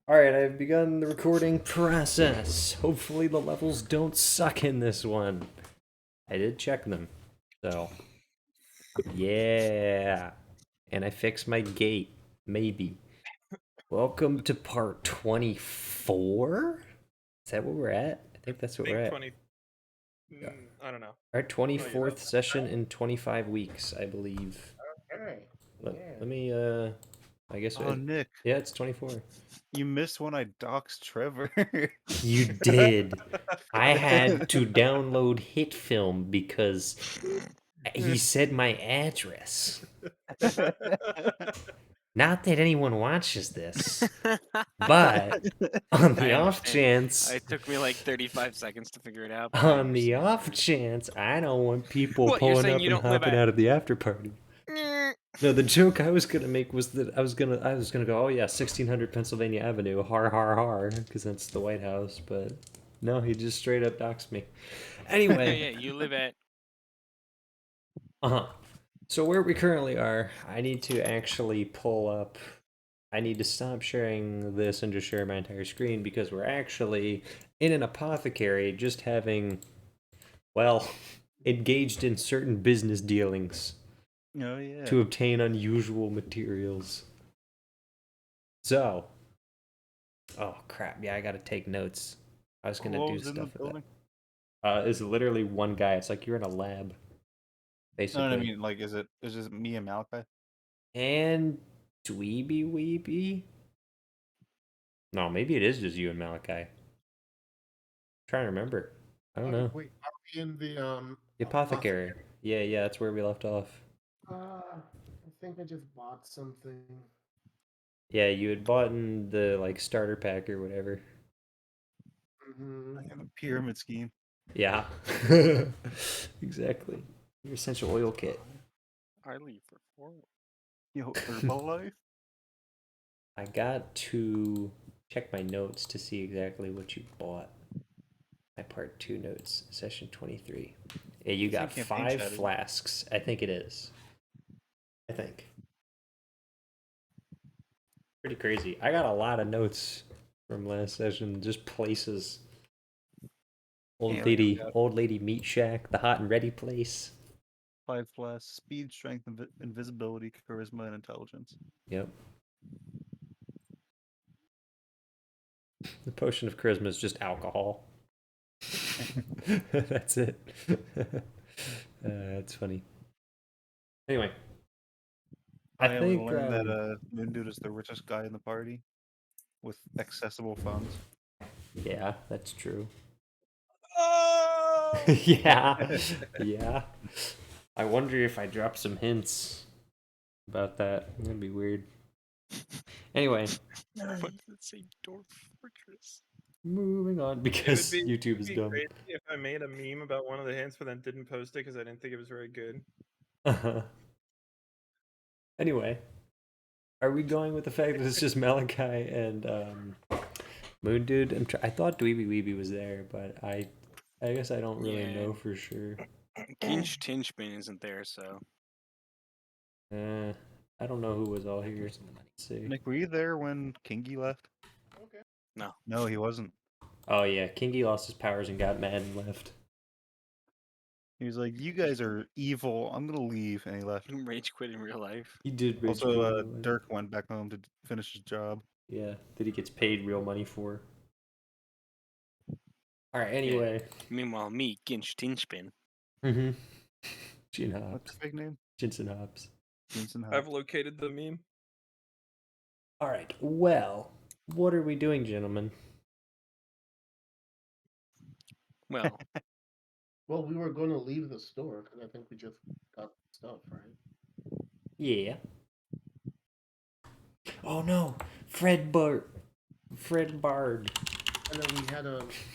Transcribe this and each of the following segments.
Alright, I've begun the recording process. Hopefully the levels don't suck in this one. I did check them. So, yeah. And I fixed my gate. Maybe. Welcome to part 24? Is that where we're at? I think that's I what we're think at. 20. I don't know. Our Oh, you know. 24th session in 25 weeks, I believe. Okay. Let, Yeah. let me, I guess, Oh, Nick, yeah, it's 24. you missed when I doxed Trevor. You did. I had to download hit film because he said my address. Not that anyone watches this, but on the I off understand. chance, It took me like 35 seconds to figure it out. But I on the understand. off chance, I don't want people What, you're pulling saying up you and don't live hopping at- out of the after party. No, the joke I was gonna make was that I was gonna go, oh yeah, 1600 Pennsylvania Avenue, har har har, because that's the White House. But no, he just straight up doxed me. Anyway, Yeah, you live at. uh-huh. So where we currently are, I need to actually pull up. I need to stop sharing this and just share my entire screen because we're actually in an apothecary just having, well, engaged in certain business dealings Oh yeah. to obtain unusual materials. So, oh crap, yeah, I gotta take notes. I was gonna What do was in the stuff with building? that. It's literally one guy. It's like you're in a lab, No, basically. I mean, like, is it me and Malakai? And Dweeby Weeby? No, maybe it is just you and Malachi. Trying to remember. I don't know. Wait, are we in the The apothecary. Yeah, that's where we left off. I think I just bought something. Yeah, you had bought in the like starter pack or whatever. Mm-hmm. I have a pyramid scheme. Yeah. Exactly. Your essential oil kit. I leave for 4. Yo, Herbalife? I got to check my notes to see exactly what you bought. My part 2 notes, session 23. Yeah, you It's in got campaign 5 chat, isn't it? flasks. I think it is. I think. Pretty crazy. I got a lot of notes from last session, just places. Yeah, we got Old lady meat shack, the hot and ready place. 5 flash, speed, strength, invisibility, charisma, and intelligence. Yep. The potion of charisma is just alcohol. That's it. That's funny. Anyway, I We think learned that Moon Dude is the richest guy in the party with accessible funds. yeah, that's true. Oh! Yeah. I wonder if I drop some hints about that. That'd be weird. Anyway, What does it say? Dwarf fortress. moving on because YouTube is dumb. Crazy if I made a meme about one of the hints, but then didn't post it because I didn't think it was very good. Anyway, are we going with the fact that it's just Malachi and Moon Dude? I thought Dweeby Weeby was there, but I guess I don't really know for sure. Ginch Tinchman isn't there, so. I don't know who was all here. Let's see. Nick, were you there when Kingy left? Okay. No. No, he wasn't. Oh yeah, Kingy lost his powers and got mad and left. He was like, "You guys are evil. I'm gonna leave," and he left. Rage quit in real life. He did rage quit in Also, real life. Dirk went back home to finish his job. Yeah, that he gets paid real money for. All right. Anyway. Meanwhile, me, Ginch Tinchman. Mm-hmm. Gin What's Hops. the fake name? Jensen Hops. Jensen I've Hops. located the meme. All right. Well, what are we doing, gentlemen? Well, Well, we were going to leave the store because I think we just got stuff, right? Yeah. Oh no, Fred Bard. And then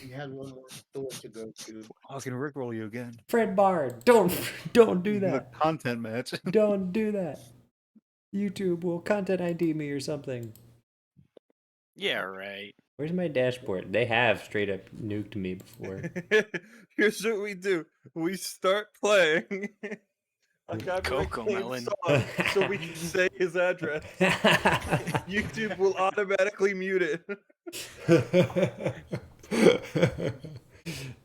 we had one more store to go to. I was gonna rickroll you again. Fred Bard. Don't do The that. content match. Don't do that. YouTube will content ID me or something. yeah, right. Where's my dashboard? They have straight up nuked me before. Here's what we do: we start playing, A copyright Coco claim melon. song, so we can say his address. YouTube will automatically mute it.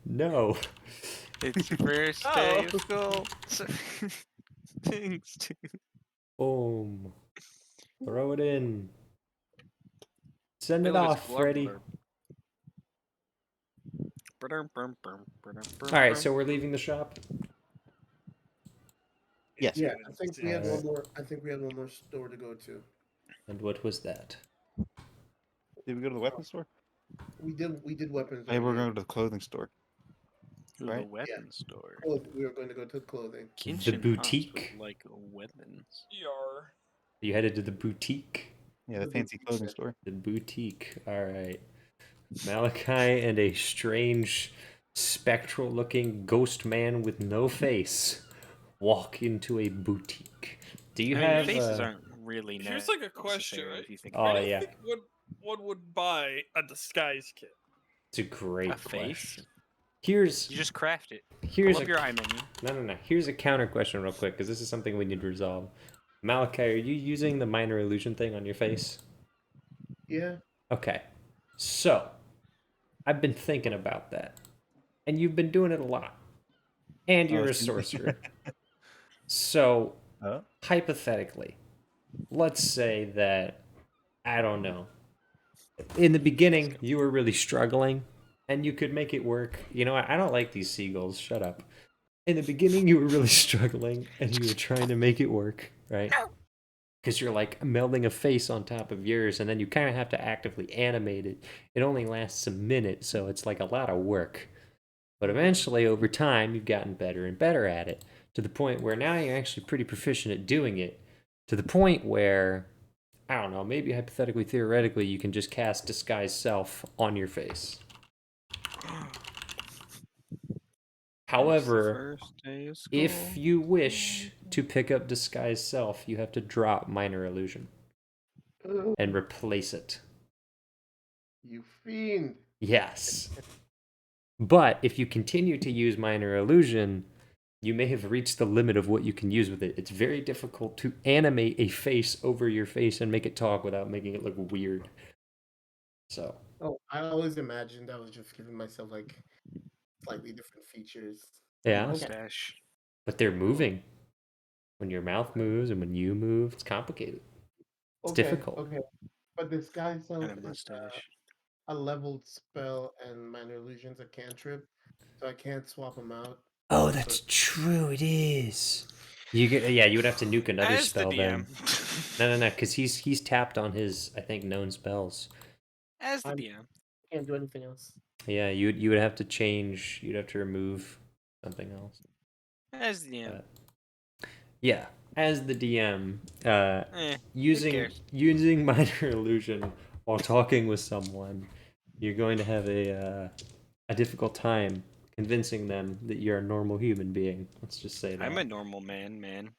No. It's your first day of school. So things to Boom. Throw it in. Send it Bill is off, Freddy. Alright, so we're leaving the shop? Yes. Yeah, I think we had one Alright. more. I think we had one more store to go to. And what was that? Did we go to the weapons store? We did weapons. Maybe we're already. going to the clothing store. the right? weapons store. Oh, we were going to go to clothing. Kenshin boutique? Haas would like weapons. Yar. You headed to the boutique? Yeah, the The fancy boutique clothing set. store. The boutique. Alright. Malachi and a strange, spectral looking ghost man with no face walk into a boutique. Do you I mean, have faces aren't really Here's like a question, necessary right? if you think Oh, Why about do you yeah. think one would buy a disguise kit? It's a great a face. question. Here's You just craft it. here's Pull up a your eye menu. no. Here's a counter question, real quick, because this is something we need to resolve. Malachi, are you using the minor illusion thing on your face? Yeah. Okay. So, I've been thinking about that, and you've been doing it a lot, and you're Oh, a so- sorcerer. So, Huh? hypothetically, let's say that I don't know. In the beginning, you were really struggling, and you could make it work. You know, I don't like these seagulls. Shut up. In the beginning, you were really struggling, and you were trying to make it work, right? Because you're like melding a face on top of yours, and then you kind of have to actively animate it. It only lasts a minute, so it's like a lot of work. But eventually, over time, you've gotten better and better at it, to the point where now you're actually pretty proficient at doing it, to the point where, I don't know, maybe hypothetically, theoretically, you can just cast Disguise Self on your face. However, First day of school. if you wish to pick up Disguise Self, you have to drop Minor Illusion and replace it. You fiend. Yes. But if you continue to use Minor Illusion, you may have reached the limit of what you can use with it. It's very difficult to animate a face over your face and make it talk without making it look weird. So, Oh, I always imagined I was just giving myself like slightly different features. yeah. Mustache. But they're moving. When your mouth moves and when you move, it's complicated. It's difficult. Okay. But disguise self And a is mustache. a leveled spell, and minor illusions a cantrip, so I can't swap them out. Oh, that's true. It is. You get you would have to nuke another As spell the then. DM. No, because he's tapped on his I think known spells. As the I'm- DM. Can't do anything else. Yeah, you would have to change. You'd have to remove something else. As the DM. Yeah, as the DM, Who using cares? minor illusion while talking with someone, you're going to have a difficult time convincing them that you're a normal human being. Let's just say that. I'm a normal man.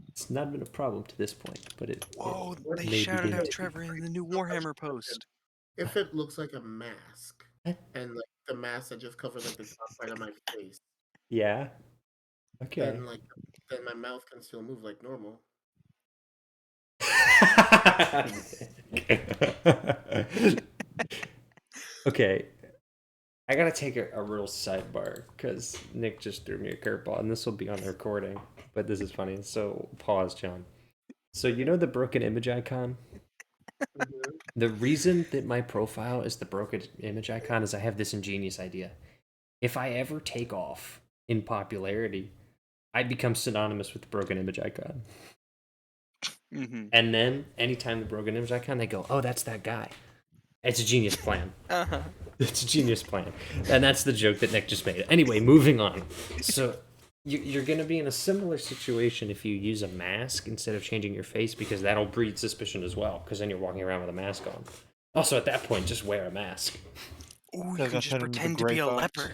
It's not been a problem to this point, but it. Whoa, it they may shouted begin out to. Trevor in the new Warhammer post. If it looks like a mask, What? and like the mask that just covers like the top part of my face, Yeah. Okay. then my mouth can still move like normal. Okay. I gotta take a real sidebar because Nick just threw me a curveball, and this will be on the recording, but this is funny. So pause, John. So you know the broken image icon? Mhm. The reason that my profile is the broken image icon is I have this ingenious idea. If I ever take off in popularity, I become synonymous with the broken image icon. Mm-hmm. And then anytime the broken image icon, they go, "Oh, that's that guy." It's a genius plan. Uh-huh. It's a genius plan. And that's the joke that Nick just made. Anyway, moving on. So you're going to be in a similar situation if you use a mask instead of changing your face, because that'll breed suspicion as well, because then you're walking around with a mask on. Also, at that point, just wear a mask. Ooh, you Guys, can I just turned into pretend to Grey be a Fox. leper.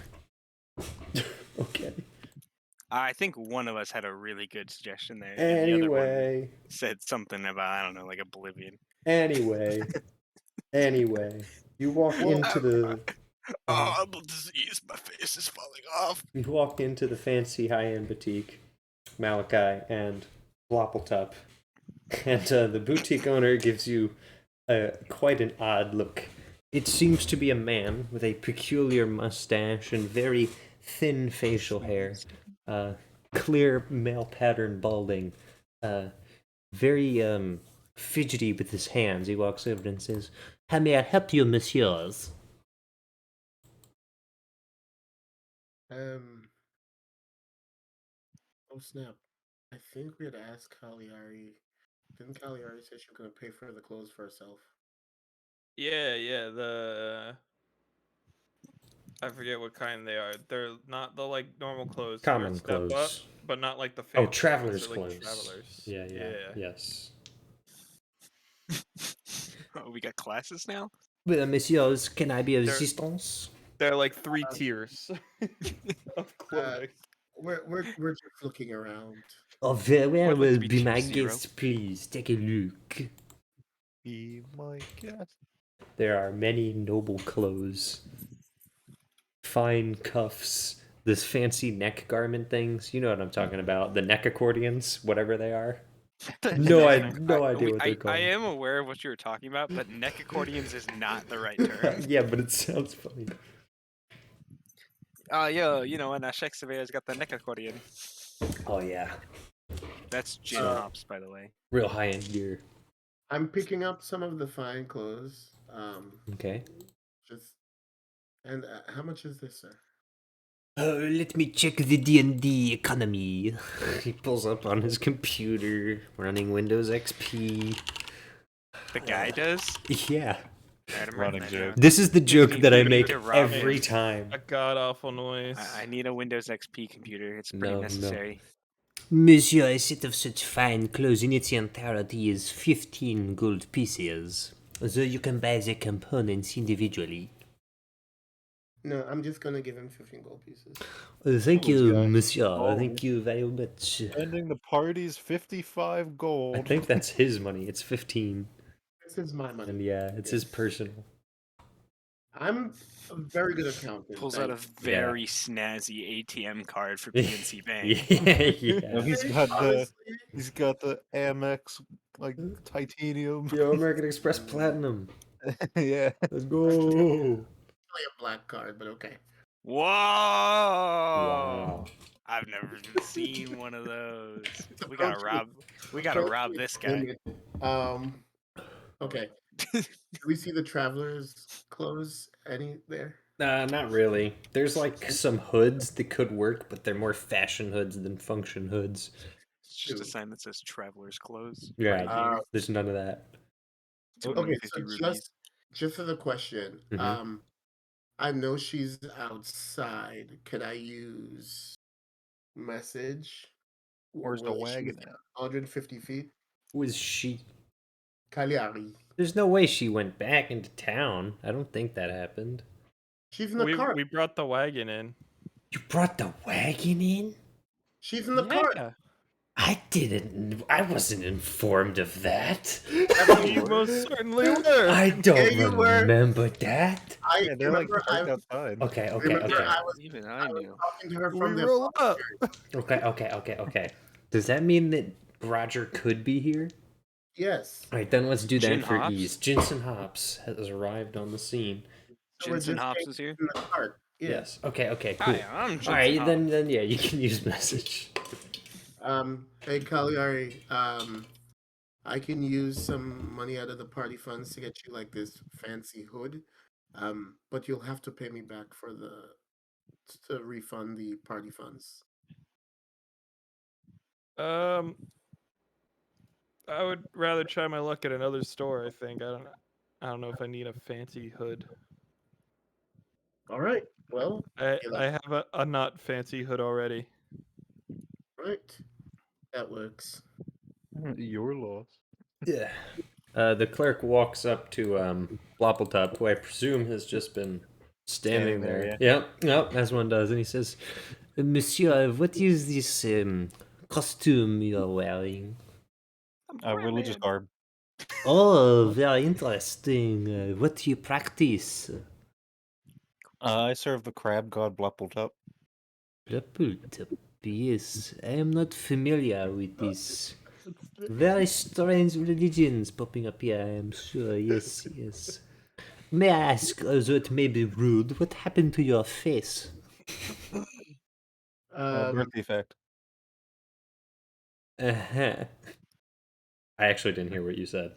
Okay. I think one of us had a really good suggestion there. and the other one Anyway. said something about, I don't know, like Oblivion. Anyway. You walk into the... Oh, I'm a disease. My face is falling off. You walk into the fancy high-end boutique Malakai and Bloppletup, and the boutique owner gives you quite an odd look. It seems to be a man with a peculiar mustache and very thin facial hair, clear male pattern balding, very fidgety with his hands. He walks over and says, "How may I help you, messieurs?" Oh snap! I think we had asked Cagliari. Didn't Cagliari say she was gonna pay for the clothes for herself? Yeah, the I forget what kind they are. They're not the like normal clothes. You're a Common step up, clothes. but not like the Oh, fancy ones. traveler's They're like clothes. travelers. Yeah, Yeah. yes. Oh, we got classes now. Well, messieurs, can I be of They're- assistance? They're like 3 tiers of clothing. We're just looking around. Oh, very well. Would like to Well, be be Team my Zero. guest, please. Take a look. Be my guest. There are many noble clothes, fine cuffs, this fancy neck garment things. You know what I'm talking about? The neck accordions, whatever they are. No, I no idea what they're called. I am aware of what you were talking about, but neck accordions is not the right term. Yeah, but it sounds funny. Yo, you know, and Shakespeare's got the neck accordion. Oh yeah, That's gin hops, by the way. real high end gear. I'm picking up some of the fine clothes. Okay. Just and how much is this, sir? Let me check the D&D economy. He pulls up on his computer, running Windows XP. The guy does. Yeah. Alright, I'm Running writing that joke. down. This is the joke that I We need make to rob every him. time. A god awful noise. I need a Windows XP computer. It's pretty No. necessary. Monsieur, a set of such fine clothes in its entirety is 15 gold pieces. Though you can buy the components individually. No, I'm just gonna give him 15 gold pieces. Thank Oh, you, yeah. monsieur. Oh. Thank you very much. Ending the party's 55 gold. I think that's his money. It's 15. This is my money. And yeah, it's his Yes. personal. I'm a very good accountant. Pulls out a thanks. very snazzy ATM card for PNC Bank. Yeah. No, he's got the Honestly, he's got the Amex like titanium. Yo, American Express Platinum. Yeah. Let's go. only a black card, but okay. Whoa! Wow. I've never seen one of those. We gotta Approach rob. We me. gotta Approach rob me, this guy. limit. Okay. Do we see the traveler's clothes any there? Not really. There's like some hoods that could work, but they're more fashion hoods than function hoods. It's just a sign that says "Traveler's Clothes." Yeah, right here. there's none of that. Okay, 250 so rupees. just for the question, Mhm. I know she's outside. Can I use message? Where's the Will she wagon be at? 150 feet. Who is she? Cagliari. There's no way she went back into town. I don't think that happened. She's in the cart. We brought the wagon in. You brought the wagon in? She's in the cart. Yeah. I wasn't informed of that. You most certainly were. I don't Yeah, you were. remember that. I Yeah, they're like remember. parked I outside. Okay. remember I was Even I knew. talking to her We from the roll up. Okay. Does that mean that Roger could be here? Yes. All right, then let's do that Gin for Hops? ease. Jensen Hops has arrived on the scene. So we're Jensen just Hops taking is here. in the cart. Yeah. Yes. Okay. Cool. Hi, I'm Jensen All right, Hops. then yeah, you can use message. Hey Cagliari, I can use some money out of the party funds to get you like this fancy hood. But you'll have to pay me back for to refund the party funds. I would rather try my luck at another store. I think I don't know if I need a fancy hood. All right. Well, I Yeah, have a not fancy hood already. right. That works. Your loss. Yeah. The clerk walks up to Bloppletup, who I presume has just been standing Standing there, there. Yep, as one does, and he says, "Monsieur, what is this costume you're wearing?" Religious garb. Oh, very interesting. What do you practice? I serve the crab god Bluppletup. Bloppletup. Yes, I am not familiar with these very strange religions popping up here, I am sure. Yes, yes. May I ask, although it may be rude, what happened to your face? Birth defect. Uh-huh. I actually didn't hear what you said.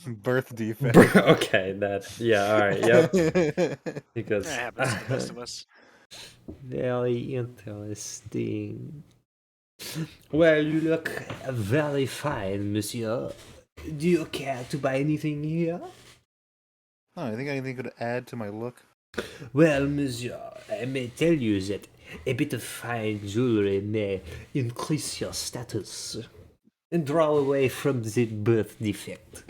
Birth defect. Okay, yeah, alright, yep. Because That happens to the best of us. very interesting. Well, you look very fine, monsieur. Do you care to buy anything here? Oh, I think anything could add to my look. Well, monsieur, I may tell you that a bit of fine jewelry may increase your status and draw away from the birth defect.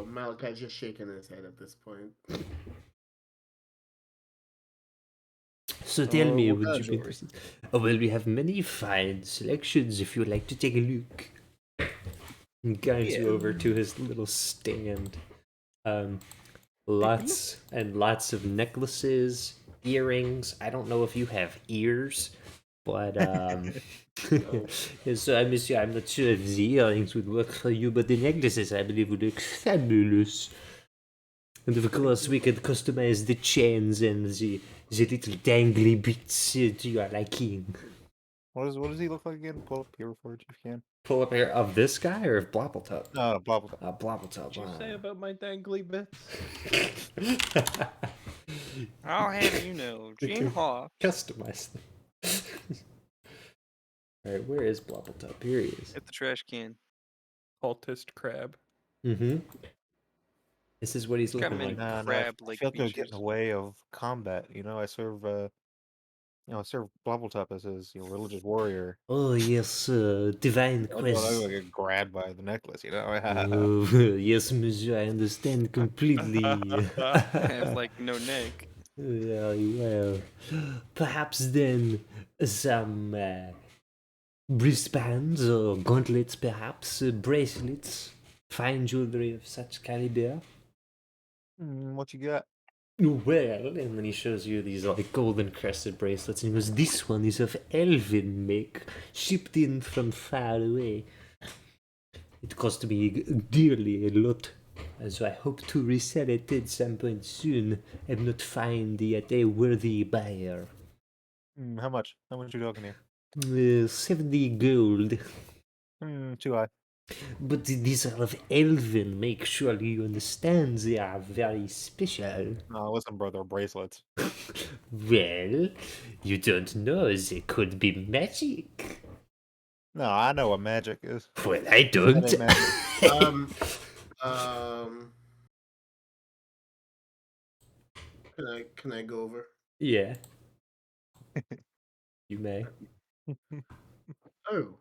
Malakai just shaking his head at this point. So tell me, what would kind you of be jewelry? interested? Oh, well, we have many fine selections if you'd like to take a look. He guides you over to his little stand. Lots and lots of necklaces, earrings. I don't know if you have ears, but so I'm not sure if the earrings would work for you, but the necklaces I believe would look fabulous. And of course, we could customize the chains and the little dangly bits to your liking. What does he look like again? Pull up here for it if you can. Pull up here of this guy or of Bloppletop? No, blah blah. Bloppletop. What you say about my dangly bits? I'll have you know, Gene Hawk. Customize them. Alright, where is Bloppletop? Here he is. Hit the trash can. Cultist crab. Mm-hmm. This is what he's It's got looking many like. I crab-like feel like I was features. getting in the way of combat. I serve I serve Blabbletop as his religious warrior. Oh yes, divine I don't quest. want to get grabbed by the necklace, Oh, yes, monsieur, I understand completely. Have like no neck. Very well. Perhaps then some wristbands or gauntlets, perhaps bracelets, fine jewelry of such caliber. What you got? Well, and then he shows you these like golden crested bracelets, and he goes, "This one is of elven make, shipped in from far away. It cost me dearly a lot, so I hope to resell it at some point soon. I've not found yet a worthy buyer. How much? How much you talking here? 70 gold. Too high. But these are of elven make, surely you understand they are very special. No, listen, brother, bracelets. Well, you don't know, they could be magic. No, I know what magic is. Well, I That don't. ain't magic. Can I go over? Yeah. You may. Oh,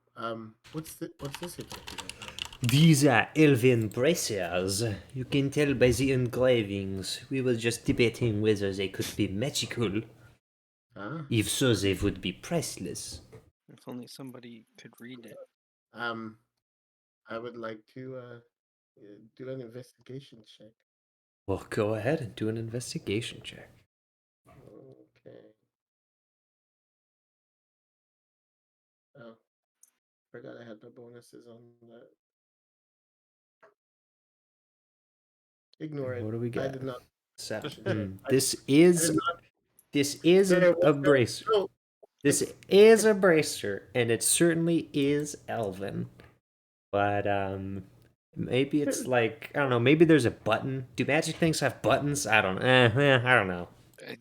what's this you're talking about? These are elven bracers. You can tell by the engravings. We were just debating whether they could be magical. Ah, If so, they would be priceless. If only somebody could read it. I would like to do an investigation check. Well, go ahead and do an investigation check. Okay. Oh, forgot I had the bonuses on that. Ignore it. What do we I got? did not. This is There a was bracer. no- This is a bracer, and it certainly is elven. But maybe it's like, I don't know. Maybe there's a button. Do magic things have buttons? I don't. I don't know.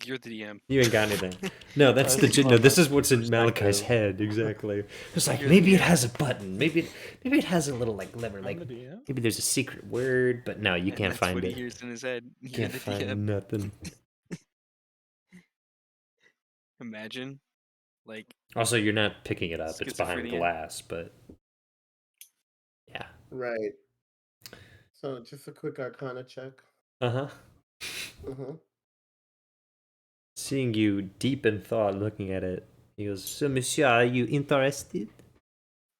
You're the DM. You ain't got anything. No, that's That's no. This is what's in perspective. Malakai's head exactly. It's like You're maybe the it has a button. Maybe it has a little like lever. Like I'm the DM. maybe there's a secret word, but no, you And can't that's find what it. he hears in his head. You're Can't the find DM. nothing. Imagine, like, Also, you're not picking it up. It's behind Schizophrenia. glass, but yeah. Right. So just a quick Arcana check. Uh-huh. Mm-hmm. Seeing you deep in thought looking at it, he goes, "So, monsieur, are you interested?"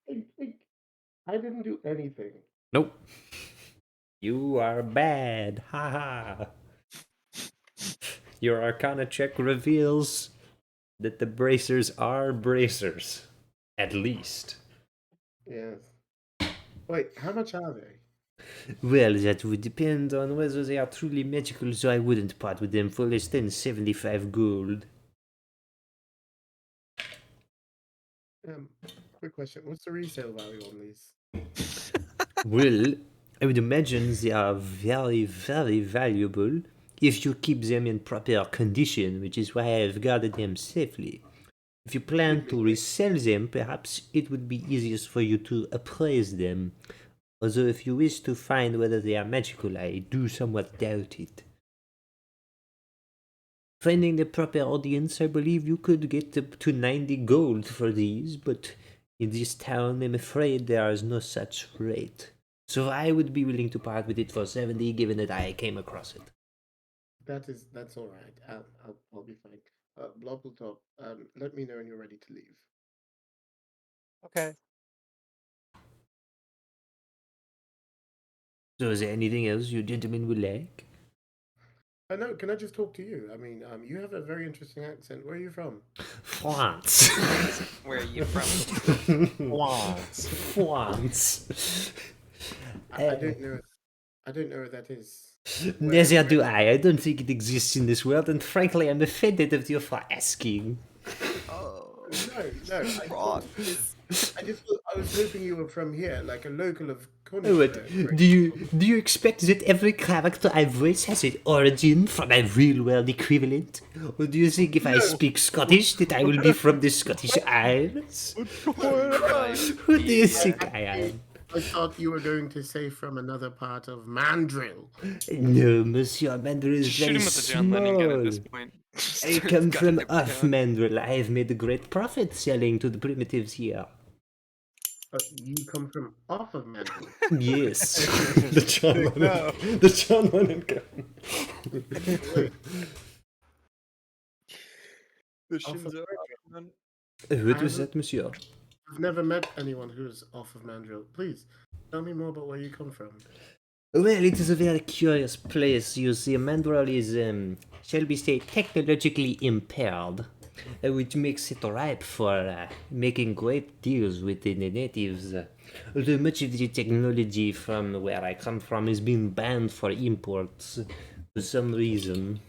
I didn't do anything. Nope. You are bad. Ha ha. Your Arcana check reveals that the bracers are bracers, at least. Yes. Wait, how much are they? Well, that would depend on whether they are truly magical, so I wouldn't part with them for less than 75 gold. Quick question. What's the resale value on these? Well, I would imagine they are very, very valuable if you keep them in proper condition, which is why I have guarded them safely. If you plan to resell them, perhaps it would be easiest for you to appraise them. Although if you wish to find whether they are magical, I do somewhat doubt it. Finding the proper audience, I believe you could get up to 90 gold for these, but in this town, I'm afraid there is no such rate. So I would be willing to part with it for 70, given that I came across it. That's all right. I'll be fine. Blobbletop, let me know when you're ready to leave. Okay. So is there anything else you gentlemen would like? No, can I just talk to you? I mean, you have a very interesting accent. Where are you from? France. Where are you from? Once. France. I don't know. I don't know where that is. Neither do I. I don't think it exists in this world, and frankly, I'm offended of you for asking. Oh, No. France. I was hoping you were from here, like a local of What? Königsberg. Do you expect that every character I voice has an origin from a real world equivalent? Or do you think if I speak Scottish that I will be from the Scottish Isles? Who do you think I am? I thought you were going to say from another part of Mandrill. No, Monsieur Mandrill is Just shoot very him with the John Lennon gun at this small. point. I come from off Mandrill. I have made a great profit selling to the primitives here. You come from off of Mandrill. Yes, the John Lennon gun. The Off of Shinzo. Mandrill. What was that, Monsieur? I've never met anyone who's off of Mandrill. Please, tell me more about where you come from. Well, it is a very curious place. You see, Mandrill is, shall we say, technologically impaired, which makes it ripe for making great deals with the natives. Although much of the technology from where I come from is being banned for imports for some reason.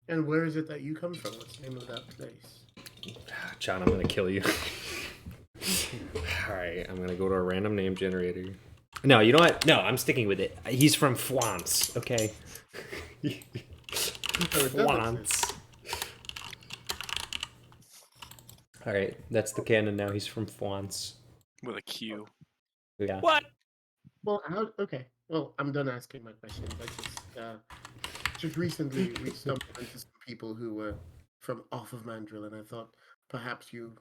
And where is it that you come from? What's the name of that place? John, I'm gonna kill you. Alright, I'm gonna go to a random name generator. No, you know what? No, I'm sticking with it. He's from France, okay? France. Alright, that's the canon now. He's from France. With a Q. Yeah. What? Well, okay. Well, I'm done asking my questions. Just recently we stumbled into some people who were from off of Mandrill, and I thought perhaps you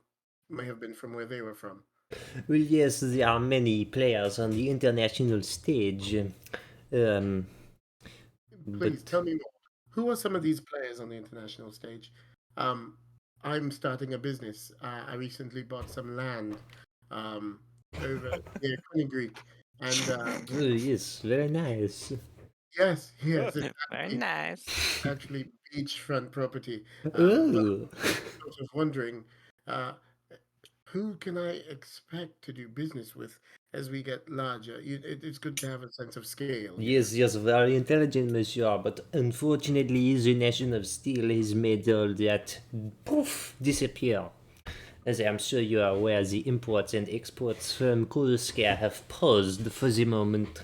may have been from where they were from. Well, yes, there are many players on the international stage. Please But- tell me more. Who are some of these players on the international stage? I'm starting a business. I recently bought some land over near Greek, and Oh, yes, very nice. yes, it's Very nice. actually beachfront property. Oh. Sort of wondering, who can I expect to do business with as we get larger? It's good to have a sense of scale. Yes, very intelligent, monsieur, but unfortunately, the Nation of Steel has made all that poof disappear. As I'm sure you are aware, the imports and exports from Coruscant have paused for the moment.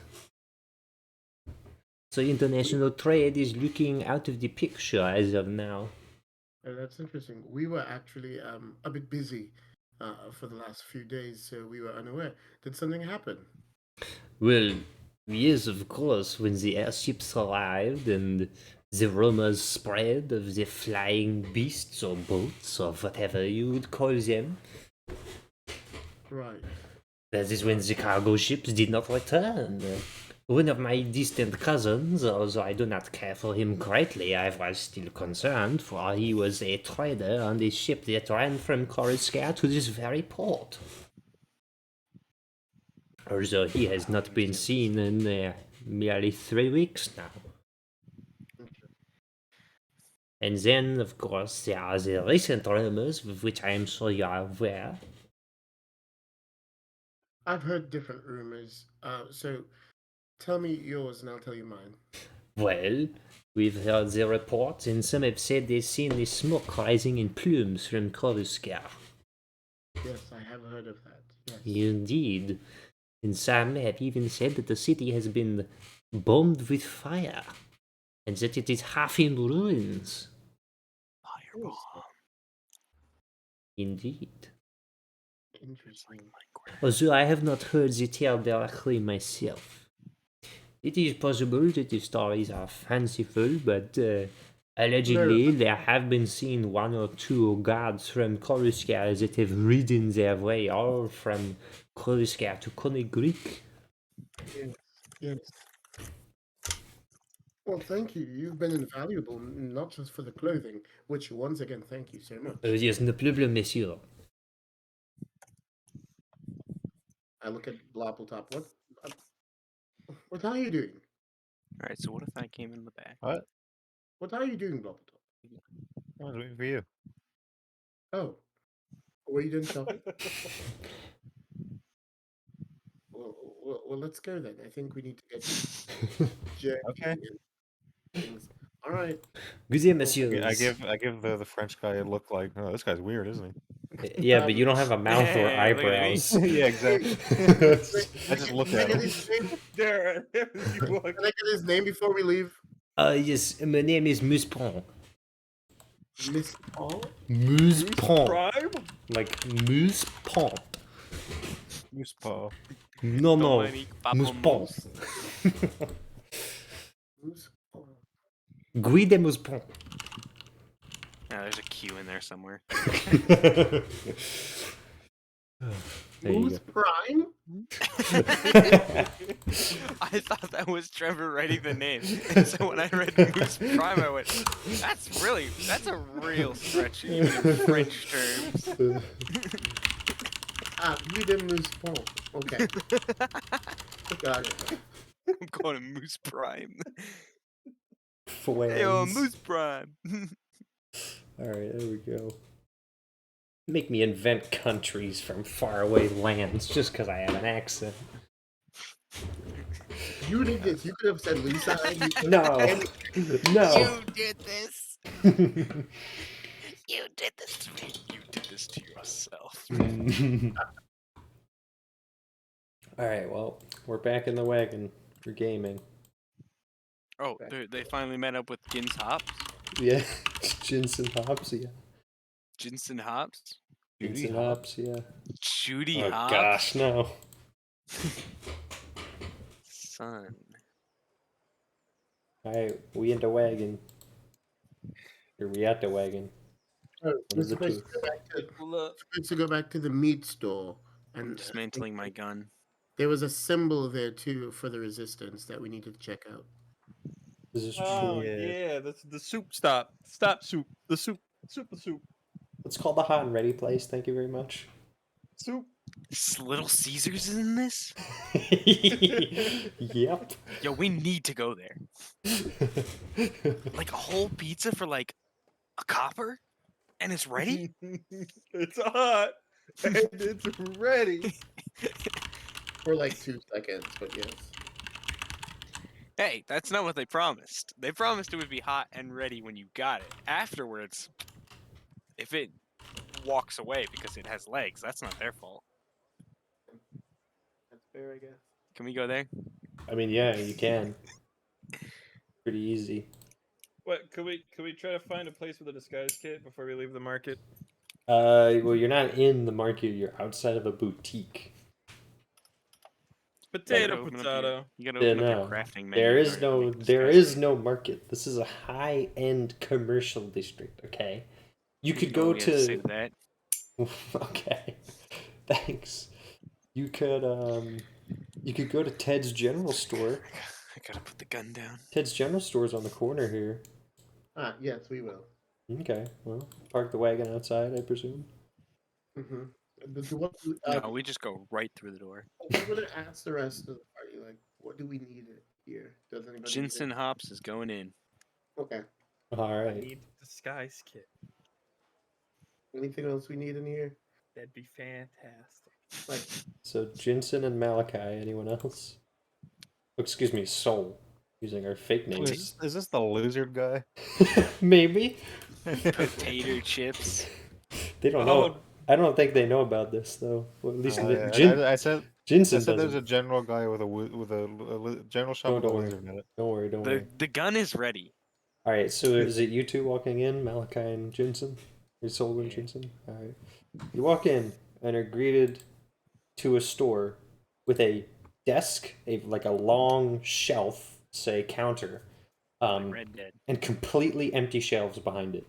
So international trade is looking out of the picture as of now. That's interesting. We were actually a bit busy for the last few days, so we were unaware. Did something happen? Well, yes, of course, when the airships arrived and the rumors spread of the flying beasts or boats or whatever you would call them, Right. that is when the cargo ships did not return. One of my distant cousins, although I do not care for him greatly, I was still concerned, for he was a trader on the ship that ran from Coruscant to this very port. Although he has not been seen in nearly 3 weeks now. And then, of course, there are the recent rumors, with which I am sure you are aware. I've heard different rumors. So tell me yours and I'll tell you mine. Well, we've heard the reports, and some have said they've seen the smoke rising in plumes from Coruscant. Yes, I have heard of that. Yes. Indeed. And some have even said that the city has been bombed with fire, and that it is half in ruins. Fireball. Indeed. Interesting. Although I have not heard the tale directly myself. It is possible that the stories are fanciful, but allegedly there have been seen one or two guards from Coruscant that have ridden their way all from Coruscant to Coney Creek. Yes. Yes. Well, thank you. You've been invaluable, not just for the clothing, which once again, thank you so much. There's no problem, monsieur. I look at Bloppletop. What are you doing? Alright, so what if I came in the back? What? What are you doing, Bloppletop? I was waiting for you. Oh, were you done shopping? Well, let's go then. I think we need to get jerky Okay. and things. All right. Good day, I messieurs. give the French guy a look like, oh, this guy's weird, isn't Yeah, but you don't have a mouth or Hey, look at me. eyebrows. he? Yeah, exactly. I just look Can I at get him. his name? Darren, you look. Can I get his name before we leave? Yes, my name is Mousepon. Miss Paul? Mousepon. Prime? Like Mousepon. Moose paw. No, no. Dominique Mousepon. Pamplemousse. Miss Paul. Guy de Mousepon. Yeah, there's a Q in there somewhere. There you Moose Prime? I thought that was Trevor writing the name. And so when I read Moose Prime, I went, that's a real stretch, even in French terms. Guy de Moose Paul. Okay. Got it. I'm calling him Moose Prime. Flans. Hey, Moose Prime. Alright, there we go. Make me invent countries from faraway lands just because I have an accent. You did this. You could have said Lisa. No. No. You did this. You did this to me. You did this to yourself. Alright, well, we're back in the wagon for gaming. Oh, they finally met up with Gins Hops. Yeah, Jensen Hops, yeah. Jensen Hops. Jensen Hops, yeah. Judy Oh Hops. gosh, no. Son. Alright, we in the wagon. Or we at the wagon. Oh, One we're of the supposed two. to go back to, Look. supposed to go back to the meat store, and Dismantling my gun. there was a symbol there too for the resistance that we needed to check out. This is Oh true. yeah, that's the soup stop. Stop soup. The soup. Soup. Let's call the hot and ready place, thank you very much. Soup. Little Caesars is in this? Yep. Yo, we need to go there. Like a whole pizza for like a copper? And it's ready? It's hot and it's ready. For like 2 seconds, but yes. Hey, that's not what they promised. They promised it would be hot and ready when you got it. Afterwards, if it walks away because it has legs, that's not their fault. That's fair, I guess. Can we go there? I mean, yeah, you can. Pretty easy. What? Can we try to find a place with a disguise kit before we leave the market? Well, you're not in the market, you're outside of a boutique. Potato, open up potato. You gotta open up no. your crafting menu. There in is order to no make the there disguise is kit. no market. This is a high-end commercial district, okay? You could Oh, go we had to say to that. Okay. Thanks. You could go to Ted's General Store. I gotta put the gun down. Ted's General Store is on the corner here. Ah, yes, we will. Okay. Well, park the wagon outside, I presume. Mm-hmm. What, No, we just go right through the door. I'm gonna ask the rest of the party, like, what do we need here? Does anybody? Jensen Hops is going in. Okay. All I right. need a disguise kit. Anything else we need in here? That'd be fantastic. Like, So Jensen and Malakai. Anyone else? Oh, excuse me, Soul. Using our fake Wait, names. is this the lizard guy? Maybe. Potato chips. They don't know. Oh. I don't think they know about this though. Well, at least Yeah, I said Jensen there's doesn't. a general guy with a general shop with a Don't worry. lizard in it. Don't worry. Don't worry. The gun is ready. All right. So is it you two walking in, Malakai and Jensen? Or Soul and Yeah. Jensen? All right. You walk in and are greeted to a store with a desk, like a long shelf, say counter, Like Red Dead. and completely empty shelves behind it.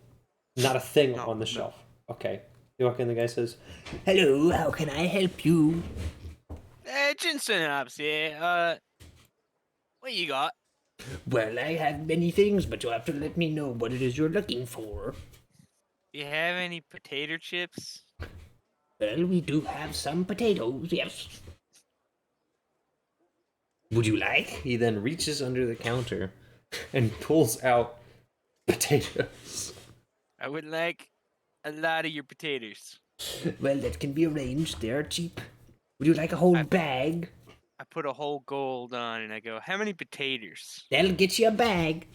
Not a thing Oh, on the no. shelf. Okay. You walk in, the guy says, "Hello, how can I help you?" Jensen Hops here. What you got? Well, I have many things, but you'll have to let me know what it is you're looking for. You have any potato chips? Well, we do have some potatoes, yes. Would you like? He then reaches under the counter and pulls out potatoes. I would like a lot of your potatoes. Well, that can be arranged. They are cheap. Would you like a whole bag? I put a whole gold on and I go, how many potatoes? That'll get you a bag.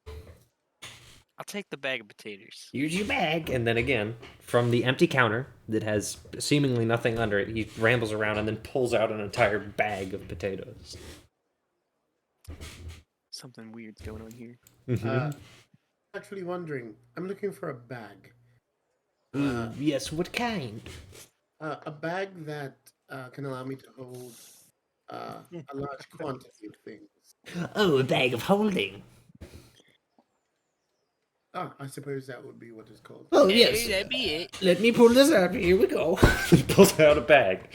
I'll take the bag of potatoes. Here's your bag. And then again, from the empty counter that has seemingly nothing under it, he rambles around and then pulls out an entire bag of potatoes. Something weird's going on here. actually wondering. I'm looking for a bag. Yes, what kind? A bag that can allow me to hold a large quantity of things. Oh, a bag of holding. Ah, I suppose that would be what it's called. Oh, Hey, that'd be it. Let me pull this up. Here we go. He pulls out a bag.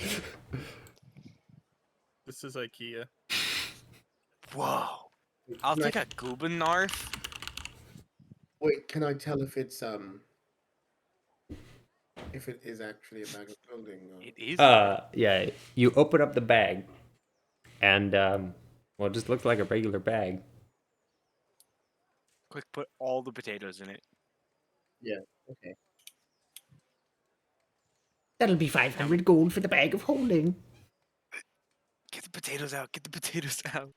This is IKEA. Whoa. I'll take a Gubernarf. Wait, can I tell if it's if it is actually a bag of clothing? Or... It is. Yeah. You open up the bag, and well, it just looks like a regular bag. Quick, put all the potatoes in it. Okay. That'll be 500 gold for the bag of holding. Get the potatoes out. Get the potatoes out.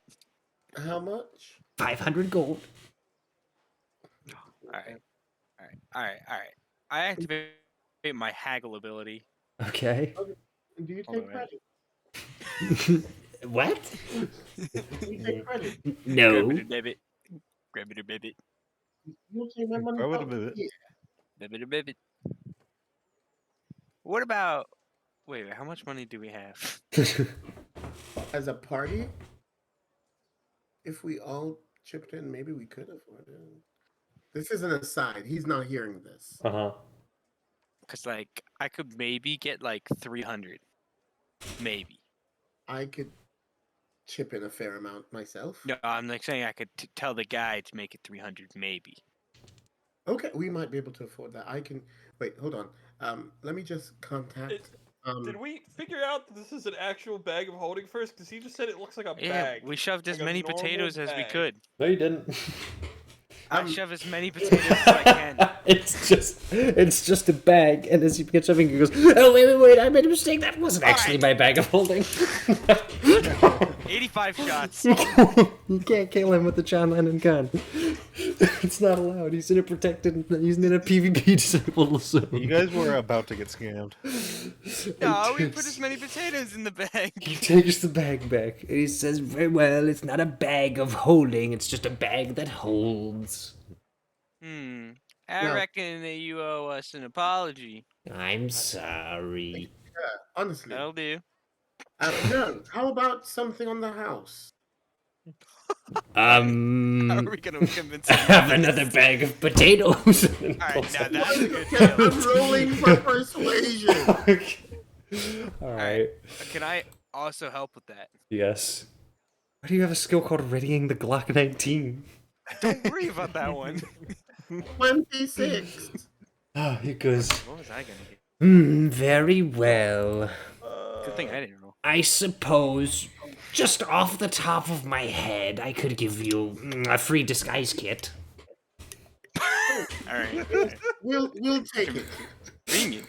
How much? 500 gold. Alright. Alright. I activate my haggle ability. Okay. Do you Hold take on, credit? What? Do you take credit? No. Grab it or debit. Grab it or bib it. You'll take my money. Grab it out a bit. here. Bib it or bib it. What about... Wait, how much money do we have? As a party, if we all chipped in, maybe we could afford it. This is an aside. He's not hearing this. Uh-huh. Because, like, I could maybe get, like, 300. Maybe. I could chip in a fair amount myself. No, I'm, like, saying I could tell the guy to make it 300, maybe. Okay, we might be able to afford that. I can wait. Hold on. Let me just contact. Did we figure out that this is an actual bag of holding first? Because he just said it looks like a Yeah, bag. we shoved as like a many normal potatoes as we bag. could. No, you didn't. I shove as many potatoes as I can. it's just a bag, and as you get shoving, he goes, "Oh wait! I made a mistake. That wasn't actually my bag of holding." 85 shots. You can't kill him with the John Lennon gun. It's not allowed. He's in a protected. He's in a PvP disabled zone. You guys were about to get scammed. No, we put as many potatoes in the bag. He takes the bag back, and he says, "Very well. It's not a bag of holding. It's just a bag that holds." I No. reckon that you owe us an apology. I'm sorry. Honestly, That'll do. no. How about something on the house? How are we gonna convince I him? have another bag of potatoes. Alright, now that's a good I'm deal. rolling for persuasion. All right. Can I also help with that? Yes. Why do you have a skill called Readying the Glock 19? Don't worry about that one. 26. Ah, he goes, What was I gonna get? very well. Good thing I didn't roll. I suppose, just off the top of my head, I could give you a free disguise kit. All right. We'll take it. Convenient.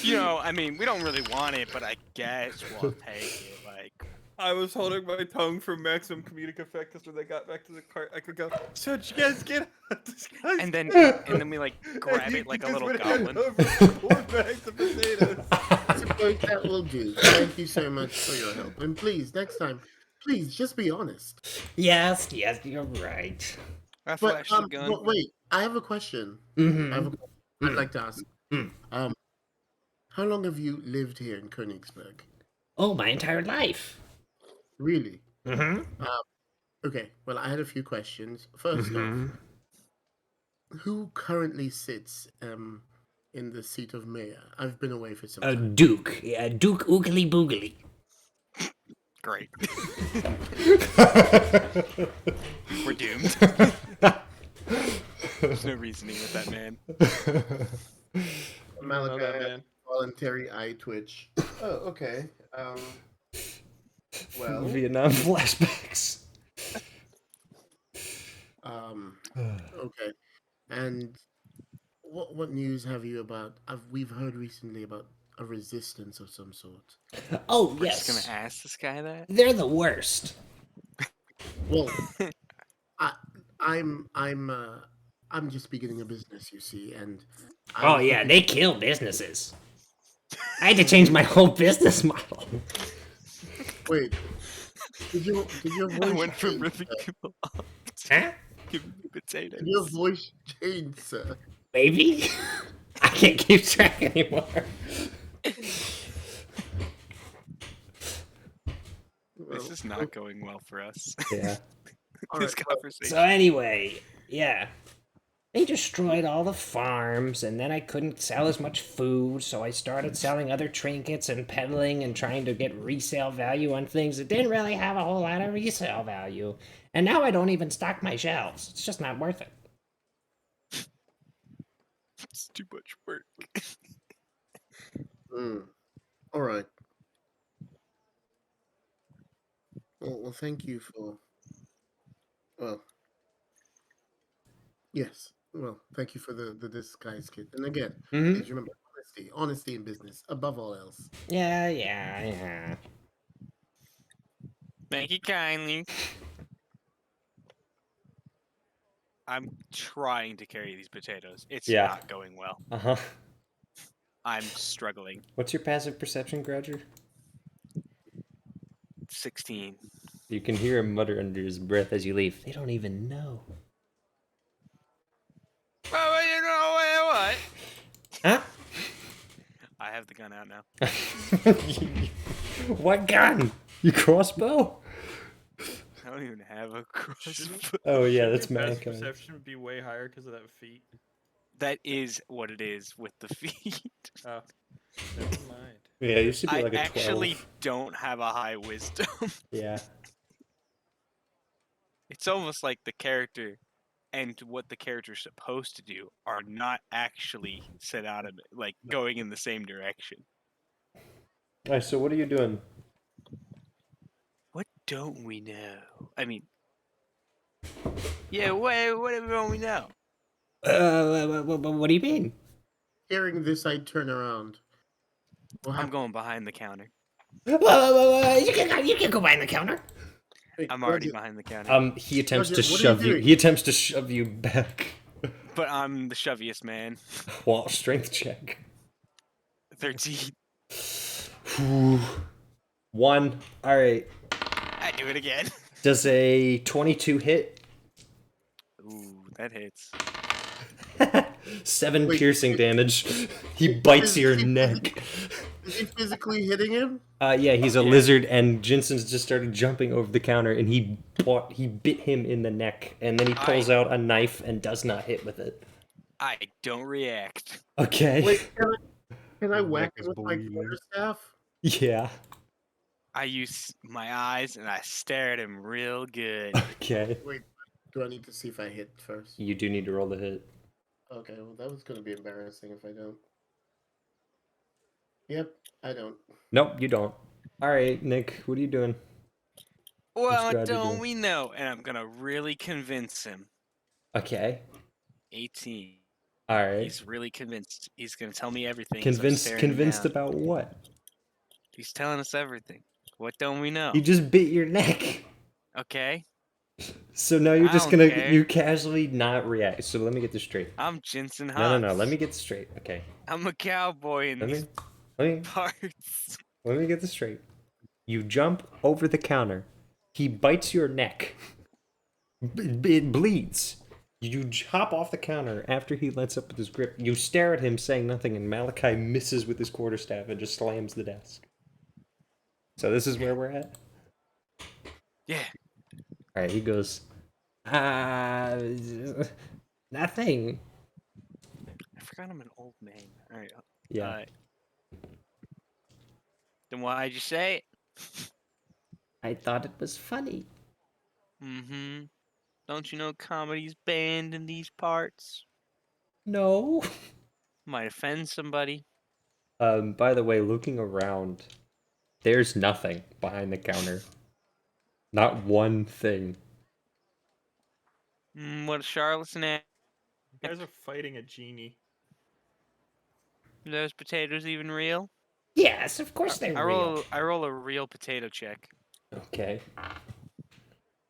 I mean, we don't really want it, but I guess we'll take it. Like, I was holding my tongue for maximum comedic effect because when they got back to the cart, I could go, so did you guys get out? This guy's and then we like grab it like a little goblin. Over 4 bags of potatoes. Suppose that will do. Thank you so much for your help. And please, next time, please just be honest. Yes, you're right. I flashed the gun. But wait, I have a question. Mm-hmm. I have a question I'd like to ask. Mm. How long have you lived here in Königsberg? Oh, my entire life. Really? Mm-hmm. Okay. Well, I had a few questions. First off, who currently sits in the seat of mayor? I've been away for some time. Duke. Yeah, Duke Oogly Boogly. Great. We're doomed. There's no reasoning with that man. Malakai, that man. voluntary eye twitch. Oh, okay. Well, Vietnam flashbacks. okay. And what news have you about? We've heard recently about a resistance of some sort. Oh, We're yes. just gonna ask this guy that. They're the worst. Well, I'm just beginning a business, you see, and Oh, yeah, they kill businesses. I had to change my whole business model. Wait, did your voice I went from change, ripping sir? people off to Huh? giving them potatoes. Did your voice change, sir? Maybe? I can't keep track anymore. This is not going well for us. Yeah. All This right, conversation. So anyway, yeah. They destroyed all the farms, and then I couldn't sell as much food, so I started selling other trinkets and peddling and trying to get resale value on things that didn't really have a whole lot of resale value. And now I don't even stock my shelves. It's just not worth it. It's too much work. All right. Well, thank you for. Well, yes. Well, thank you for the disguise kit. And again, please remember honesty in business above all else. Yeah. Thank you kindly. I'm trying to carry these potatoes. It's Yeah. not going well. Uh-huh. I'm struggling. What's your passive perception, Grouger? 16. You can hear him mutter under his breath as you leave. They don't even know. Oh, you know what? Huh? I have the gun out now. What gun? Your crossbow? I don't even have a crossbow. Oh yeah, that's Your passive Malakai. perception would be way higher because of that feat. That is what it is with the feet. Oh, never mind. Yeah, you should be I like a 12. actually don't have a high wisdom. Yeah. It's almost like the character and what the character's supposed to do are not actually set out of it, like going in the same direction. Alright, so what are you doing? What don't we know? I mean, yeah, what don't we know? What do you mean? Hearing this, I turn around. I'm going behind the counter. You can go behind the counter. Wait, I'm already Roger, behind the counter. He attempts Roger, to what are you shove you. doing? He attempts to shove you back. But I'm the shoviest man. Well, strength check. 13. 1. Alright. I do it again. Does a 22 hit? Ooh, that hits. 7 Wait, piercing is- damage. He bites your is he neck. Is he physically hitting him? Yeah, he's a lizard, and Jensen's just started jumping over the counter, and he bit him in the neck, and then he pulls out a knife and does not hit with it. I don't react. Okay. Wait, can I Your whack neck him is with my bleeding. quarterstaff? Yeah. I use my eyes and I stare at him real good. Okay. Wait, do I need to see if I hit first? You do need to roll the hit. Okay, well that was gonna be embarrassing if I don't. Yep, I don't. Nope, you don't. All right, Nick, what are you doing? Well, Scrabble don't doing? we know? And I'm gonna really convince him. Okay. 18. All right. He's really convinced. He's gonna tell me everything. as I'm staring him Convinced down. about what? He's telling us everything. What don't we know? You just bit your neck. Okay. So now you're I just don't gonna care. you casually not react. So let me get this straight. I'm Jensen No, Hobbs. no, no. Let me get this straight. Okay. I'm a cowboy in Let these me let me parts. let me get this straight. You jump over the counter. He bites your neck. It bleeds. You hop off the counter after he lets up with his grip. You stare at him saying nothing, and Malachi misses with his quarterstaff and just slams the desk. So this is where we're at? Yeah. Alright, he goes, nothing. I forgot I'm an old man. All right. Yeah. Then why'd you say it? I thought it was funny. Mm-hmm. Don't you know comedy's banned in these parts? No. Might offend somebody. By the way, looking around, there's nothing behind the counter. Not one thing. What a charlatan act. You guys are fighting a genie. Are those potatoes even real? Yes, of course they're real. I roll a real potato check. Okay.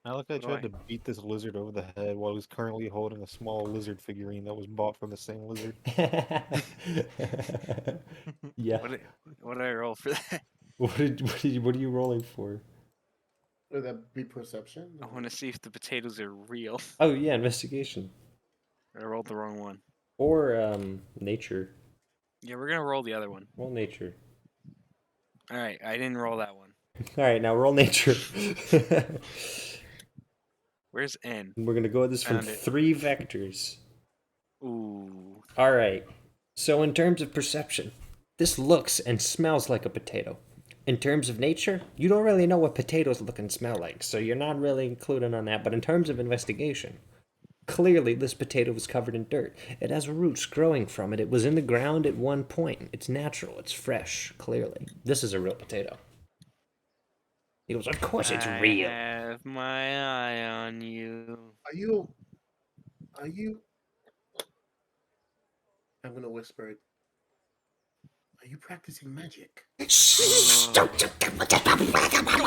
Malachi do tried I- to beat this lizard over the head while he's currently holding a small lizard figurine that was bought from the same lizard. Yeah. What did I roll for that? What are you rolling for? Would that be perception? I want to see if the potatoes are real. Oh yeah, investigation. I rolled the wrong one. Or nature. Yeah, we're gonna roll the other one. Roll nature. All right, I didn't roll that one. All right, now roll nature. Where's N? We're gonna go at this from Found it. 3 vectors. Ooh. All right. So in terms of perception, this looks and smells like a potato. In terms of nature, you don't really know what potatoes look and smell like, so you're not really included on that. But in terms of investigation, clearly this potato was covered in dirt. It has roots growing from it. It was in the ground at one point. It's natural. It's fresh, clearly. This is a real potato. He goes, of course it's real. I have my eye on you. Are you? Are you? I'm gonna whisper it. Are you practicing magic? Go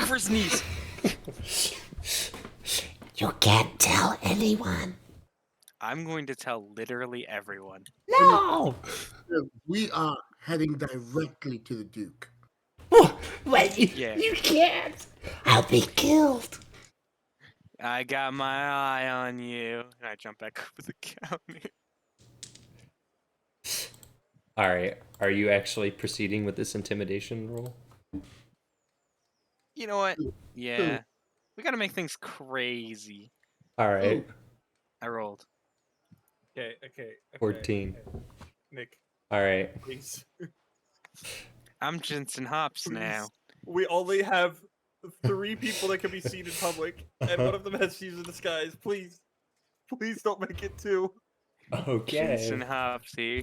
for his knees. You can't tell anyone. I'm going to tell literally everyone. No! We are heading directly to the Duke. Wait, Yeah. you can't. I'll be killed. I got my eye on you. And I jump back over the counter. All right. Are you actually proceeding with this intimidation roll? You know what? Yeah. We gotta make things crazy. All right. I rolled. Okay. 14. Nick, All right. please. I'm Jensen Hops now. We only have 3 people that can be seen in public, and one of them has shoes in disguise. Please don't make it 2. Okay. Jensen Hops here.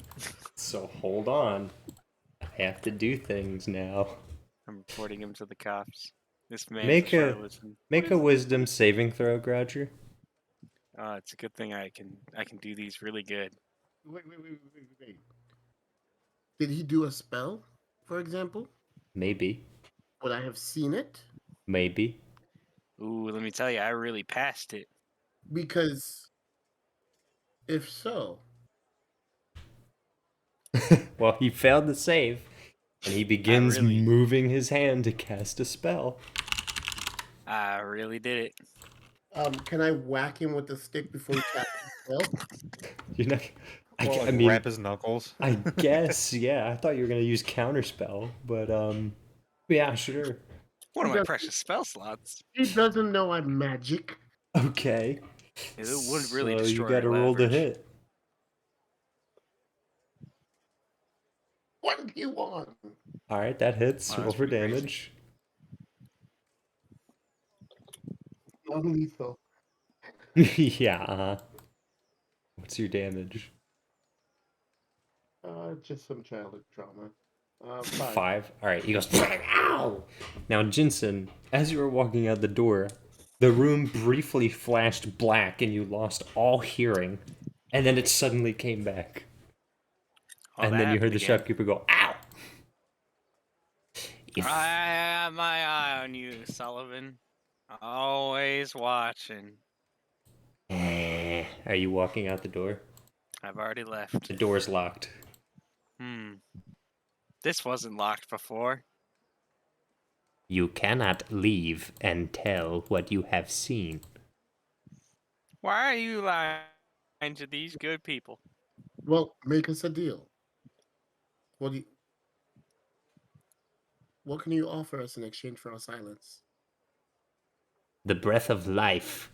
So hold on. I have to do things now. I'm reporting him to the cops. This man's Make a a charlatan. make a wisdom saving throw, Groucher. It's a good thing I can do these really good. Wait. Did he do a spell, for example? Maybe. Would I have seen it? Maybe. Ooh, let me tell you, I really passed it. Because if so, Well, he failed the save, and he begins really- moving his hand to cast a spell. I really did it. can I whack him with the stick before he casts the spell? You're not. Or, I like, mean, wrap his knuckles. I guess, yeah. I thought you were gonna use counterspell, but yeah, sure. One of my does- precious spell slots. He doesn't know I'm magic. Okay. It would really so destroy you gotta our roll to leverage. hit. What do you want? All right, that hits. Wow, Roll that's for pretty crazy. damage. Non-lethal. Yeah. What's your damage? Just some childhood trauma. 5. 5. All right. He goes. Ow! Now, Jensen, as you were walking out the door, the room briefly flashed black, and you lost all hearing. and then it suddenly came back. Oh, And that then you heard happened the again. shopkeeper go, "Ow!" If I have my eye on you, Sullivan. Always watching. Are you walking out the door? I've already left. The door's locked. This wasn't locked before. You cannot leave and tell what you have seen. Why are you lying to these good people? Well, make us a deal. What do you, what can you offer us in exchange for our silence? The breath of life.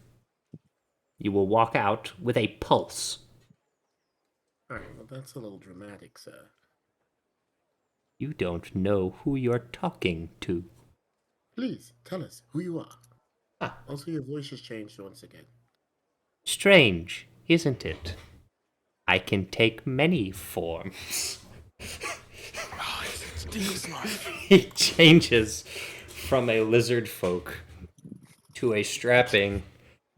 You will walk out with a pulse. All right, well, that's a little dramatic, sir. You don't know who you're talking to. Please tell us who you are. Ah. Also, your voice has changed once again. Strange, isn't it? I can take many forms. Oh, it's Deagle's knife. He changes from a lizard folk to a strapping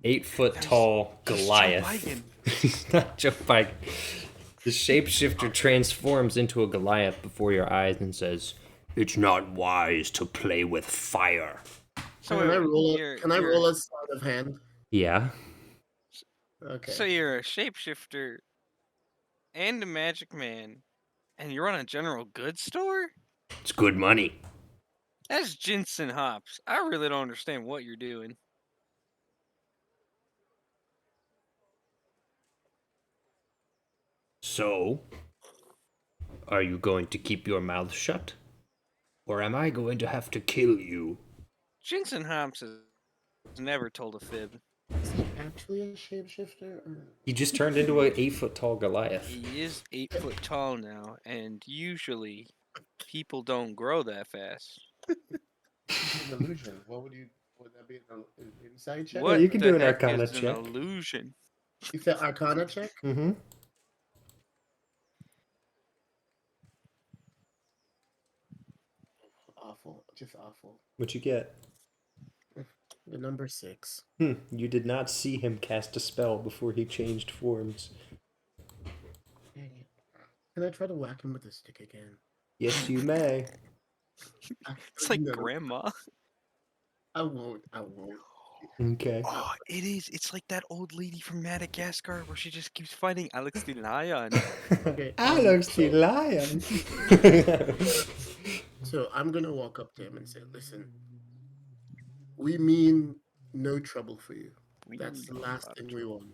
8-foot tall Goliath. He's not Joe Biden. The shapeshifter transforms into a Goliath before your eyes and says, "It's not wise to play with fire." So Can I roll? you're- Can I you're- roll a sleight of hand? Yeah. Okay. So you're a shapeshifter and a magic man, and you run a general goods store? It's good money. That's Jensen hops. I really don't understand what you're doing. So, are you going to keep your mouth shut? Or am I going to have to kill you? Jensen hops has never told a fib. Is he actually a shapeshifter? Or... He just turned into an 8-foot tall Goliath. He is 8 foot tall now, and usually people don't grow that fast. It's an illusion. What would you? Would that be an insight check? What you can the do an heck Arcana is check. an illusion? You said Arcana check? Mm-hmm. Awful. Just awful. What'd you get? The number 6. You did not see him cast a spell before he changed forms. Dang it. Can I try to whack him with a stick again? Yes, you may. It's like No, grandma. I won't. I won't. Okay. Oh, it is. It's like that old lady from Madagascar where she just keeps fighting Alex the Lion. Okay. Alex the lion. So I'm gonna walk up to him and say, "Listen, we mean no trouble for you. That's the last thing we want.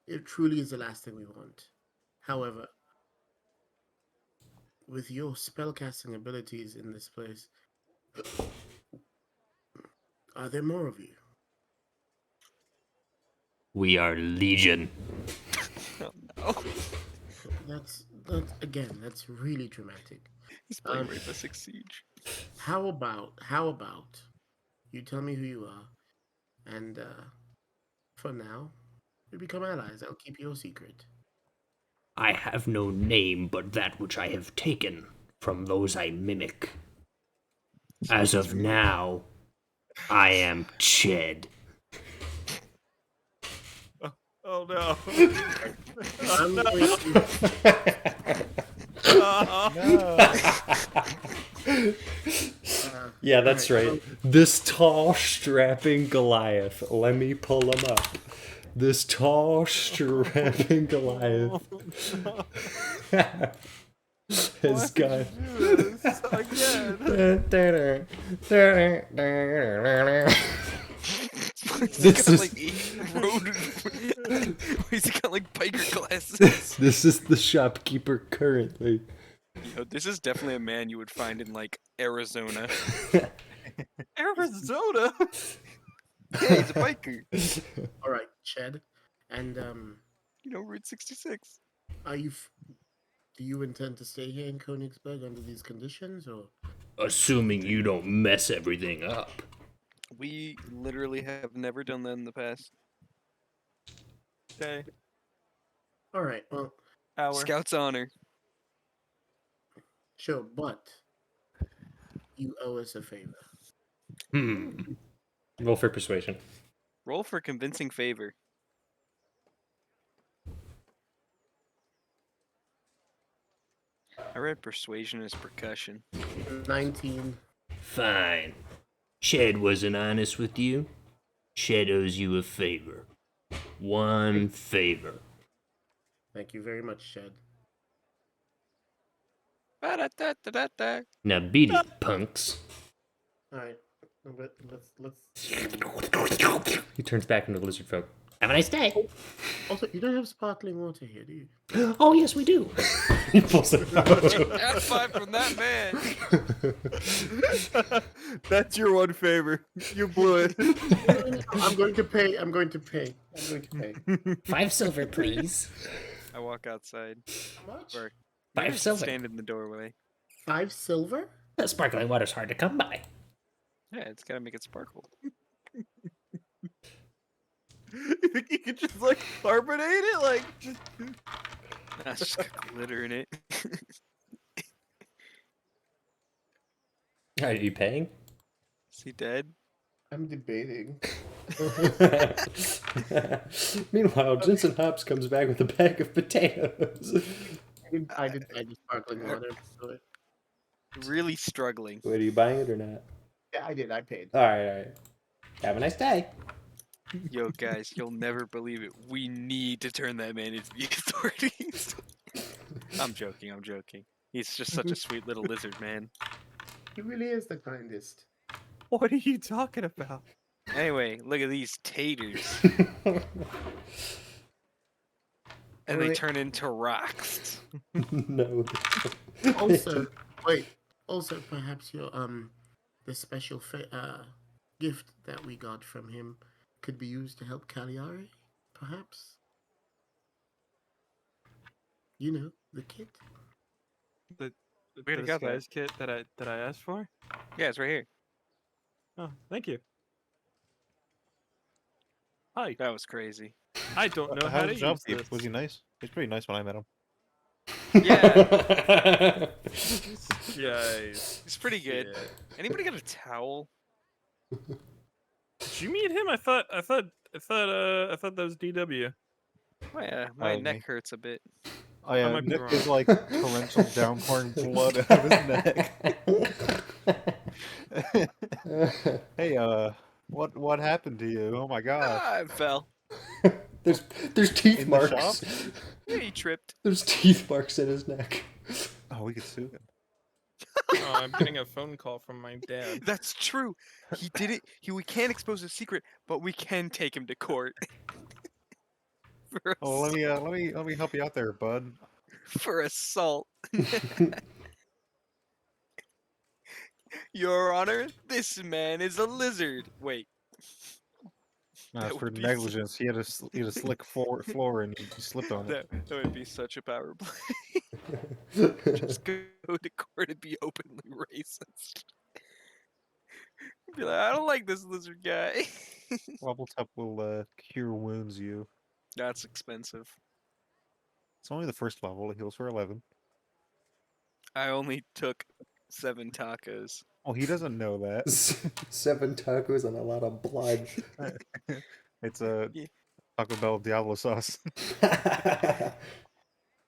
It truly is the last thing we want. However, with your spellcasting abilities in this place, are there more of you? We are legion. Oh, That's that's really dramatic. he's playing Rainbow Six Siege. How about you tell me who you are, and for now, we become allies. I'll keep your secret. I have no name but that which I have taken from those I mimic. As of now, I am Ched. Oh no. I'm going to, Yeah, that's Alright, right. This tall, strapping Goliath. Let me pull him up. This tall, strapping Goliath has got. He's got is- like 8 road. He's got like biker glasses. This is the shopkeeper currently. Yo, this is definitely a man you would find in like Arizona. Arizona. Yeah, he's a biker. all right, Ched, and You know, Route 66. are you? Do you intend to stay here in Königsberg under these conditions, or? Assuming you don't mess everything up. We literally have never done that in the past. Okay. All right, well, Hour. Scout's honor. sure, but you owe us a favor. Roll for persuasion. Roll for convincing favor. I read persuasion is percussion. 19. Fine. Shed wasn't honest with you. Shed owes you a favor. One favor. Thank you very much, Shed. Ba-da-da-da-da-da. Now beat it, punks. All right, let's. He turns back into lizard folk. Have a nice day. Also, you don't have sparkling water here, do you? Oh, yes, we do. He pulls it out. High five from that man. That's your one favor. You blew it. I'm going to pay. I'm going to pay. I'm going to pay. 5 silver, please. I walk outside. How much? Or 5 just silver. stand in the doorway. 5 silver? That sparkling water's hard to come by. Yeah, it's gotta make it sparkle. You think you could just like carbonate it? Like just That's just got glitter in it. Are you paying? Is he dead? I'm debating. Meanwhile, Jensen Hops comes back with a bag of potatoes. I did buy the sparkling water. So Really struggling. Wait, are you buying it or not? yeah, I did. I paid. All right. Have a nice day. Yo, guys, you'll never believe it. We need to turn that man into the authorities. I'm joking. He's just such a sweet little lizard, man. He really is the kindest. what are you talking about? Anyway, look at these taters. And they Wait. turn into rocks. No. Also, wait. Also, perhaps your the special gift that we got from him could be used to help Cagliari. Perhaps. You know the kit. The Where'd it go, though? disguise kit that I asked for. Yeah, it's right here. Oh, thank you. Hi. That was crazy. I don't know How how to did job use this. Was he nice? He's pretty nice when I met him. Yeah, Guys. it's pretty good. Yeah. Anybody got a towel? Did you meet him? I thought that was DW. My Oh, neck me. hurts a bit. Oh yeah, might be Nick wrong. is like torrential downpouring blood out of his neck. Hey, what happened to you? Oh my god. Ah, I fell. There's teeth In the marks. shop? Yeah, he tripped. There's teeth marks in his neck. Oh, we could sue him. Oh, I'm getting a phone call from my dad. That's true. He did it. We can't expose his secret, but we can take him to court. for, Oh, let me help you out there, bud. for assault. Your Honor, this man is a lizard. Wait. No, That it's for would be negligence. He had a slick floor and he slipped on it. That would be such a power play. Just go to court and be openly racist. Be like, I don't like this lizard guy. Leveltop will cure wounds you. That's expensive. It's only the first level. It heals for 11. I only took 7 tacos. Oh, he doesn't know that. 7 tacos and a lot of blood. It's a Yeah. Taco Bell Diablo sauce.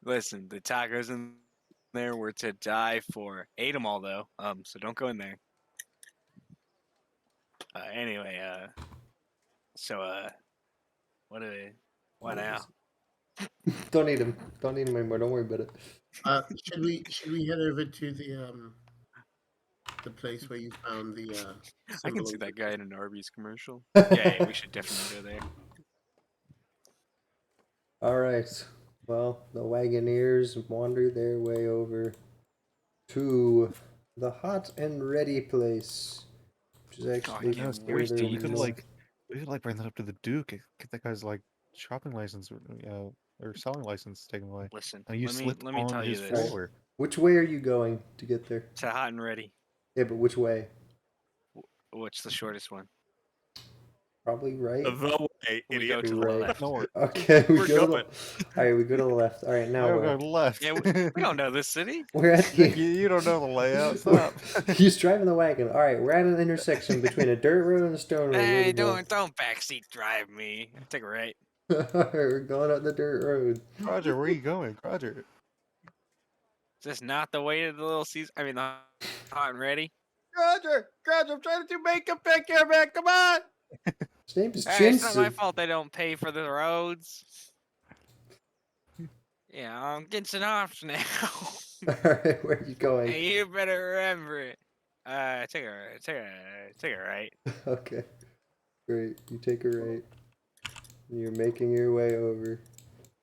Listen, the tacos in there were to die for. Ate them all though. So don't go in there. Anyway, what now? Don't eat him. Don't eat him anymore. Don't worry about it. Should we head over to the place where you found the I can see symbol? that guy in an Arby's commercial. Yeah, we should definitely go there. All right. Well, the Wagoneers wander their way over to the hot and ready place, which is actually yeah, further where's the- we could north. bring that up to the Duke. Get that guy's like shopping license or selling license taken away. Listen, And you let slipped me on tell you his this. floor. Which way are you going to get there? To hot and ready. Yeah, but which way? What's the shortest one? Probably right. The way, We idiot. go to the Right. left. North. Okay, we We're go to going. the. All right, we go to the left. All right, now Now where? we're going left. Yeah, we don't know this city. We're at you, the. you don't know the layout. Stop. He's driving the wagon. All right, we're at an intersection between a dirt road and a stone road. Where Hey, we going? don't backseat drive me. Take a right. All right, we're going up the dirt road. Roger, where are you going? Roger. Is this not the way to the Little Caesar? I mean, the hot and ready. Roger, I'm trying to do makeup back here, man. Come on. His name is Hey, it's not my Jensen. fault they don't pay for the roads. Yeah, I'm getting off now. Alright, where are you going? Hey, you better remember it. Take a right. Okay. Great. You take a right. You're making your way over.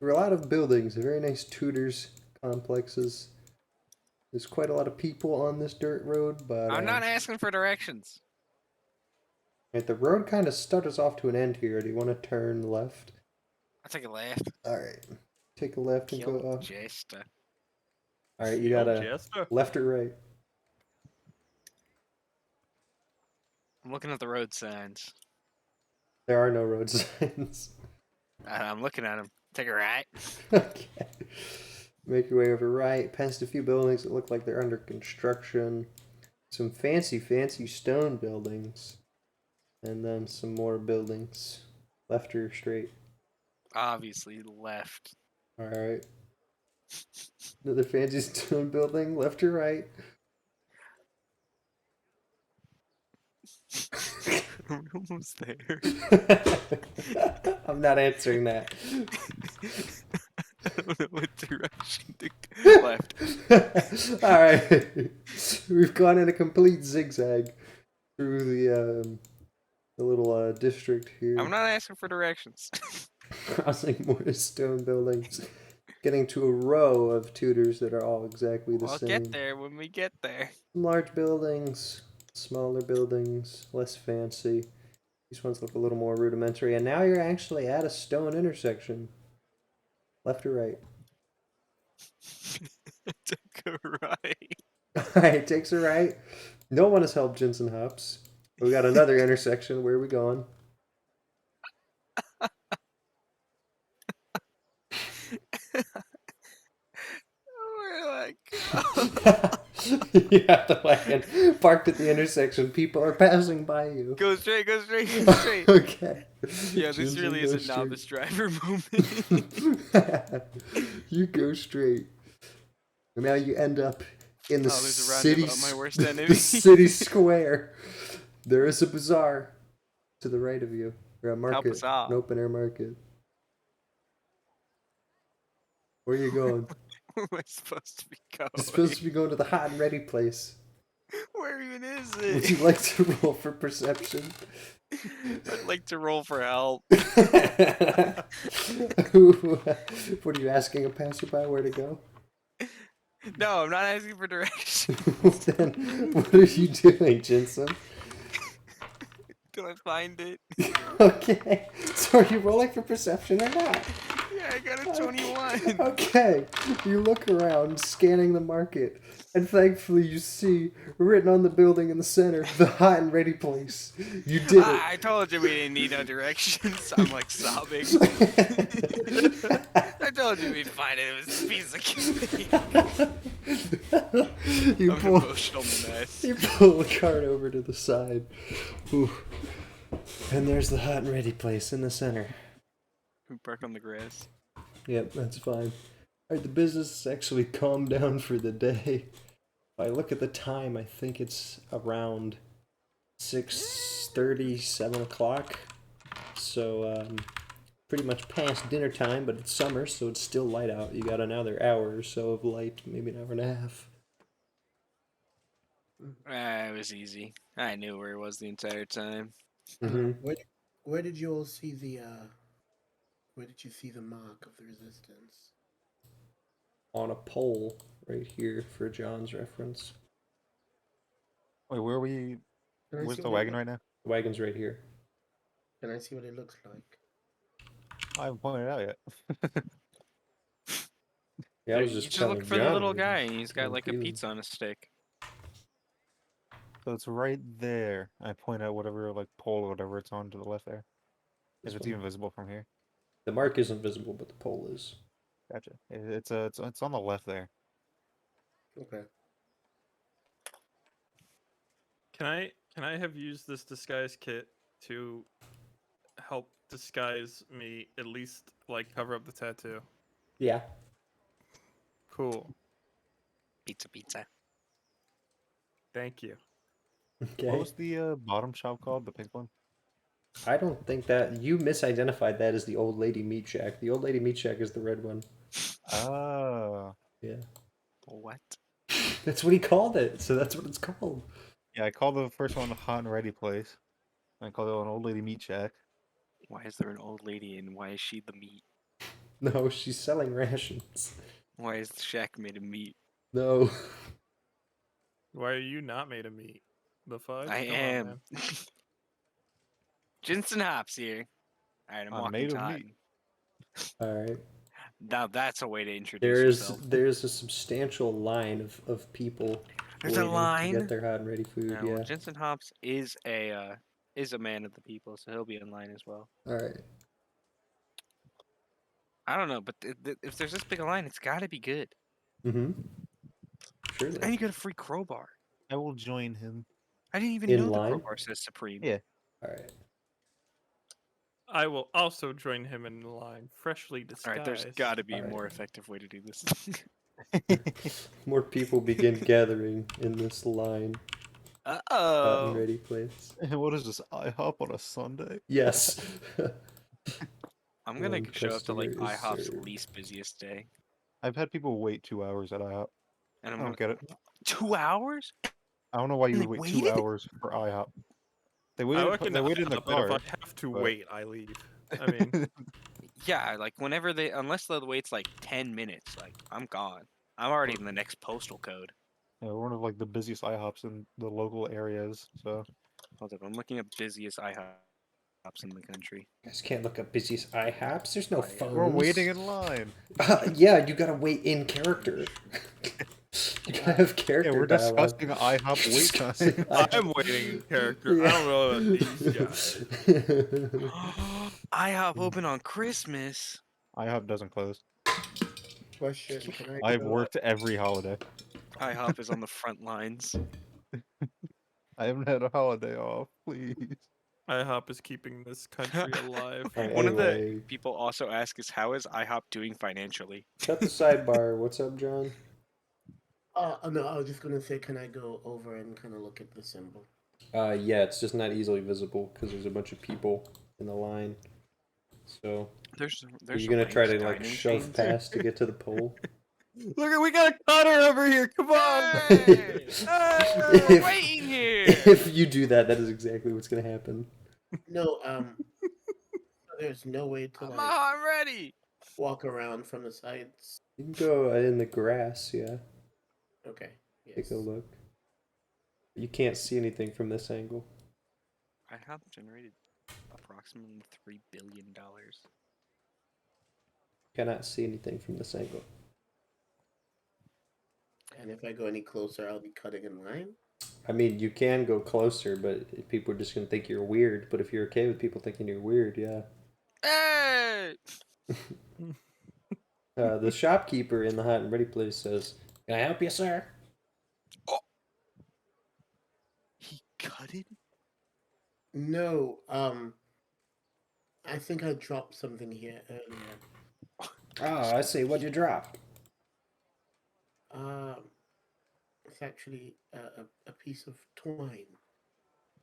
There are a lot of buildings, very nice tutors complexes. There's quite a lot of people on this dirt road, but I'm not asking for directions. right, the road kind of stutters off to an end here. Do you want to turn left? I'll take a left. Alright. Take a left and go Kill up. Jester. Alright, you Kill got a Jester. left or right? I'm looking at the road signs. There are no road signs. I'm looking at them. Take a right. Okay. Make your way over right, past a few buildings that look like they're under construction. Some fancy stone buildings. And then some more buildings. Left or straight? Obviously left. Alright. Another fancy stone building, left or right? We're almost there. I'm not answering that. I don't know what direction to go. Left. Alright. We've gone in a complete zigzag through the little district here. I'm not asking for directions. Crossing more stone buildings. Getting to a row of tutors that are all exactly the We'll same. get there when we get there. Large buildings, smaller buildings, less fancy. These ones look a little more rudimentary. And now you're actually at a stone intersection. Left or right? Took a right. Alright, takes a right. No one has helped Jensen Hops. We got another intersection. Where are we going? Where do I go? You have the wagon parked at the intersection. People are passing by you. Go straight, go straight, go straight. Okay. Yeah, this Jensen really is goes a novice straight. driver moment. You go straight. And now you end up in the There's a city, roundabout, my worst the enemy. city square. There is a bazaar to the right of you, or a market, bazaar? an open air market. Where are you going? Where am I supposed to be going? You're supposed to be going to the hot and ready place. Where even is Would you it? like to roll for perception? I'd like to roll for help. What are you asking a passerby where to go? No, I'm not asking for directions. Then what are you doing, Jensen? Till I find it. Okay. So are you rolling for perception or not? Yeah, I got a 21. Okay. You look around, scanning the market, and thankfully you see written on the building in the center, the hot and ready place. You did it. I told you we didn't need no directions. I'm like sobbing. I told you we'd find it. It was a piece of cake. You I'm an pull, emotional mess. you pull the cart over to the side. Ooh. And there's the hot and ready place in the center. We park on the grass. Yep, that's fine. Alright, the business has actually calmed down for the day. If I look at the time, I think it's around 6:30, 7 o'clock. So, pretty much past dinner time, but it's summer, so it's still light out. You got another hour or so of light, maybe an hour and a half. It was easy. I knew where it was the entire time. Mm-hmm. Where did you all see the where did you see the mark of the resistance? On a pole right here for John's reference. Wait, where are we? Can I Where's see the what it wagon loo- right now? The wagon's right here. Can I see what it looks like? I haven't pointed it out yet. Yeah, I was You just just telling look for John the little what guy, and he's got what like a he was- pizza on a stick. So it's right there. I point out whatever like pole or whatever it's on to the left there. This If it's one. even visible from here. The mark isn't visible, but the pole is. Gotcha. It's on the left there. Okay. Can I have used this disguise kit to help disguise me, at least like cover up the tattoo? Yeah. Cool. Pizza. Thank you. Okay. What was the bottom shop called? The pink one? I don't think that you misidentified that as the old lady meat shack. The old lady meat shack is the red one. Oh. Yeah. What? That's what he called it, so that's what it's called. Yeah, I called the first one a hot and ready place. I called it an old lady meat shack. Why is there an old lady and why is she the meat? No, she's selling rations. Why is the shack made of meat? No. Why are you not made of meat? The fudge? I Come on, am. man. Jensen Hops here. Alright, I'm I'm walking made to of hot. meat. All right. Now that's a way to introduce There's yourself. there's a substantial line of people There's a waiting to line. get their hot and ready food. Yeah, well, Yeah. Jensen Hops is a man of the people, so he'll be in line as well. All right. I don't know, but if there's this big a line, it's got to be good. Mm-hmm. And Surely. you get a free crowbar. I will join him. I didn't even In know the line? crowbar says Supreme. Yeah. All right. I will also join him in the line, freshly All disguised. right, there's got to be a Alright. more effective way to do this. More people begin gathering in this line. Hot and Uh-oh. ready place. What is this? IHOP on a Sunday? Yes. I'm going One to show up to like customer is IHOP's served. least busiest day. I've had people wait 2 hours at IHOP. And I I'm don't gonna get it. 2 hours? I don't know why you And would they wait 2 waited? hours for IHOP. They I waited. work in They waited in the IHOP, but if car. I have to but- wait, I leave. I mean, Yeah, like whenever unless the wait's like 10 minutes, like I'm gone. I'm already in the next postal code. Yeah, we're one of like the busiest IHOPs in the local areas. So Hold up, I'm looking up busiest IHOPs in the country. You guys can't look up busiest IHOPs. There's no Why, phones. we're waiting in line. Yeah, you gotta wait in character. You gotta have character Yeah, we're dialogue. discussing IHOP wait time. I'm waiting in character. I don't know about these guys. IHOP open on Christmas. IHOP doesn't close. Question: Can I I've go? worked every holiday. IHOP is on the front lines. I haven't had a holiday off, please. IHOP is keeping this country alive. Alright, One of anyway, the people also ask is how is IHOP doing financially? cut the sidebar. What's up, John? No, I was just gonna say, can I go over and kind of look at the symbol? Yeah, it's just not easily visible because there's a bunch of people in the line. So, There's are you gonna try to Frank's like dining shove chains. past to get to the pole? Look, we got a cutter over here. Come on. Hey! If- We're waiting here. If you do that, that is exactly what's gonna happen. No, there's no way to like I'm ready. walk around from the sides. You can go in the grass, yeah. Okay. Yes. Take a look. You can't see anything from this angle. IHOP generated approximately $3 billion. Cannot see anything from this angle. And if I go any closer, I'll be cutting in line. I mean, you can go closer, but people are just gonna think you're weird. But if you're okay with people thinking you're weird, yeah. Hey! The shopkeeper in the hot and ready place says, "Can I help you, sir?" He cut it? No, I think I dropped something here earlier. Oh, I see. What'd you drop? It's actually a piece of twine.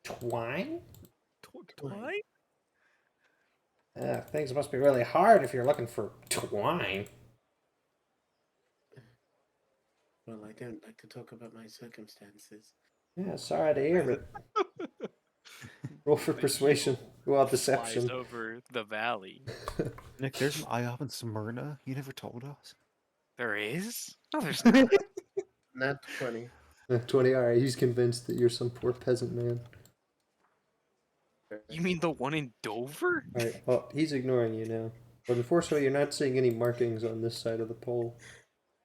Twine? Twine? Things must be really hard if you're looking for twine. Well, I don't like to talk about my circumstances. Yeah, sorry to hear, but roll for persuasion. Well, deception. Flies over the valley. Nick, there's an IHOP in Smyrna. You never told us. There is? No, there's not. Not 20. 20. All right, he's convinced that you're some poor peasant man. You mean the one in Dover? All right. Well, he's ignoring you now. But unfortunately, you're not seeing any markings on this side of the pole.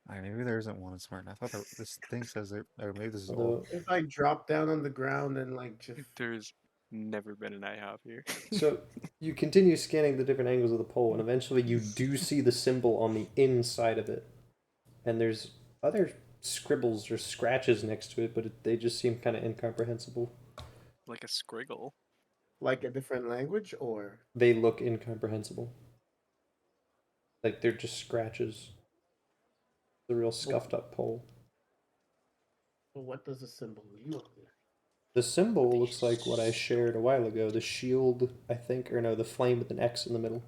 Alright, maybe there isn't one in Smyrna. I thought this thing says there. Or maybe this is Although, old. If I drop down on the ground and like just There's never been an IHOP here. so you continue scanning the different angles of the pole, and eventually you do see the symbol on the inside of it. And there's other scribbles or scratches next to it, but they just seem kind of incomprehensible. Like a scriggle. like a different language, or They look incomprehensible. Like they're just scratches. The real scuffed up pole. Well, what does the symbol look like? The symbol looks like what I shared a while ago. The shield, I think, or no, the flame with an X in the middle.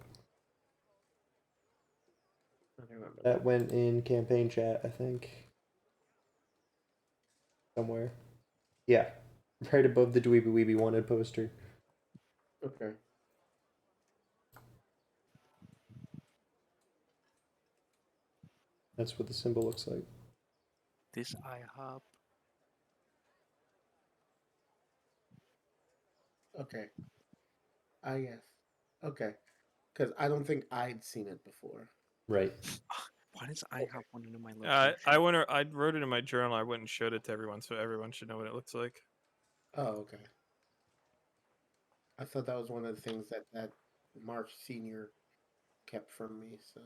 I don't remember That went in campaign chat, I think. Somewhere. Yeah. Right above the Dweeby Weeby wanted poster. Okay. That's what the symbol looks like. This IHOP. Okay. Yes. Okay. Because I don't think I'd seen it before. Right. Why does IHOP want to know my location? I wrote it in my journal. I went and showed it to everyone, so everyone should know what it looks like. Oh, okay. I thought that was one of the things that March Senior kept from me, so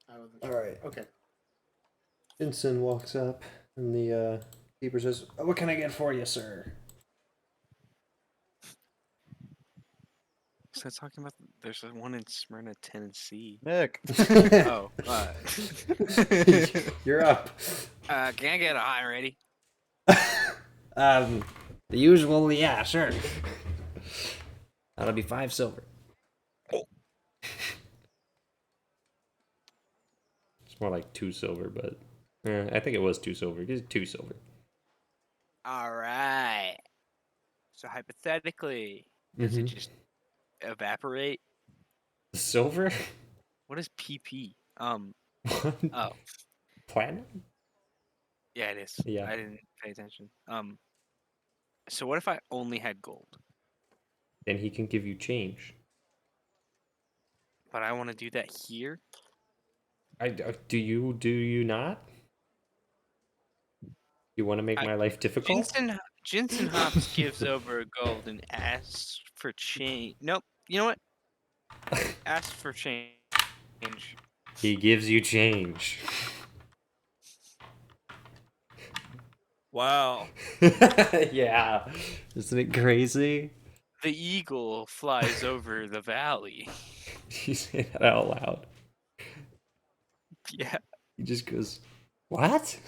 I wasn't sure. Alright. Okay. Vincent walks up, and the keeper says, "What can I get for you, sir?" So talking about there's one in Smyrna, Tennessee. Nick. Oh, You're up. can I get a high ready? The usual, yeah, sure. That'll be 5 silver. It's more like 2 silver, but I think it was 2 silver. It is 2 silver. All right. So hypothetically, does it just evaporate? Silver? What is PP? What? Oh, Platinum? yeah, it is. Yeah. I didn't pay attention. So what if I only had gold, Then he can give you change. but I want to do that here? Do you not? You want to make my life difficult? Jensen Hops gives over gold and asks for change. Nope. You know what? Ask for change. He gives you change. Wow. Yeah. Isn't it crazy? The eagle flies over the valley. You say that out loud. Yeah. He just goes, "What?"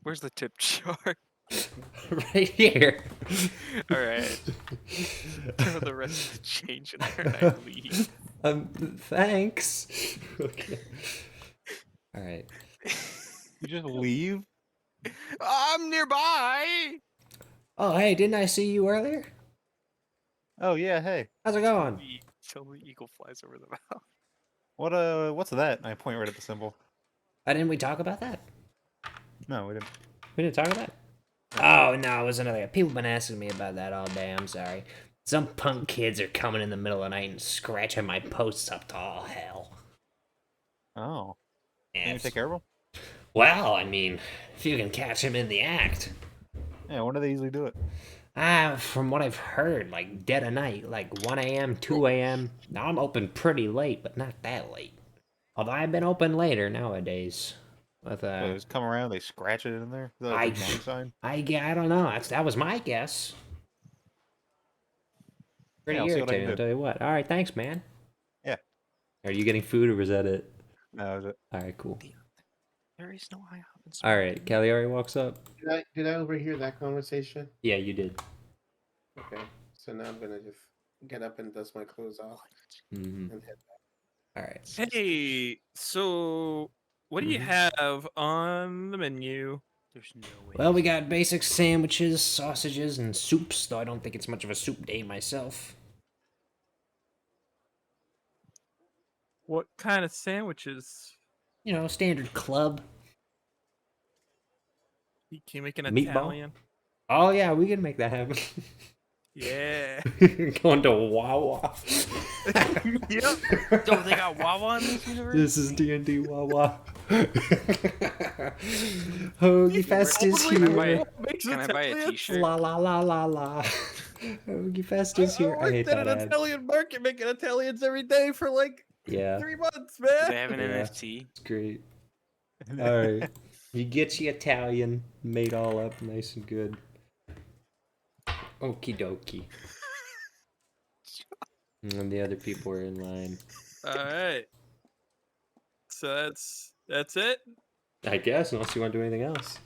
Where's the tip jar? Right here. All right. Throw the rest of the change in there and I leave. Thanks. Okay. All right. You just leave? I'm nearby. Oh, hey, didn't I see you earlier? Oh yeah, hey. How's it going? Till the eagle flies over the valley. What's that? And I point right at the symbol. Didn't we talk about that? No, we didn't. We didn't talk about that? Oh, no, it was another. People been asking me about that all day. I'm sorry. Some punk kids are coming in the middle of the night and scratching my posts up to all hell. Oh. Yeah, Can you take care of them? well, I mean, if you can catch him in the act. Yeah, when do they usually do it? From what I've heard, like dead of night, like 1 a.m., 2 a.m. Now I'm open pretty late, but not that late. Although I've been open later nowadays. With So they just come around, they scratch it in there? Is that like a gang sign? I don't know. That was my guess. Pretty Yeah, I'll see what I irritating, can I'll do. tell you what. All right, thanks, man. Yeah. Are you getting food or was that it? No, is it? All right, cool. There is no IHOP in All Smyrna. right, Cagliari walks up. Did I overhear that conversation? Yeah, you did. Okay. So now I'm gonna just get up and dust my clothes off Mm-hmm. and head All right. Hey, so what do you Mhm. have on the menu? There's no way. Well, we got basic sandwiches, sausages, and soups, though I don't think it's much of a soup day myself. What kind of sandwiches? You know, standard club. Can you make an Meatball? Italian? Oh, yeah, we can make that happen. Yeah. Going to Wawa. Yep. Oh, they got Wawa in this universe? This is D&D Wawa. Hoagie Fest is Can I buy here. Can I buy a t-shirt? La la la la la. Hoagie Fest is here. I hate that ad. Italian market making Italians every day for like Yeah, 3 months, Do man. they have an Yeah. NFT? it's great. All right. You get your Italian made all up nice and good. Okie dokie. And the other people are in line. All right. So that's it. I guess, unless you want to do anything else.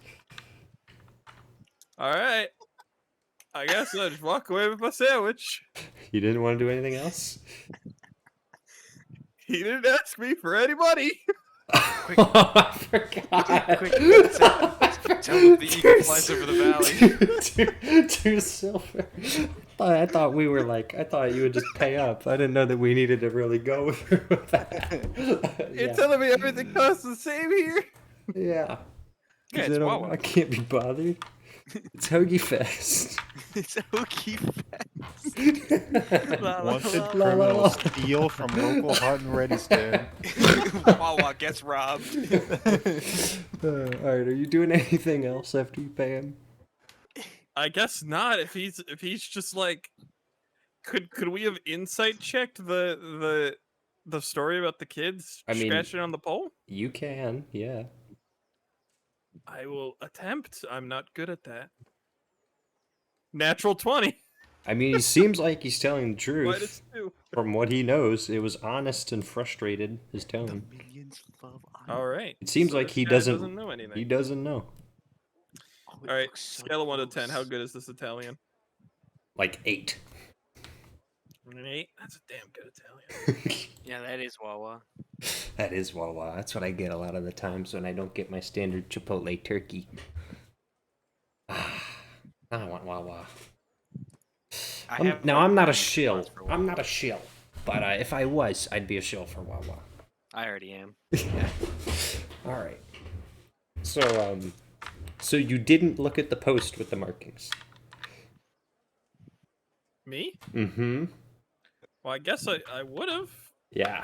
All right. I guess I'll just walk away with my sandwich. You didn't want to do anything else? He didn't ask me for any money. Quick. I forgot. Quick, tell him the eagle flies over the valley. Two silver. I thought we were I thought you would just pay up. I didn't know that we needed to really go through with that. You're Yeah. telling me everything costs the same here? Yeah. 'Cause Yeah, I it's don't- Wawa. I can't be bothered. It's Hoagie Fest. It's Hookie Wanted la, la, la. criminals steal from local hot and ready stand. Wawa gets robbed. Alright, are you doing anything else after you pay him? I guess not. If he's just like, could we have insight checked the story about the kids I mean- scratching on the pole? You can, yeah. I will attempt. I'm not good at that. Natural 20. I mean, he seems like he's telling the truth. Minus 2. From what he knows, it was honest and frustrated, his tone. Millions love All right. It seems so like this he guy doesn't know anything. He doesn't know. Oh, All right. Scale of 1 to 10. How good is this Italian? Like 8. An 8. That's a damn good Italian. Yeah, that is Wawa. That is Wawa. That's what I get a lot of the times when I don't get my standard Chipotle turkey. I want Wawa. I'm not a shill. I'm not a shill. But if I was, I'd be a shill for Wawa. I already am. Yeah. All right. So you didn't look at the post with the markings. Me? Mm-hmm. Well, I guess I would have. Yeah.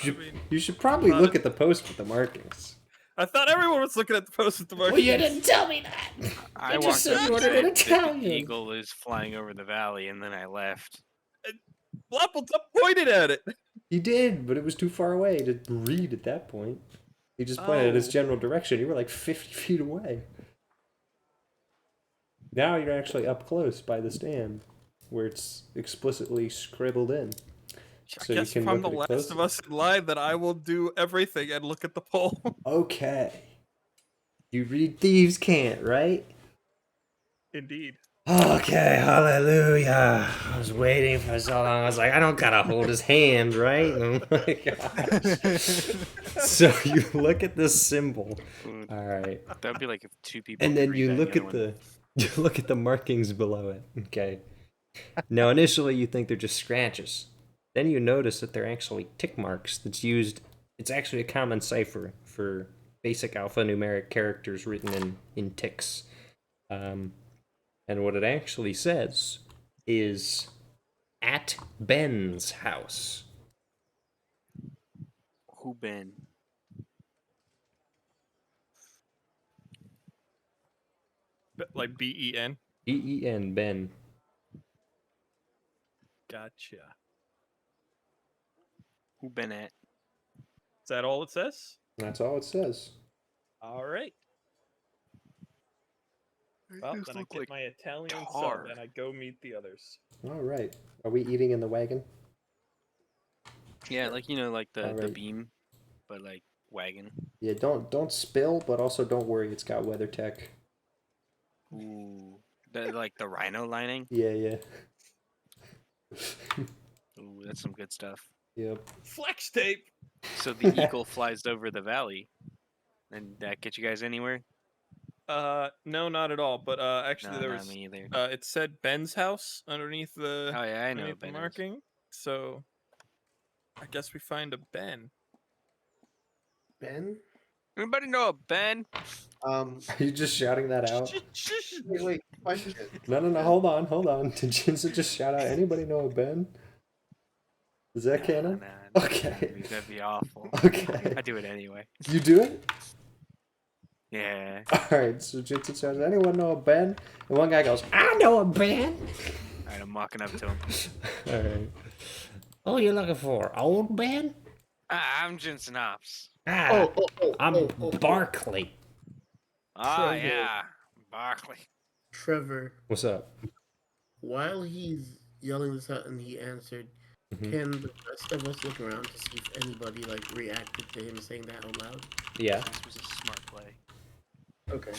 mean, You should probably not look a- at the post with the markings. I thought everyone was looking at the post with the market. Well, you didn't tell me that. I just walked said up you and wanted said an that Italian. the eagle is flying over the valley, and then I left. Blappletup pointed at it. He did, but it was too far away to read at that point. He just pointed at his Oh. general direction. You were like 50 feet away. Now you're actually up close by the stand, where it's explicitly scribbled in. So I you guess can if I'm look the at it last of closely. us in line, then I will do everything and look at the poll. Okay. You read thieves can't, right? Indeed. Okay, hallelujah. I was waiting for so long. I was like, I don't gotta hold his hand, right? Oh my gosh. So you look at this symbol. Food. All right. That would be like if two people. And then read you that look other at one. you look at the markings below it. Okay. Now initially you think they're just scratches. Then you notice that they're actually tick marks that's used. It's actually a common cipher for basic alphanumeric characters written in ticks. And what it actually says is at Ben's house. Who Ben? Like BEN. Ben, Ben. Gotcha. Who Ben at? Is that all it says? That's all it says. All right. Well, These then I look get like my Italian tar. sub and I go meet the others. All right. Are we eating in the wagon? Yeah, like like the Alright. beam, but like wagon. Yeah, don't spill, but also don't worry, it's got weather tech. Ooh, like the rhino lining. Yeah, yeah. Ooh, that's some good stuff. Yep. Flex tape. So the eagle flies over the valley, and that get you guys anywhere? No, not at all. But actually, No, there not was. me either. It said Ben's house underneath the Oh yeah, I know. underneath the Ben is. marking. So, I guess we find a Ben. Ben? Anybody know a Ben? Are you just shouting that out? Wait, question. No, hold on. Did Jinza just shout out, anybody know a Ben? Is that canon? Nah, Okay. that'd be awful. Okay. I do it anyway. You do it? Yeah. Alright, so Jinza shouts, anyone know a Ben? And one guy goes, I know a Ben! Alright, I'm walking up to him. Alright. Who are you looking for? Old Ben? I'm Jensen Ops. Ah, Oh, I'm Barkley. Ah, Trevor. yeah. Barkley. Trevor, What's up? while he's yelling this out and he answered, Mhm. Can the rest of us look around to see if anybody like reacted to him saying that out loud? Yeah. This was a smart play. Okay.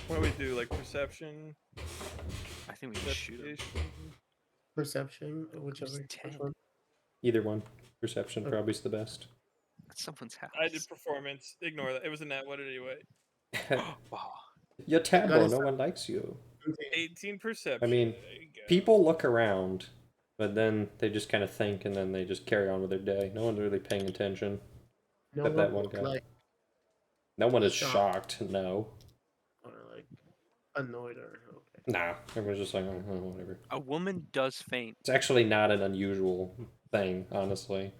What do we do? Like perception, I think we just shoot him. investigation? Perception, whichever. He's Which 10. one? Either one. Perception Okay. probably is the best. That's someone's house. I did performance. Ignore that. It was a net. What did he weigh? Wow. You're Got terrible. his No one likes you. 18 perception. I mean, There you go. people look around, but then they just kind of think, and then they just carry on with their day. No one's really paying attention. No Except one that one looked guy. like No one is shocked. shocked. No. or like annoyed or okay. Nah. Everyone's just like, oh, whatever. A woman does faint. It's actually not an unusual thing, honestly.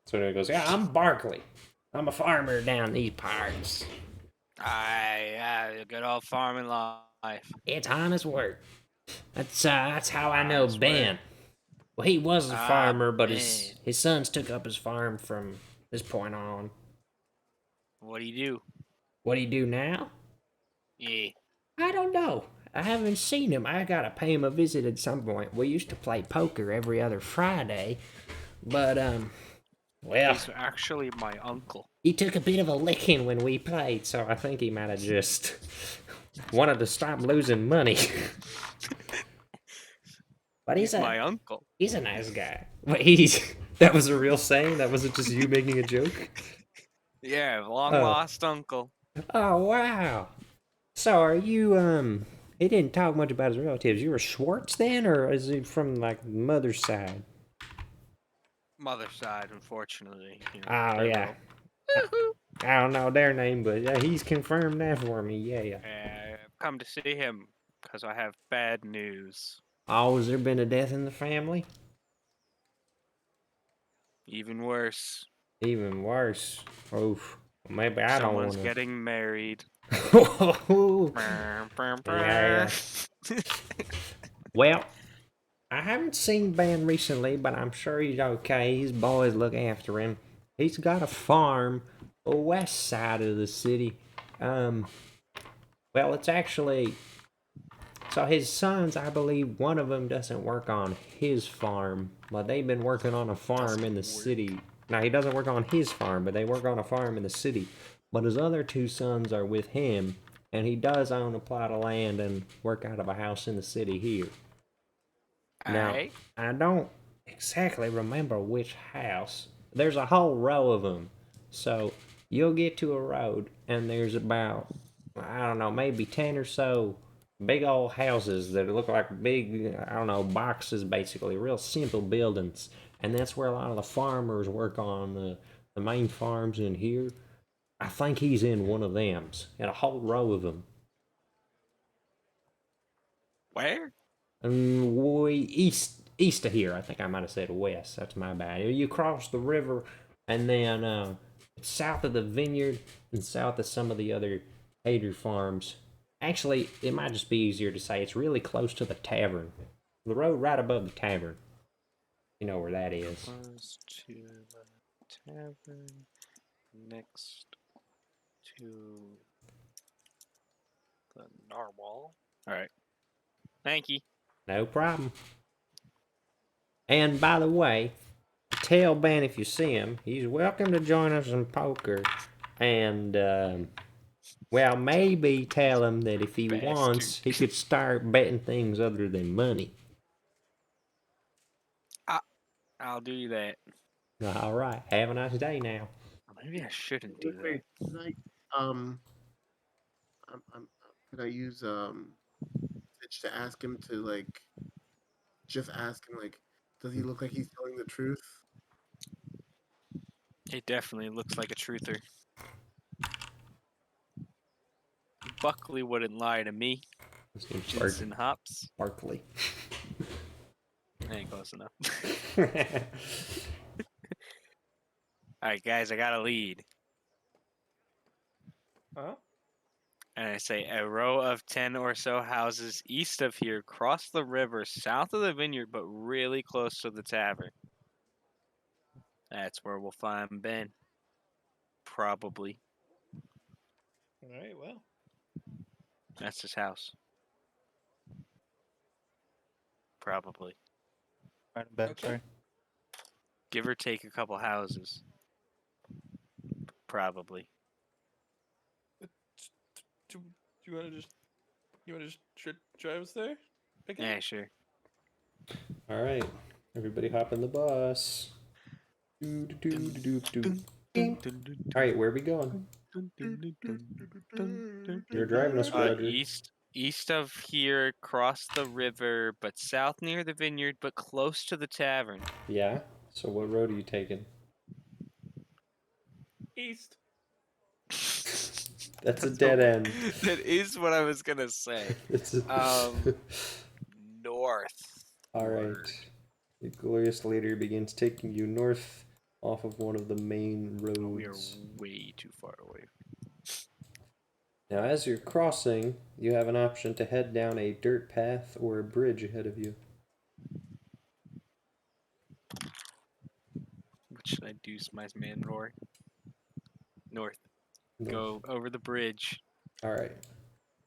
So he goes, yeah, I'm Barkley. I'm a farmer down these parts. Good old farming life. It's honest work. That's how I know Honest Ben. work. Well, he was a Ah, farmer, but Ben. his sons took up his farm from this point on. What do you do? What do you do now? Yeah. I don't know. I haven't seen him. I gotta pay him a visit at some point. We used to play poker every other Friday, but well, He's actually my uncle. he took a bit of a licking when we played, so I think he might have just wanted to stop losing money. But He's my uncle. he's a nice guy. But that was a real saying? That wasn't just you making a joke? Yeah, long Oh. lost uncle. Oh wow. So are you he didn't talk much about his relatives. You were Schwartz then, or is he from like mother's side? Mother's side, unfortunately. You know, Oh they're yeah. little- I don't know their name, but yeah, he's confirmed that for me. Yeah. I've come to see him because I have bad news. Oh, has there been a death in the family? Even worse. Even worse. Oof. Maybe I don't Someone's want to. getting married. Yeah. Well, I haven't seen Ben recently, but I'm sure he's okay. His boys look after him. He's got a farm west side of the city. Well, it's actually. So his sons, I believe one of them doesn't work on his farm, but they've been working on a farm in the city. Now, he doesn't work on his farm, but they work on a farm in the city. But his other two sons are with him, and he does own a plot of land and work out of a house in the city here. Now, Alright. I don't exactly remember which house. There's a whole row of them. So you'll get to a road, and there's about, I don't know, maybe 10 or so big old houses that look like big, I don't know, boxes basically, real simple buildings. And that's where a lot of the farmers work on the main farms in here. I think he's in one of them's, and a whole row of them. Where? East of here. I think I might have said west. That's my bad. You cross the river, and then south of the vineyard and south of some of the other Hader farms. Actually, it might just be easier to say it's really close to the tavern. The road right above the tavern. You know where that is. Close to the tavern. Next to the narwhal. Alright. Thank you. No problem. And by the way, tell Ben if you see him, he's welcome to join us in poker. And, well, maybe tell him that if he wants, he could start betting things other than money. I'll do that. All right. Have a nice day now. Maybe I shouldn't do that. Wait, can could I use Stitch to ask him to like just ask him like, does he look like he's telling the truth? He definitely looks like a truther. Buckley wouldn't lie to me. His name's Cheese and hops. Barkley. Ain't close enough. Alright, guys, I got a lead. Huh? And I say a row of 10 or so houses east of here, cross the river, south of the vineyard, but really close to the tavern. That's where we'll find Ben. Probably. Alright, well. That's his house. Probably. Right, Ben, Okay. sorry. Give or take a couple houses. Probably. Do you want to just drive us there? Again? Yeah, sure. All right, everybody hop in the bus. Do, do, do, do, do, do. All right, where are we going? You're driving us, Roger. East of here, across the river, but south near the vineyard, but close to the tavern. Yeah. So what road are you taking? East. That's a dead end. That is what I was gonna say. It's a... North. All right. The glorious leader begins taking you north off of one of the main roads. We are way too far away. Now, as you're crossing, you have an option to head down a dirt path or a bridge ahead of you. What should I do, my man Roy? North. North. Go over the bridge. All right.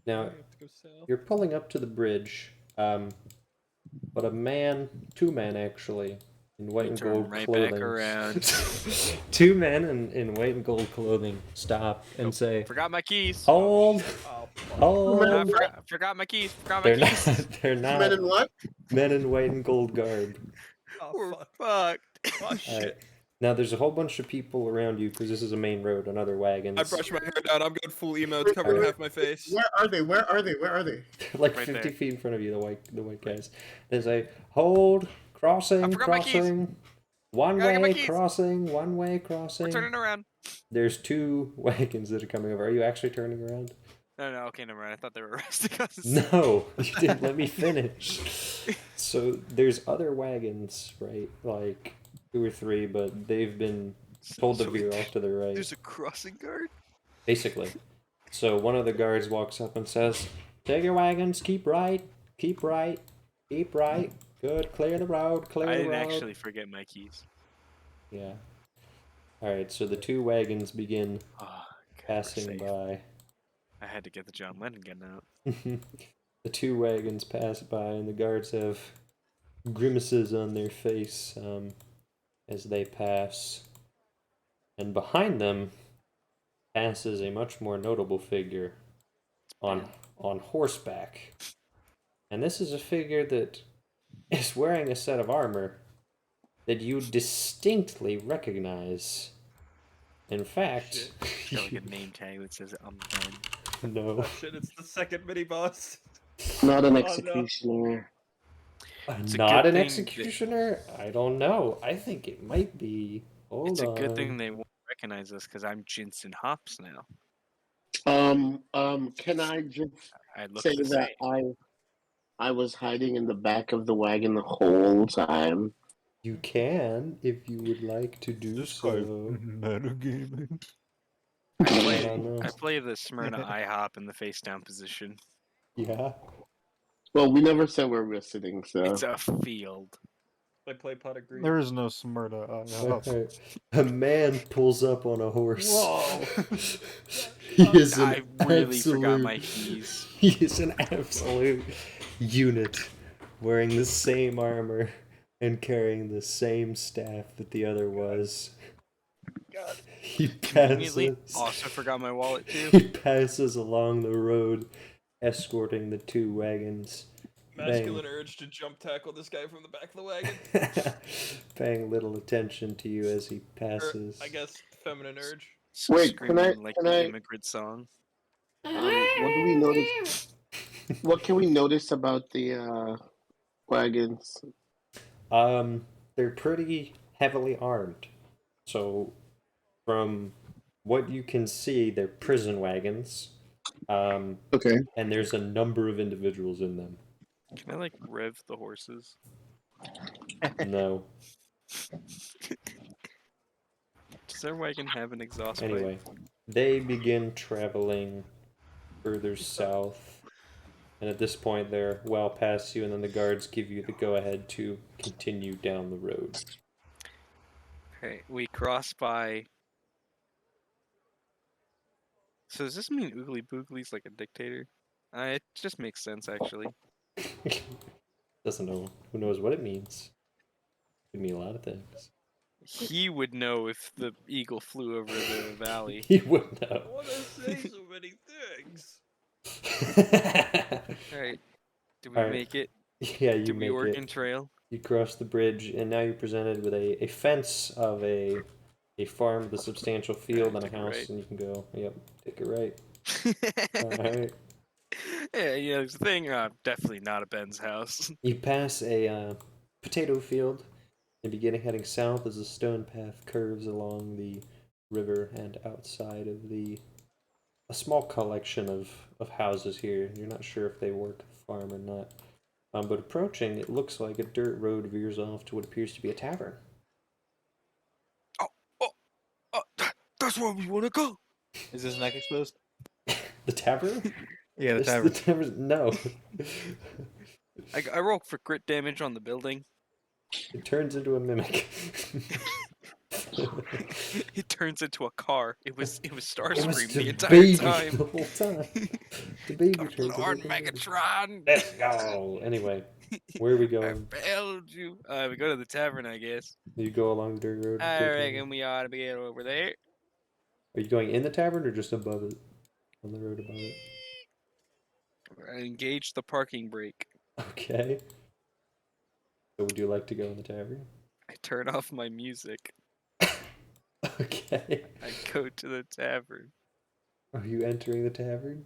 Now, We have to go south. you're pulling up to the bridge, but a man, two men actually, in white and Turn gold right clothing. back around. Two men in white and gold clothing stop and say, Forgot my keys. "Hold, Oh, fuck. hold." I forgot my keys. Forgot my They're keys. not. They're not Men in what? men in white and gold garb. Oh, We're fuck. fucked. Oh, All shit. right. Now there's a whole bunch of people around you because this is a main road and other wagons. I brushed my hair down. I'm going full emo. It's covering half my face. Where are they? Where are they? Where are they? like Right 50 there. feet in front of you, the white guys. They say, "Hold, crossing, I forgot my keys. crossing, one Gotta get my way keys. crossing, one way We're crossing." turning around. There's two wagons that are coming over. Are you actually turning around? No, okay, never mind. I thought they were arresting us. No, you didn't let me finish. So there's other wagons, right? Like 2 or 3, but they've been told to So veer off to the right. There's a crossing guard. Basically. So one of the guards walks up and says, "Take your wagons, keep right, keep right, keep right. Good, clear the road, clear I the didn't road." actually forget my keys. Yeah. Alright, so the two wagons begin Oh, God, we're passing safe. by. I had to get the John Lennon gun out. The two wagons pass by, and the guards have grimaces on their face as they pass. And behind them passes a much more notable figure on horseback. And this is a figure that is wearing a set of armor that you distinctly recognize. In fact, It's got like a name tag that says I'm done. no. Oh, shit, it's the second mini boss. Not an no. executioner. It's a Not good an thing executioner? I don't know. I think it might be. Hold It's on. a good thing they won't recognize us because I'm Jensen Hops now. Can I just I look say the that same. I was hiding in the back of the wagon the whole time? You can, if you would like to do This so. guy metagaming. I don't know. I play the Smyrna IHOP in the face down position. Yeah. Well, we never said where we're sitting, so It's a field. I play pot of green. There is no Smyrna. Alright. A man pulls up on a horse. Whoa. He is an I really absolute, forgot my keys. He is an absolute unit, wearing the same armor and carrying the same staff that the other was. God. He Conveniently, passes. also forgot my wallet too. He passes along the road, escorting the two wagons. Masculine urge to jump tackle this guy from the back of the wagon. Paying little attention to you as he Or, passes. I guess, feminine urge. Wait, can I- Screaming like can the I- immigrant song. what do we notice? What can we notice about the wagons? They're pretty heavily armed. So, from what you can see, they're prison wagons. Okay. And there's a number of individuals in them. Can I like rev the horses? No. Does their wagon have an exhaust pipe? Anyway, they begin traveling further south. And at this point, they're well past you, and then the guards give you the go-ahead to continue down the road. Okay, we cross by. So does this mean Oogly Boogly's like a dictator? It just makes sense, actually. Doesn't know. Who knows what it means? Could mean a lot of things. He would know if the eagle flew over the valley. He would I know. want to say so many things. All right. Did we All right. make it? Yeah, you Did we make Oregon it. Trail? You cross the bridge, and now you're presented with a fence of a farm with a substantial field and a take a house, right. and you can go. Yep, take it right. All right. Yeah, there's a thing. Definitely not a Ben's house. You pass a potato field and begin heading south as a stone path curves along the river and outside of a small collection of houses here. You're not sure if they work the farm or not. But approaching, it looks like a dirt road veers off to what appears to be a tavern. That's where we want to go. Is this neck exposed? The tavern? Yeah, the This- tavern. The tavern? No. I roll for crit damage on the building. It turns into a mimic. It turns into a car. It was It was Starscream the the entire baby time. the whole time. The baby turns Lord into a baby. Megatron. Let's go. Anyway, where are we I going? failed you. We go to the tavern, I guess. You go along the dirt road. I to the reckon tavern. we ought to be over there. Are you going in the tavern or just above it? On the road above it? Engage the parking brake. Okay. So would you like to go in the tavern? I turn off my music. Okay. I go to the tavern. Are you entering the tavern?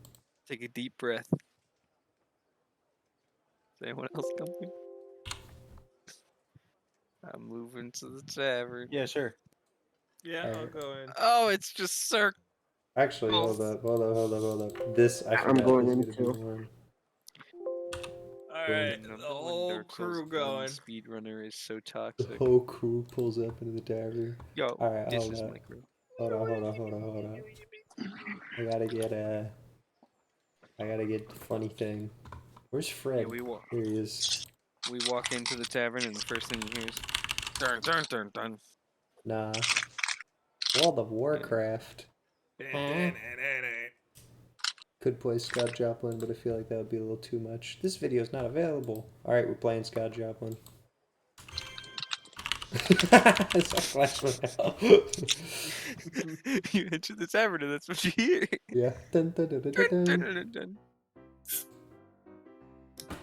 Take a deep breath. Is anyone else coming? I'm moving to the tavern. Yeah, sure. Yeah, I'll Alright. go in. Oh, it's just circle. Actually, hold up. This, I I'm forgot, going is in gonna be too. one. Alright, the Number one whole Dark Souls crew villain going. Speedrunner is so The toxic. whole crew pulls up into the tavern. Yo, Alright, this hold is up. my crew. Hold on. I gotta get the funny thing. Where's Fred? Yeah, we walk. Here he is. We walk into the tavern, and the first thing you hear is dun dun dun dun. Nah. World of Warcraft. Could play Scott Joplin, but I feel like that would be a little too much. This video is not available. Alright, we're playing Scott Joplin. It's a Flash Royale. You enter the tavern, and that's what you hear. Yeah. Dun, dun, dun, dun, dun, Dun, dun, dun. dun, dun,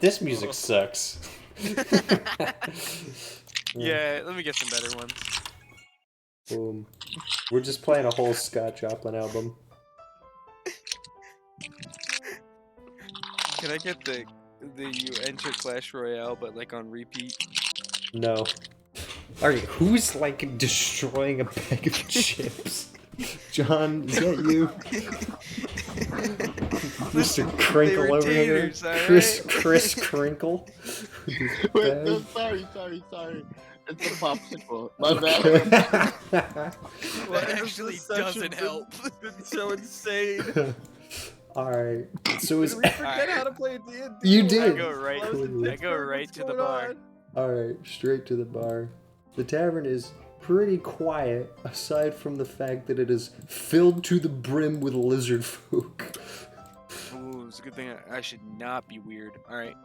This music sucks. dun. Yeah, let me get some better ones. Boom. We're just playing a whole Scott Joplin album. Can I get the you enter Clash Royale, but like on repeat? No. Alright, who's like destroying a bag of chips? John, is that you? Mr. Crinkle were over here? taters, alright? Chris Crinkle? Wait, no, sorry. It's a popsicle. My bad. Why That is actually this session doesn't help. Been so insane. Alright, so Did we forget Alright. how to play D&D? You when did. I I go right. was in I go Pittsburgh? right What's to the going bar. on? Alright, straight to the bar. The tavern is pretty quiet, aside from the fact that it is filled to the brim with lizard folk. Ooh, it's a good thing I should not be weird. Alright.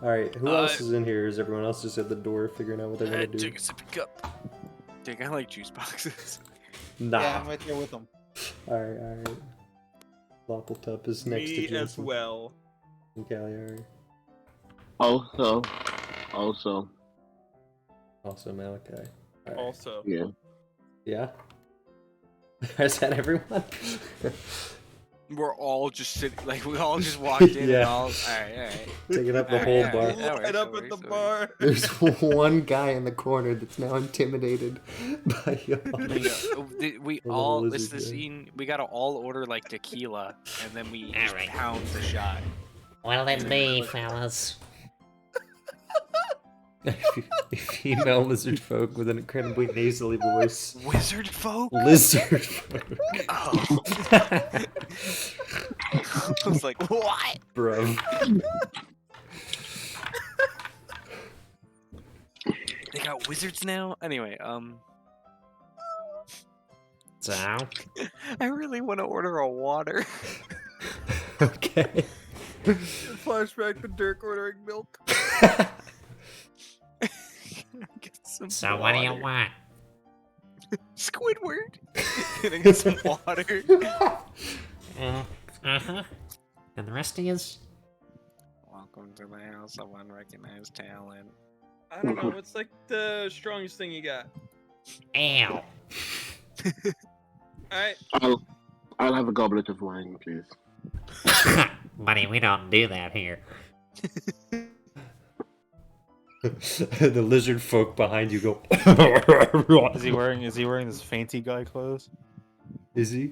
Alright, who else is in here? Is everyone else just at the door figuring out what they're gonna do? Take a sippy cup. Dude, I like juice boxes. Nah. Yeah, I'm right there with them. Alright. Loppletup is next to Me Jason. as well. And Cagliari. Also, Also Malakai. Alright. Also. yeah. Yeah? Is that everyone? We're all just sitting, like, we all just walked in and Yeah. all. Alright. Taking up the Alright, whole alright, bar. that works, Right up that at the works, that bar. There's one guy in the corner that's now intimidated by y'all. We A all, little this lizard the guy. scene, we gotta all order, like, tequila, and then we just Alright. pound the shot. What'll it be, fellas? A female lizard folk with an incredibly nasally voice. Wizard folk? Lizard folk. Oh. I was like, what? Bro. They got wizards now? Anyway, So, I really want to order a water. Okay. Flashback to Dirk ordering milk. Get Some So what do you water. want? Squidward. Can I get some water? Uh-huh. And the rest is? Welcome to the house of unrecognized talent. I don't know. What's like the strongest thing you got? Ow. All right. I'll have a goblet of wine, please. Buddy, we don't do that here. The lizard folk behind you go. Is he wearing his fancy guy clothes? Is he?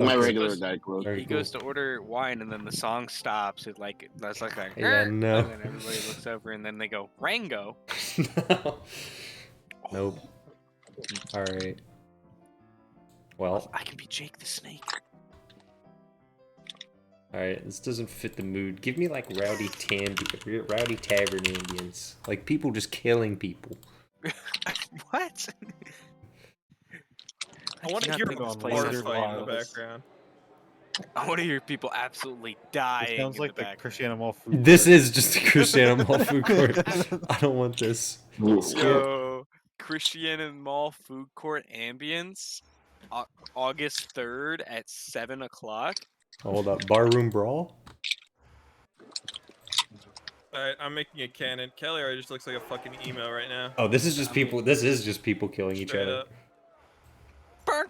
My Okay. regular guy clothes. Very He cool. goes to order wine, and then the song stops. That's like a Yeah, no. and then everybody looks over, and then they go Rango. No. Nope. All right. Well, I can be Jake the Snake. all right. This doesn't fit the mood. Give me like rowdy tavern ambience, like people just killing people. What? I want to cannot hear think a of this bar place fight as in the wild. background. I want to hear people absolutely dying. It sounds in like the the background. Christian Mall food. This court. is just a Christiana Mall food court. I don't want this. So, Christiana Mall food court ambience, August 3rd at 7 o'clock. Hold up. Barroom brawl. All right, I'm making a cannon. Kelly already just looks like a fucking emo right now. Oh, this is just I mean- people. This is just people killing each Straight other. up. All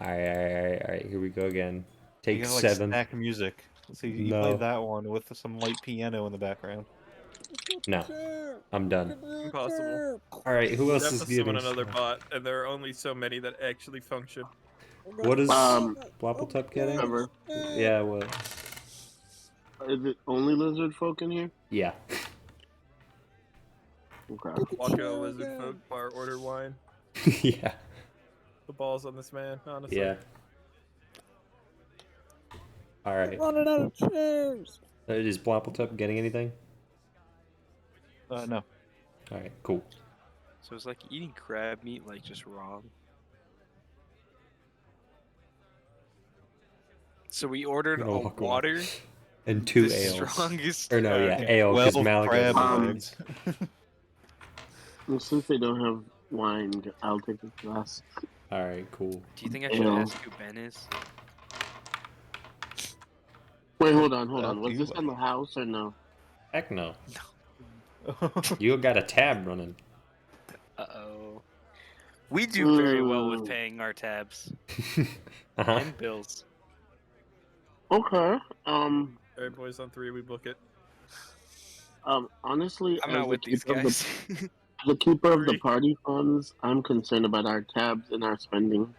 right. Here we go again. You Take gotta, like, 7. stack music. So you No. play that one with some light piano in the background. No, I'm done. Impossible. All right. Who You else have is to summon getting? another bot, and there are only so many that actually function. What is Um, Bloppletop getting? Trevor, Yeah. What? is it only lizard folk in here? Yeah. Okay. Walk in a lizard folk bar, order wine. Yeah. The balls on this man, honestly. Yeah. All right. Running out of chairs. Is Bloppletop getting anything? No. All right. Cool. So it's like eating crab meat, like just wrong. So we ordered Gonna a walk away. water, And 2 the ales. strongest. Or no, yeah, okay. ale because 12 Malakai. crab Um, legs. Well, since they don't have wine, I'll take a glass. All right. Cool. Do you think I should Ale. ask who Ben is? Wait, hold on. Yeah, Was you this would. in the house or no? Heck no. You got a tab running. Uh-oh. We do very well with Mm. paying our tabs Uh huh. and bills. Okay. All right, boys, on 3, we book it. Honestly, I'm as not the with these keeper of guys. the keeper of the Three. party funds, I'm concerned about our tabs and our spending.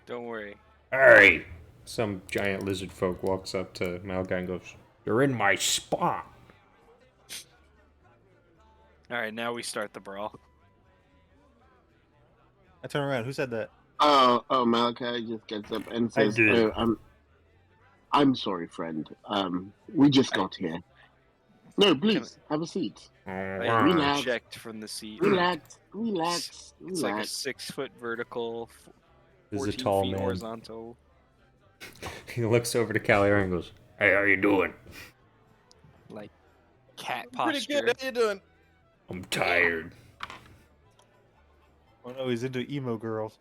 Don't worry. Hey! Some giant lizard folk walks up to Malakai and goes, "You're in my spot." Alright, now we start the brawl. I turn around. Who said that? Malachi just gets up and says, did. I'm sorry, friend. We just got here. No, please, have a seat. I Relax. checked from the seat. Relax. It's like a 6-foot vertical, This is a 14 tall feet man. horizontal. He looks over to Callie and goes, "Hey, how you doing?" Like cat Pretty posture. good. How you doing? I'm tired. Oh no, he's into emo girls.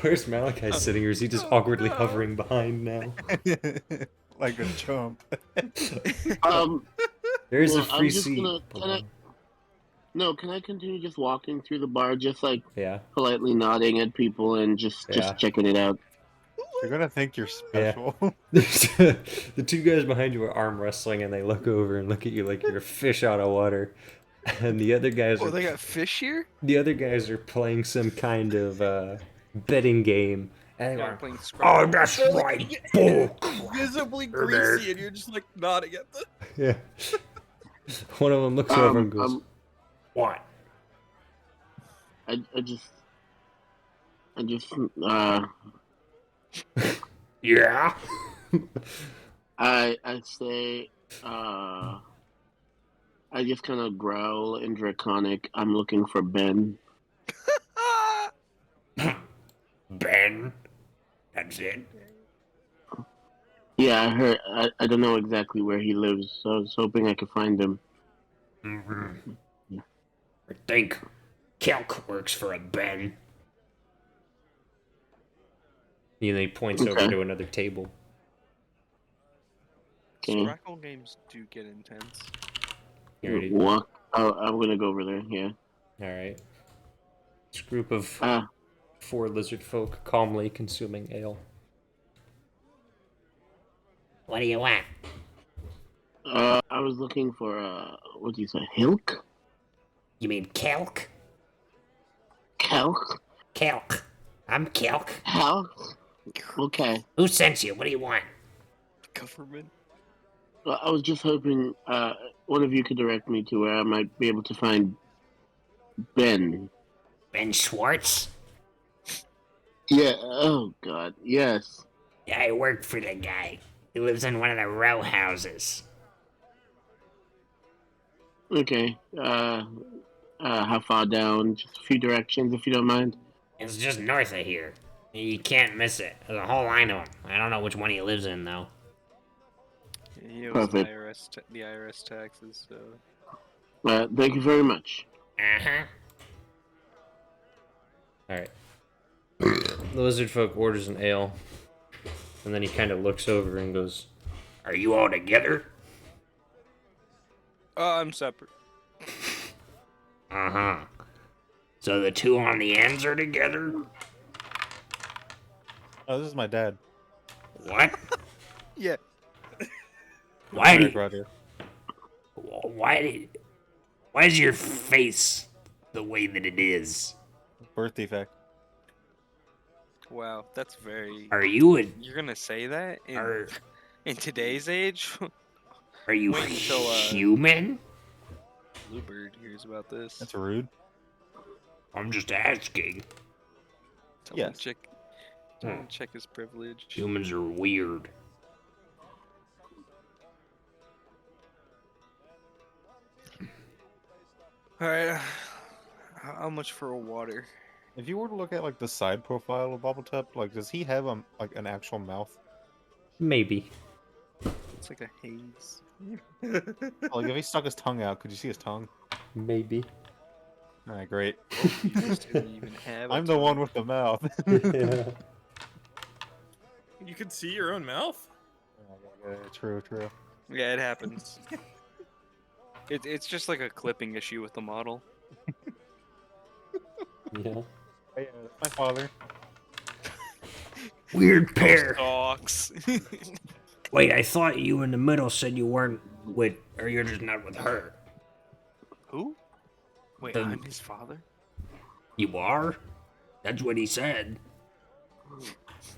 Where's Malakai sitting, or is he just awkwardly hovering behind now? Like a chump. There's Well, a free I'm just seat. gonna- can I continue just walking through the bar, just like Yeah. politely nodding at people and just Yeah. checking it out? You're gonna think you're Yeah. special. The 2 guys behind you are arm wrestling, and they look over and look at you like you're a fish out of water. And the other guys Oh, are they got fish here? playing some kind of betting game. And they Yeah, go, playing "Oh, Scrabble. that's right, bull." Visibly greasy, and you're just like nodding at them. Yeah. One of them looks over and goes, "What?" I just Yeah. I say I just kind of growl in Draconic. I'm looking for Ben. Ben. That's it. Yeah, I heard. I don't know exactly where he lives, so I was hoping I could find him. I think Kelk works for a Ben. And he points over Okay. to another table. Okay. Scrackle games do get intense. You already... Walk. Oh, I'm gonna go over there. Yeah. Alright. This group of Ah. 4 lizard folk calmly consuming ale. What do you want? I was looking for what do you say? Hilk? You mean Kelk? Kelk? Kelk. I'm Kelk. Helk? Okay. Who sent you? What do you want? Government. Well, I was just hoping one of you could direct me to where I might be able to find Ben. Ben Schwartz? Yeah. Oh God. Yes. Yeah, I work for the guy. He lives in one of the row houses. Okay. How far down? Just a few directions, if you don't mind. It's just north of here. You can't miss it. There's a whole line of them. I don't know which one he lives in, though. He owes the Perfect. IRS taxes, so. Thank you very much. Uh-huh. Alright. The lizard folk orders an ale. And then he kind of looks over and goes, Are you all together? I'm separate. Uh-huh. So the two on the ends are together? Oh, this is my dad. What? Yeah. Why do Eric you, Roger. why is your face the way that it is? Birth defect. Wow, that's very. Are you a You're gonna say that are in today's age? are you Wait until, human? Bluebird hears about this. That's rude. I'm just asking. Tell him Yes. to check his privilege. Humans are weird. All right. How much for a water? If you were to look at like the side profile of Bobbletop, like does he have like an actual mouth? maybe. It's like a haze. Like if he stuck his tongue out, could you see his tongue? Maybe. Alright, great. You just didn't even have. I'm the one with the mouth. Yeah. You can see your own mouth? True. Yeah, it happens. It's just like a clipping issue with the model. Yeah. Hey, that's my father. Weird pair. Dogs. Wait, I thought you in the middle said you weren't with, or you're just not with her. Who? Wait, The- I'm his father? You are? That's what he said.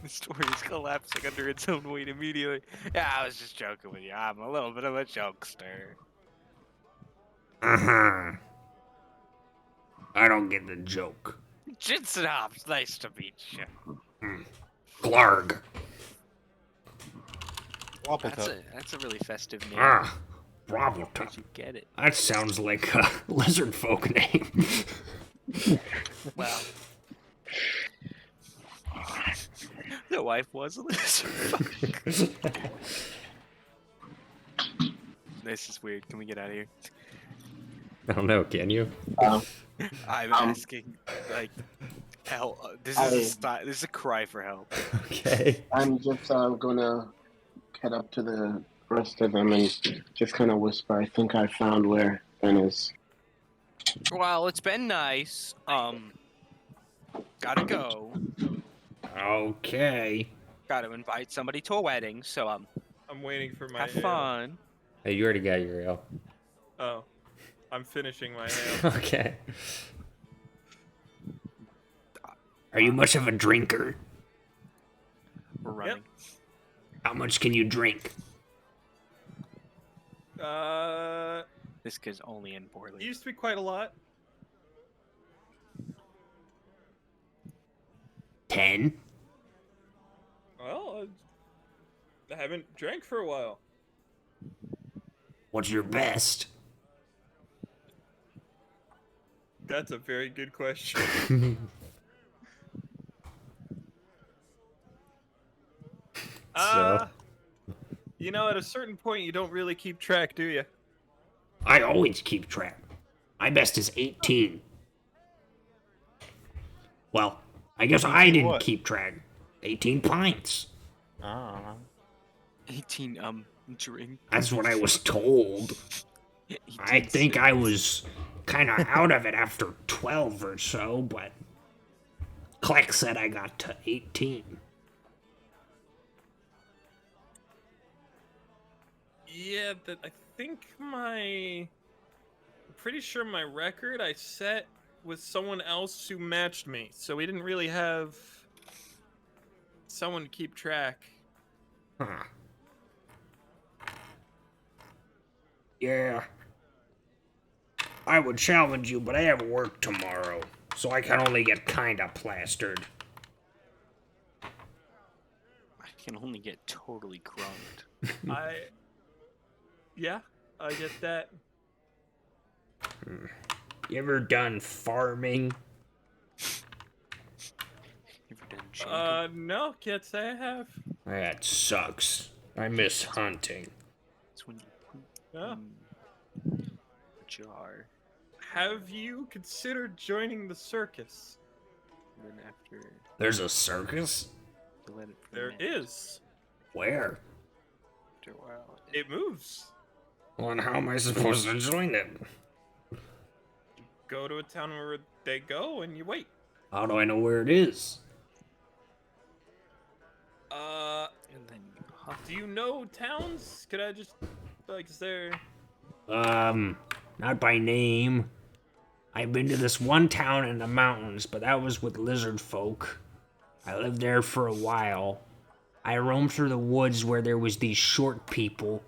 The story is collapsing under its own weight immediately. Yeah, I was just joking with you. I'm a little bit of a jokester. Uh-huh. I don't get the joke. Jensen Hobbs, nice to meet you. Glarg. Bobbletop. That's a really festive name. Ah, Where'd Brabbletown. you get it? That sounds like a lizard folk name. Well, the wife was a lizard. This is weird. Can we get out of here? I don't know, can you? I'm asking, like, help. This is this is a cry for help. Okay. I'm just gonna head up to the rest of them and just kind of whisper. I think I found where Ben is. Well, it's been nice. Gotta go. Okay. Gotta invite somebody to a wedding. So I'm waiting for my have ale. fun. Hey, you already got your ale. Oh. I'm finishing my ale. Okay. Are you much of a drinker? We're running. How much can you drink? This kid's only in poorly. It used to be quite a lot. 10? Well, I haven't drank for a while. What's your best? That's a very good question. So? You know, at a certain point, you don't really keep track, do you? I always keep track. My best is 18. Well, I guess I 18 didn't what? keep track. 18 pints. Ah. 18 drink. That's what I was told. I 18 think I sips. was kind of out of it after 12 or so, but Kleck said I got to 18. Yeah, I think I'm pretty sure my record I set with someone else who matched me, so we didn't really have someone to keep track. Huh. Yeah. I would challenge you, but I have work tomorrow, so I can only get kinda plastered. I can only get totally crunked. Yeah, I get that. You ever done farming? You ever done Jacob? No, can't say I have. That sucks. I miss hunting. It's when you poop Yeah. in a jar. Have you considered joining the circus? And then after There's a circus? you let it There ferment, is. Where? after a while, It moves. Well, and how am I supposed to join it? Go to a town where they go and you wait. How do I know where it is? and then you huff. Do you know towns? Could I just, like, is there... Not by name. I've been to this one town in the mountains, but that was with lizard folk. I lived there for a while. I roamed through the woods where there was these short people,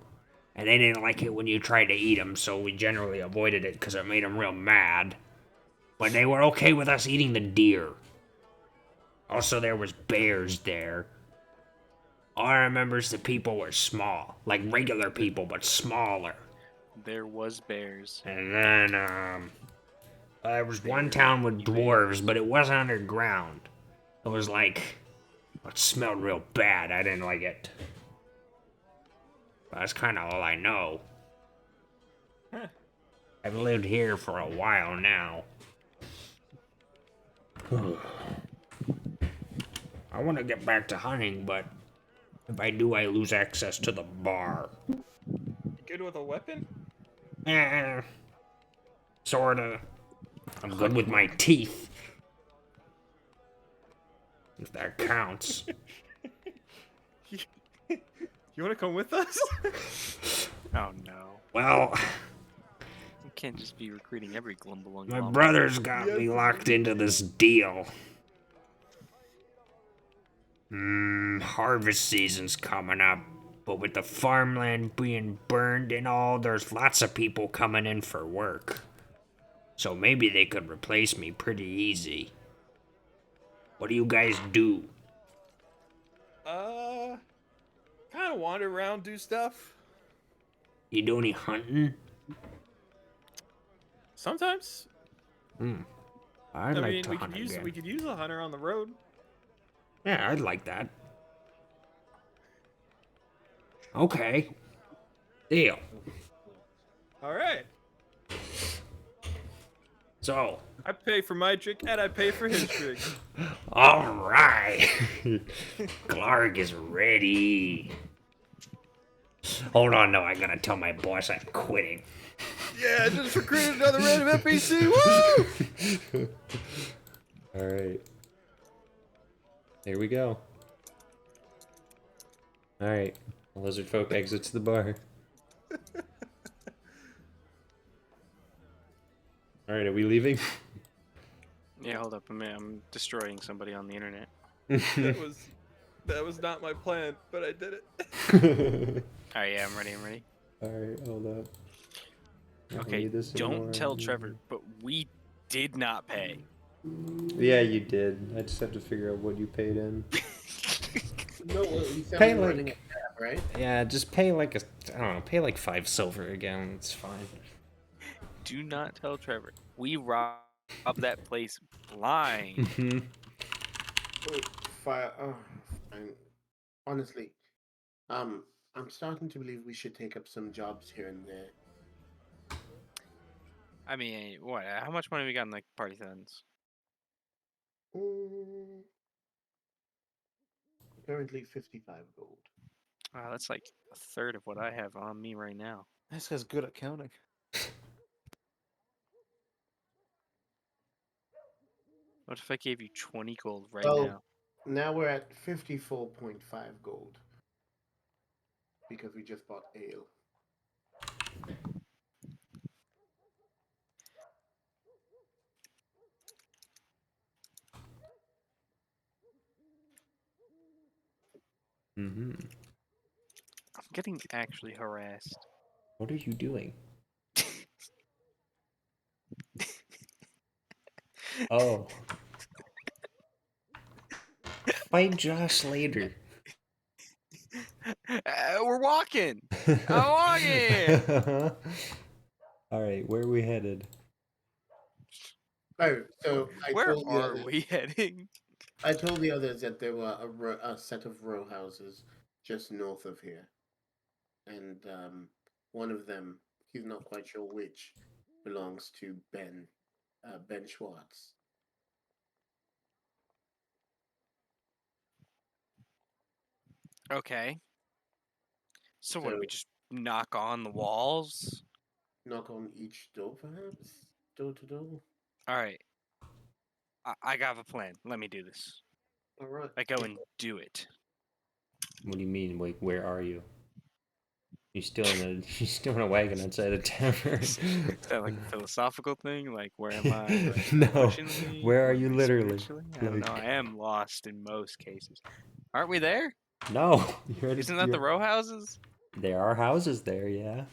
and they didn't like it when you tried to eat them, so we generally avoided it because it made them real mad. But they were okay with us eating the deer. Also, there was bears there. All I remember is the people were small, like regular people, but smaller. There was bears. And then, there was one town with dwarves, but it wasn't underground. It was like, it smelled real bad. I didn't like it. That's kind of all I know. Huh. I've lived here for a while now. I want to get back to hunting, but if I do, I lose access to the bar. Good with a weapon? Sorta. I'm good with my teeth. If that counts. You want to come with us? Oh no. Well, You can't just be recruiting every glumbalong. my brother's got me locked into this deal. Harvest season's coming up, but with the farmland being burned and all, there's lots of people coming in for work. So maybe they could replace me pretty easy. What do you guys do? Kind of wander around, do stuff. You do any hunting? Sometimes. I'd I like mean, to hunt again. we could use a hunter on the road. Yeah, I'd like that. Okay. Deal. All right. So, I pay for my drink and I pay for his drink. all right. Clark is ready. Hold on, no, I gotta tell my boss I'm quitting. Yeah, just recruited another random NPC. Woo! All right. Here we go. All right. Lizard folk exits the bar. All right, are we leaving? Yeah, hold up a minute. I'm destroying somebody on the internet. That was not my plan, but I did it. Alright, yeah, I'm ready. I'm ready. All right, hold up. I don't Okay, need this don't anymore. tell Trevor, but we did not pay. Yeah, you did. I just have to figure out what you paid in. No, you said Pay we're like- running a tab, right? Yeah, just pay like I don't know, pay like 5 silver again. It's fine. Do not tell Trevor. We robbed that place blind. Mhm. Wait, fine. Honestly, I'm starting to believe we should take up some jobs here and there. I mean, what? How much money we got in like party funds? Currently 55 gold. Wow, that's like a third of what I have on me right now. This guy's good at counting. What if I gave you 20 gold right Well, now? now we're at 54.5 gold because we just bought ale. Mm-hmm. I'm getting actually harassed. What are you doing? Oh. Fight Josh later. We're walking. I'm walking. All right, where are we headed? Oh, so I Where told the are others. we heading? I told the others that there were a set of row houses just north of here, and one of them, he's not quite sure which, belongs to Ben Schwartz. Okay. So what do So we just knock on the walls? knock on each door, perhaps door to door. All right. I got a plan. Let me do this. All right. I go and do it. What do you mean? Like, where are you? You still in a wagon outside the tavern. Is that like a philosophical thing? Like, where am I? Like, No. emotionally? Where are Or you am I literally? spiritually? I don't know. Like- I am lost in most cases. Aren't we there? No, you're at Isn't that the row houses? There are houses there, yeah.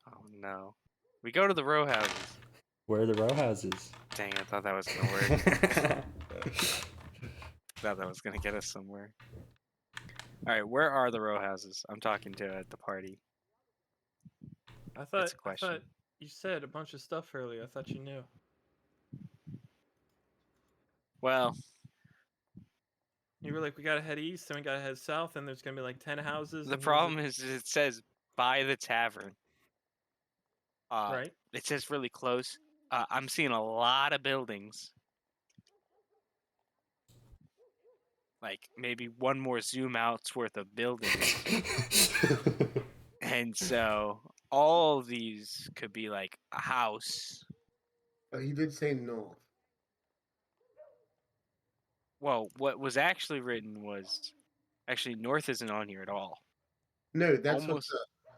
Oh no. We go to the row houses. Where are the row houses? Dang, I thought that was gonna work. Thought that was gonna get us somewhere. Alright, where are the row houses? I'm talking to at the party. I thought question. you said a bunch of stuff earlier. I thought you knew. Well, You were like, we gotta head east and we gotta head south, and there's gonna be like 10 houses. the and here's problem is it says by the tavern. right. It says really close. I'm seeing a lot of buildings. Like maybe one more zoom out's worth of buildings. And so all of these could be like a house. He did say north. Well, what was actually written was actually north isn't on here at all. No, that's Almost.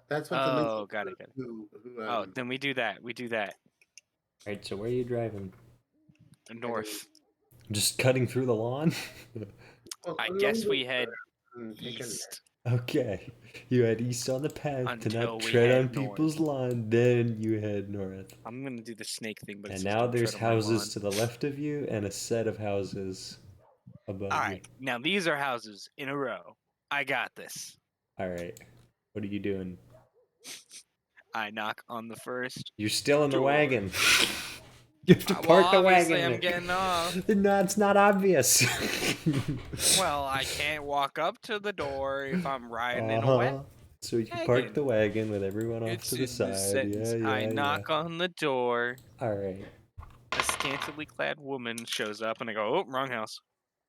that's what the Oh, got it. who Oh, then we do that. We do that. Alright, so where are you driving? North. Just cutting through the lawn? I guess we head take a east. Okay. You head east on the path to Until not we tread head on people's lawn, then you head north. I'm gonna do the snake thing, but And it's now there's houses to the left of you and a set of houses above All you. right, now these are houses in a row. I got this. Alright. What are you doing? I knock on the first. You're still in the Door. wagon. You have to Well, park the obviously wagon. I'm getting off. No, it's not obvious. Well, I can't walk up to the door if I'm riding in a wet. So you can wagon. park the wagon with everyone off It's to the in side. this sentence. Yeah, I yeah, knock on the door. All right. A scantily clad woman shows up, and I go, "Oh, wrong house."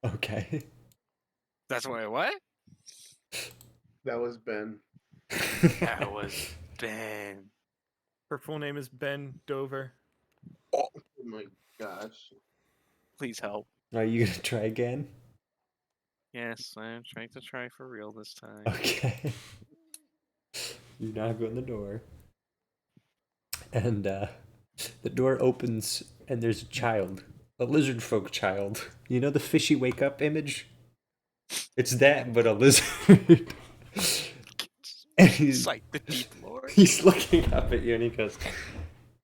Okay. That's what? That was Ben. That was Ben. Her full name is Ben Dover. Oh my gosh. Please help. Are you gonna try again? Yes, I'm trying to try for real this time. Okay. You knock on the door, and the door opens, and there's a child, a lizard folk child. You know the fishy wake up image? It's that, but a lizard. And It's like the deep lord. he's looking up at you, and he goes,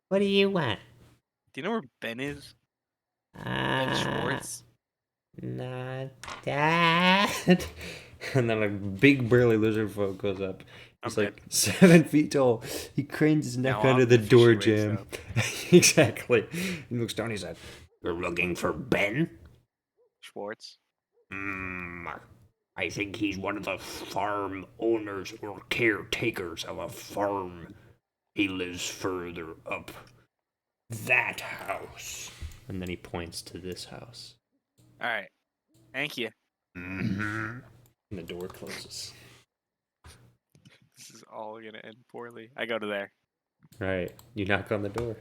What do you want? Do you know where Ben is? Ben Schwartz. Not that. and then a big burly lizard folk goes up. I'm He's like 7 feet tall. He cranes his neck Now under I'm the the door fishy wakes jam. up. Exactly. He looks down. He's like, "You're looking for Ben? Schwartz. I think he's one of the farm owners or caretakers of a farm. He lives further up. that house. And then he points to this house. All right. Thank you. And the door closes. This is all gonna end poorly. I go to there. Right. You knock on the door.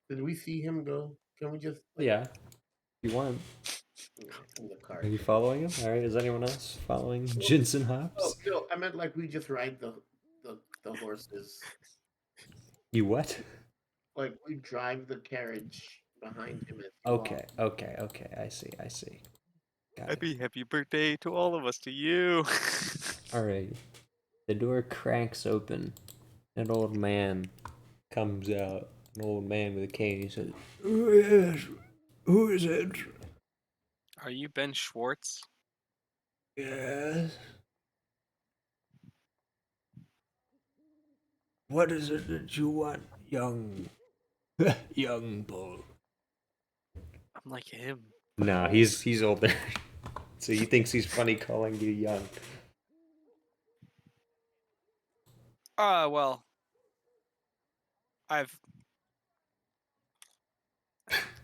Did we see him go? Can we just like, Yeah. If you want. in the car? Are you following him? Alright, is anyone else following Jensen Oh Hops? no, I meant like we just ride the horses. You what? Like we drive the carriage behind him as he walks. Okay. I see. Got it. Happy birthday to all of us, to you. Alright. The door cracks open. An old man comes out. An old man with a cane. He says, Who is it? Are you Ben Schwartz? Yes. What is it that you want, young bull? I'm like him. No, he's older. So he thinks he's funny calling you young. Well, I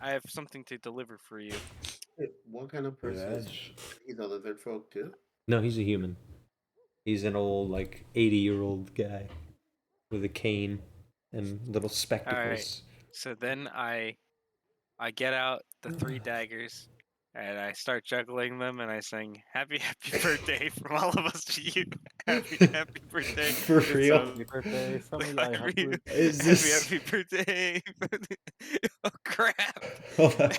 have something to deliver for you. What kind of person is he's a lizard folk too? No, he's a human. He's an old, like, 80-year-old guy with a cane and little spectacles. So then I get out the 3 daggers and I start juggling them and I sing happy birthday from all of us to you. Happy birthday. For It's real? Happy birthday from me. like I have real- to... Is this... happy birthday. Oh crap. Hold on.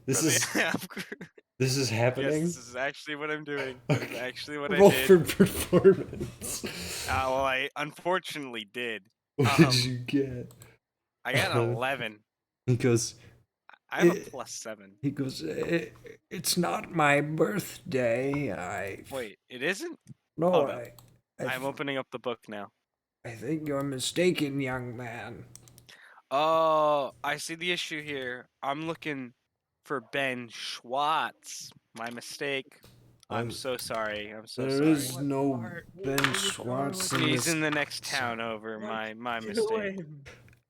This From the is app group. this is happening? Yes, this is actually what I'm doing. This is actually what Roll I did. for performance. Well, I unfortunately did. What did you get? I got an 11. He goes, I have a Eh, +7. He goes, it's not my birthday. Wait, it isn't? No, hold up. I I'm opening up the book now. think you're mistaken, young man. Oh, I see the issue here. I'm looking for Ben Schwartz. My mistake. I'm so sorry. I'm so There sorry. is no Ben Schwartz in He's this. in the next town over. My mistake.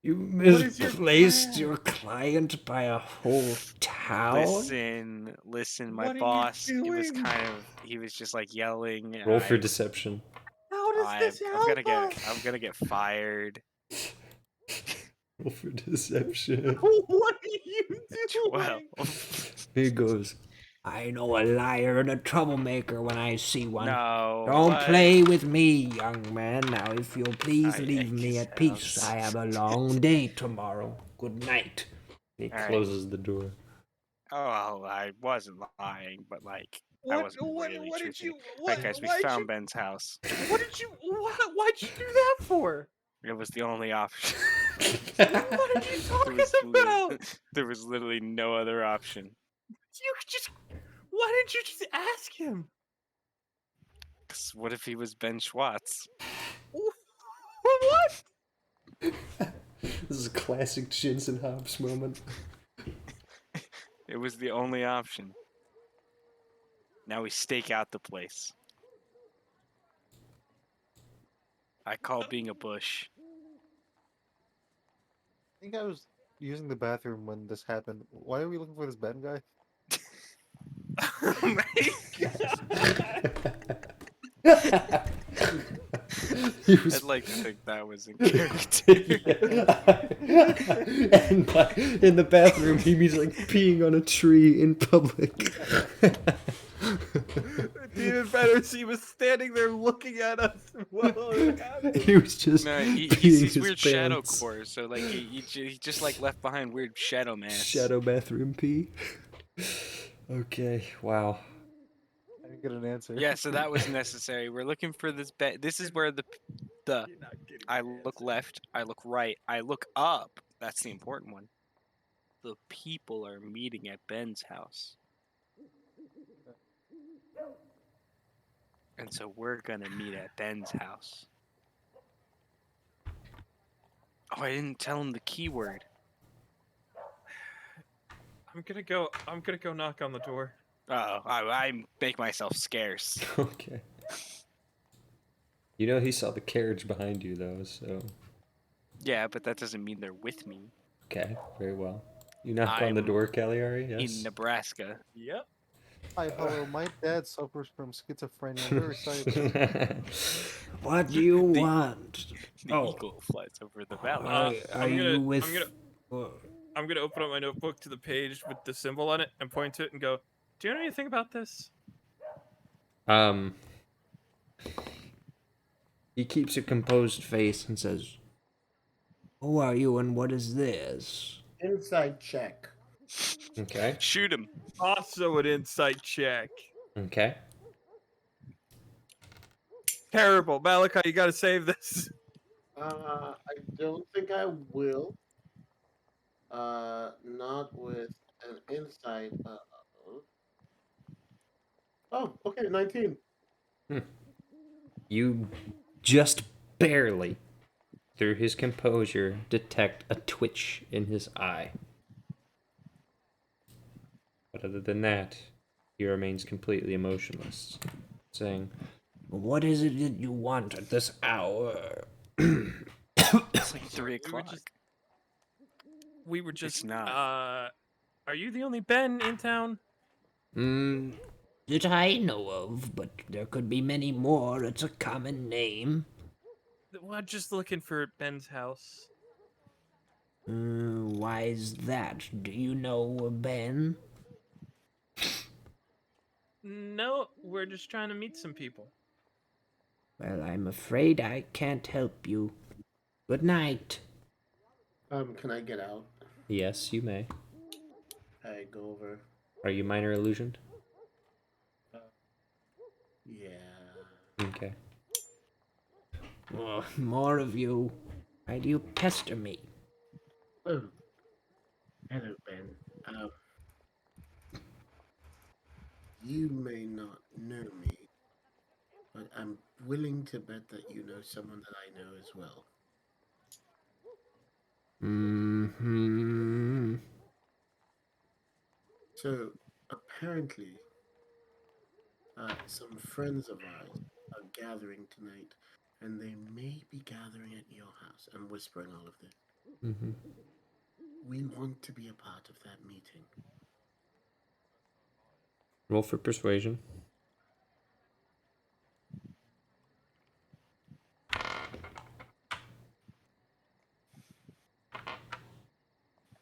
You is your misplaced plan? your client by a whole town. Listen. My What are you boss. He was doing? he was just like yelling. and Roll for I- deception. How does this I'm help I'm gonna get fired. Roll for deception. What are you doing? 12. He goes, I know a liar and a troublemaker when I see one. No. Don't what? play with me, young man. Now, if you'll please I leave me his at peace, house. I have a long day tomorrow. Good night. He All right. closes the door. Oh, I wasn't lying, but like I What? wasn't really What did truthing. you? Right, What? guys, we Why'd found you? Ben's house. What did you? Why'd you do that for? It was the only option. What are you talking about? There was literally no other option. You just. Why didn't you just ask him? 'Cause what if he was Ben Schwartz? What? This is a classic Jensen Hobbs moment. It was the only option. Now we stake out the place. I call being a bush. I think I was using the bathroom when this happened. Why are we looking for this Ben guy? Oh my He was I'd like to think that was in character. And in the bathroom, he means like peeing on a tree in public. Even better, he was standing there looking at us while it happened. He was just No, peeing he's his weird shadow pants. core, so like he just like left behind weird shadow masks. Shadow bathroom pee. Okay, wow. I didn't get an answer. Yeah, so that was necessary. We're looking for this bed. This is where the You're not getting I the look answer. left, I look right, I look up. That's the important one. The people are meeting at Ben's house. And so we're gonna meet at Ben's house. Oh, I didn't tell him the keyword. I'm gonna go knock on the door. Uh-oh, I make myself scarce. Okay. You know he saw the carriage behind you though, so Yeah, but that doesn't mean they're with me Okay, very well. You knock on the I'm door, Cagliari, in yes? Nebraska. Yep. Hi, hello. My dad suffers from schizophrenia. I'm very sorry about What do you The- want? The Oh, eagle flies over the valley. are I'm you gonna with? I'm gonna open up my notebook to the page with the symbol on it and point to it and go, "Do you know anything about this?" um, he keeps a composed face and says, Who are you and what is this? Inside check. okay, Shoot him. Also an insight check. okay. Terrible, Malachi. You gotta save this. I don't think I will. Not with an insight. Oh, okay, 19. You just barely, through his composure, detect a twitch in his eye. But other than that, he remains completely emotionless, saying, What is it that you want at this hour? It's like 3 We were o'clock. just not. Are you the only Ben in town? That I know of, but there could be many more. It's a common name. Well, I'm just looking for Ben's house. Why is that? Do you know Ben? No, we're just trying to meet some people. Well, I'm afraid I can't help you. Good night. Can I get out? yes, you may. I go over. Are you minor illusioned? Yeah. Okay. Oh, more of you. Why do you pester me? Oh, hello, Ben. You may not know me, but I'm willing to bet that you know someone that I know as well. Hmm. So, apparently, some friends of ours are gathering tonight, and they may be gathering at your house. I'm whispering all of this. Mm-hmm. We want to be a part of that meeting. Roll for persuasion.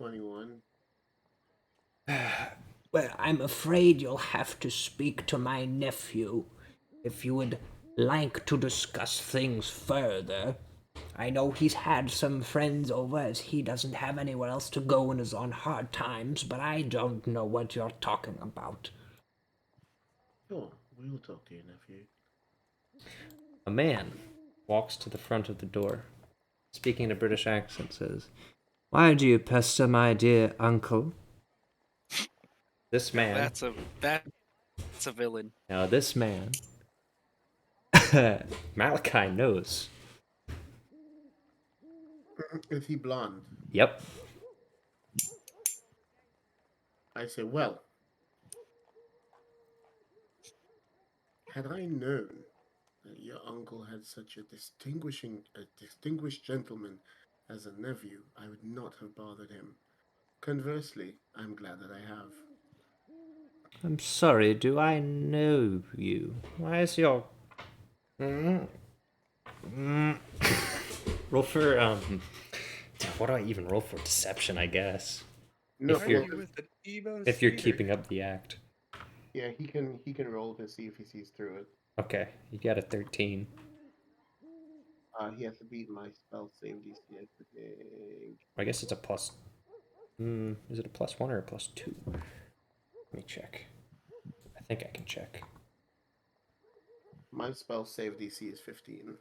$21. Well, I'm afraid you'll have to speak to my nephew if you would like to discuss things further. I know he's had some friends over as he doesn't have anywhere else to go and is on hard times, but I don't know what you're talking about. Sure, we'll talk to your nephew. A man walks to the front of the door, speaking in a British accent, says, Why do you pester my dear uncle? This man. That's a villain. Now, this man. Malakai knows. Is he blonde? Yep. I say, well, had I known that your uncle had such a distinguished gentleman as a nephew, I would not have bothered him. Conversely, I'm glad that I have. I'm sorry, do I know you? Why is your. Roll for, what do I even roll for? Deception, I guess. No, If you're- well, with the Evo If you're Speeder. keeping up the act. yeah, he can roll to see if he sees through it. Okay, you got a 13. He has to beat my spell save DC, I think. I guess it's a plus. Is it a +1 or a +2? Let me check. I think I can check. My spell save DC is 15.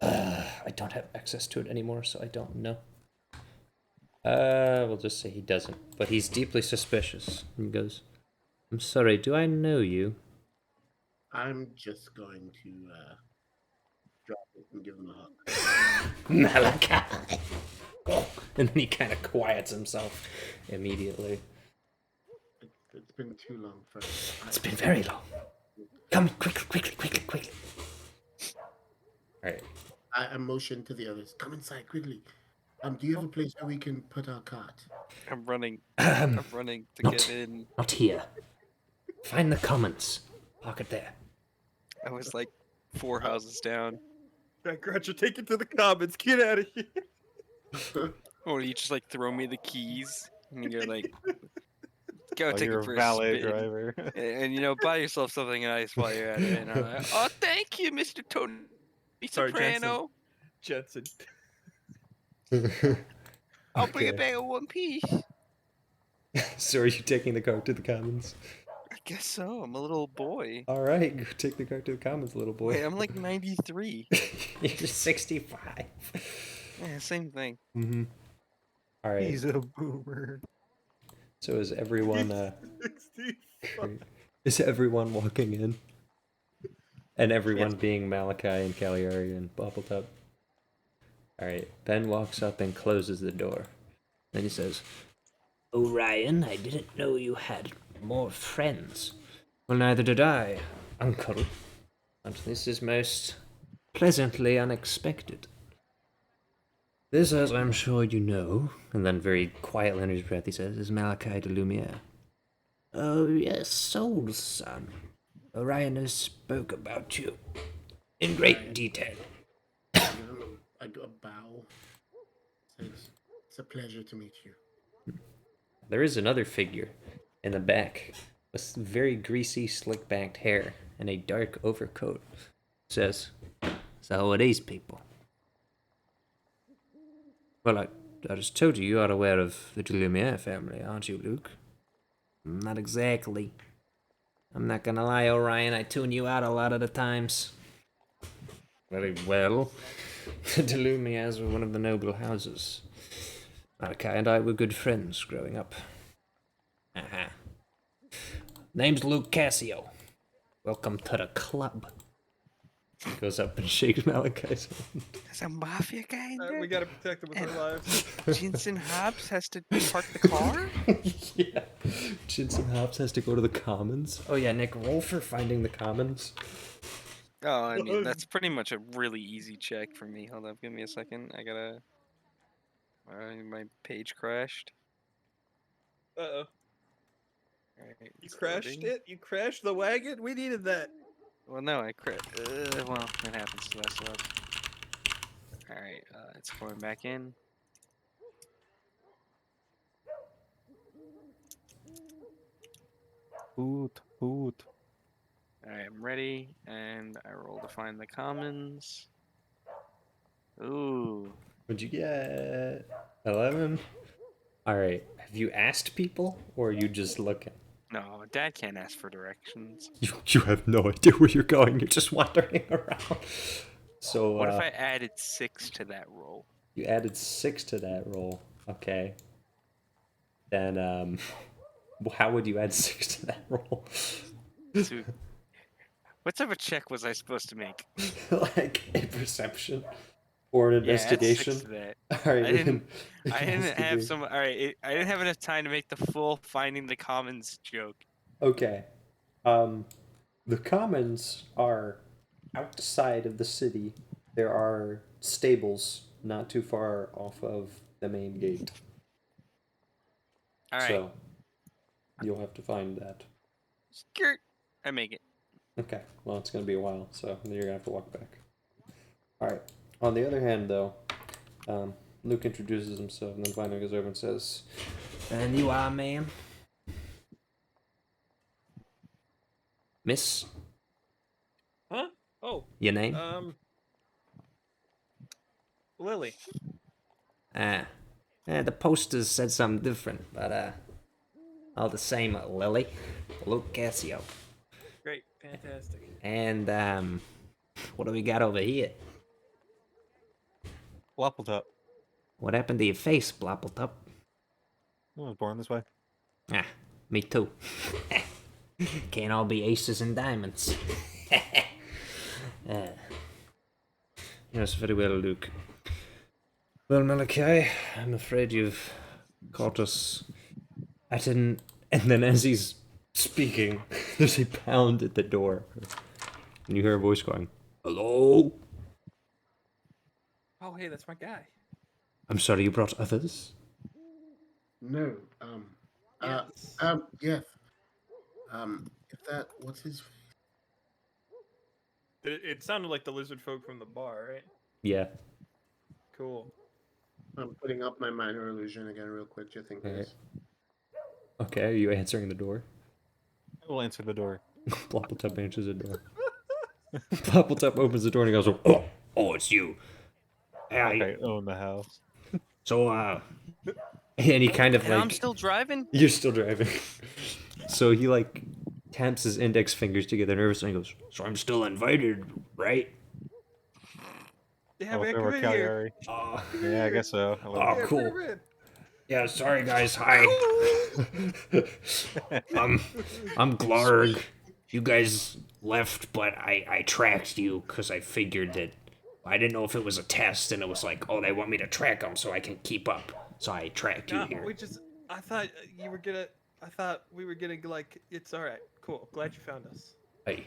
I don't have access to it anymore, so I don't know. We'll just say he doesn't. But he's deeply suspicious. He goes, I'm sorry, do I know you? I'm just going to drop it and give him a hug. Malakai! And then he kind of quiets himself immediately. It's been too long for. It's been very long. Come, quickly. Alright. I motion to the others. Come inside quickly. Do you have a place where we can put our cart? I'm running. Ahem, I'm running to Not- get in. not here. Find the commons. Park it there. I was like 4 houses down. Gretchen, take it to the commons. Get out of here. Or you just like throw me the keys and you're like, go Oh, take you're it a for a valet spin. driver. And you know, buy yourself something nice while you're at it. And I'm like, oh, thank you, Mr. Tony Sorry, Jensen. Soprano. Jensen. I'll bring it Okay. back in one piece. So are you taking the cart to the commons? I guess so. I'm a little boy. All right, go take the cart to the commons, little boy. Wait, I'm like 93. You're 65. Yeah, same thing. Mm-hmm. All right. He's a boomer. So is everyone 60. is everyone walking in? And everyone being Malachi and Cagliari and Bobbletop. Alright, Ben walks up and closes the door. Then he says, Orion, I didn't know you had more friends. well, neither did I, Uncle. But this is most pleasantly unexpected. This, as I'm sure you know, and then very quietly under his breath he says, is Malachi de Lumiere. Oh, yes, Soul's son. Orion has spoke about you in great detail. I do a bow. Says, it's a pleasure to meet you. There is another figure in the back with very greasy, slick-backed hair and a dark overcoat. Says, So who are these people? well, I just told you, you are aware of the de Lumiere family, aren't you, Luke? Not exactly. I'm not gonna lie, Orion, I tune you out a lot of the times. Very well. The de Lumieres were one of the noble houses. Malachi and I were good friends growing up. Uh-huh. Name's Luke Cassio. Welcome to the club. He goes up and shakes Malachi's hand. There's a mafia guy in there. We gotta protect them with our lives. Jensen Hobbs has to park the car? Yeah. Jensen Hobbs has to go to the commons. Oh yeah, Nick, roll for finding the commons. Oh, I mean, that's pretty much a really easy check for me. Hold up, give me a second. I gotta... my page crashed. Uh-oh. Alright, You it's crashed loading. it? You crashed the wagon? We needed that. Well, no, I crashed. Well, it happens to us. Alright, it's going back in. Hoot, hoot. Alright, I'm ready, and I roll to find the commons. Ooh. What'd you get? 11? Alright, have you asked people, or are you just looking? No, Dad can't ask for directions. You have no idea where you're going, you're just wandering around. So, What if I added 6 to that roll? you added 6 to that roll. Okay. Then, how would you add 6 to that roll? So, what type of check was I supposed to make? Like a perception or an Yeah, add 6 investigation? to that. All right, I didn't. then I didn't have investigate. some. All right, I didn't have enough time to make the full finding the commons joke. Okay. The commons are outside of the city. There are stables not too far off of the main gate. All right, So you'll have to find that. skirt. I make it. Okay. Well, it's gonna be a while, so you're gonna have to walk back. All right. On the other hand, though, Luke introduces himself and then finally goes over and says, And you are, ma'am? "Miss, Huh? Oh, Your name? Lily. The posters said something different, but all the same, Lily. Luke Cassio. Great. Fantastic. And what do we got over here? Wappletop. What happened to your face, Bloppletop? I was born this way. Ah, me too. Can't all be aces and diamonds. Yes, very well, Luke. Well, Malachi, I'm afraid you've caught us at an... And then as he's speaking, there's a pound at the door. And you hear a voice going, "Hello?" Oh, hey, that's my guy. I'm sorry you brought others? No. Yes. Yes. If that, what's his? It sounded like the lizard folk from the bar, right? Yeah. Cool. I'm putting up my minor illusion again, real quick, just in Alright. case. Okay, are you answering the door? I will answer the door. Ploppletop answers the door. Ploppletop opens the door and he goes, oh, it's you. Like I own the house. So, and he kind of And like, I'm still driving? you're still driving. So he like taps his index fingers together nervously and goes, so I'm still invited, right? Yeah, Oh, man, if it come were in here. Cagliari. Oh, Yeah, I guess so. Oh, Yeah, cool. bring him in. yeah, sorry guys, hi. I'm Glarg. You guys left, but I tracked you because I figured that I didn't know if it was a test, and it was like, oh, they want me to track them so I can keep up. So I tracked you Nah, here. I thought you were gonna. I thought we were gonna like. It's all right. Cool. Glad you found us. Hey.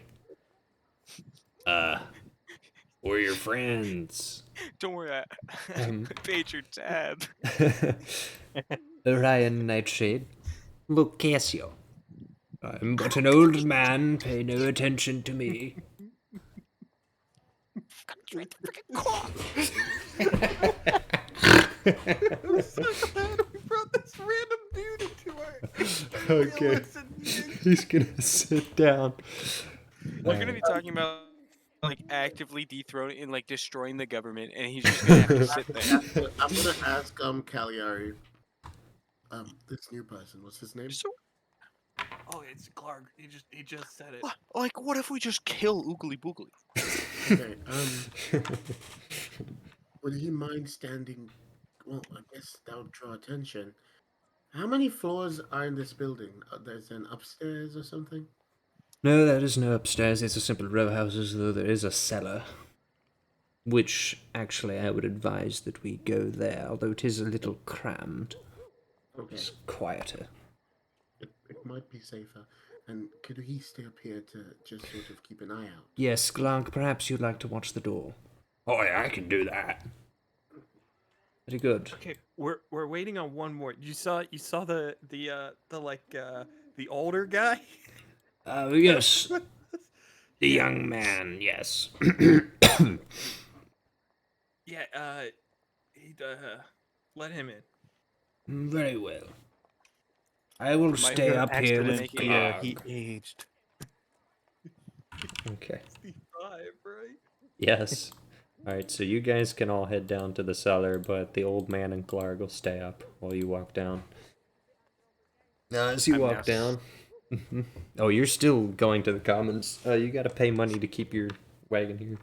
We're your friends. Don't worry, I paid your tab. Ryan Nightshade. Look, Cassio. I'm but an old man. Pay no attention to me. Drink the freaking cough. I'm so glad we brought this random dude into our. Okay. He's gonna sit down. We're gonna be talking about like actively dethroning and like destroying the government, and he's just gonna have to sit there. I'm gonna ask Cagliari. This new person, what's his name? So, Oh, it's Clark. He just said it. like, what if we just kill Oogly Boogly? Okay. Would he mind standing? Well, I guess that would draw attention. How many floors are in this building? There's an upstairs or something? No, there is no upstairs. It's a simple row houses, though there is a cellar. Which, actually, I would advise that we go there, although it is a little crammed. Okay. It's quieter. It might be safer. And could he stay up here to just sort of keep an eye out? Yes, Glank, perhaps you'd like to watch the door. Oh, yeah, I can do that. Very good. Okay, we're waiting on one more. You saw the older guy. Yes. The Yeah. young man, yes. Yeah. He'd let him in. Very well. I will Might stay have up here with accident- Yeah, Glarg. he aged. Okay. 65, right? Yes. Alright, so you guys can all head down to the cellar, but the old man and Glarg will stay up while you walk down. Now, as you I'm walk now down... Oh, you're still going to the commons. You gotta pay money to keep your wagon here.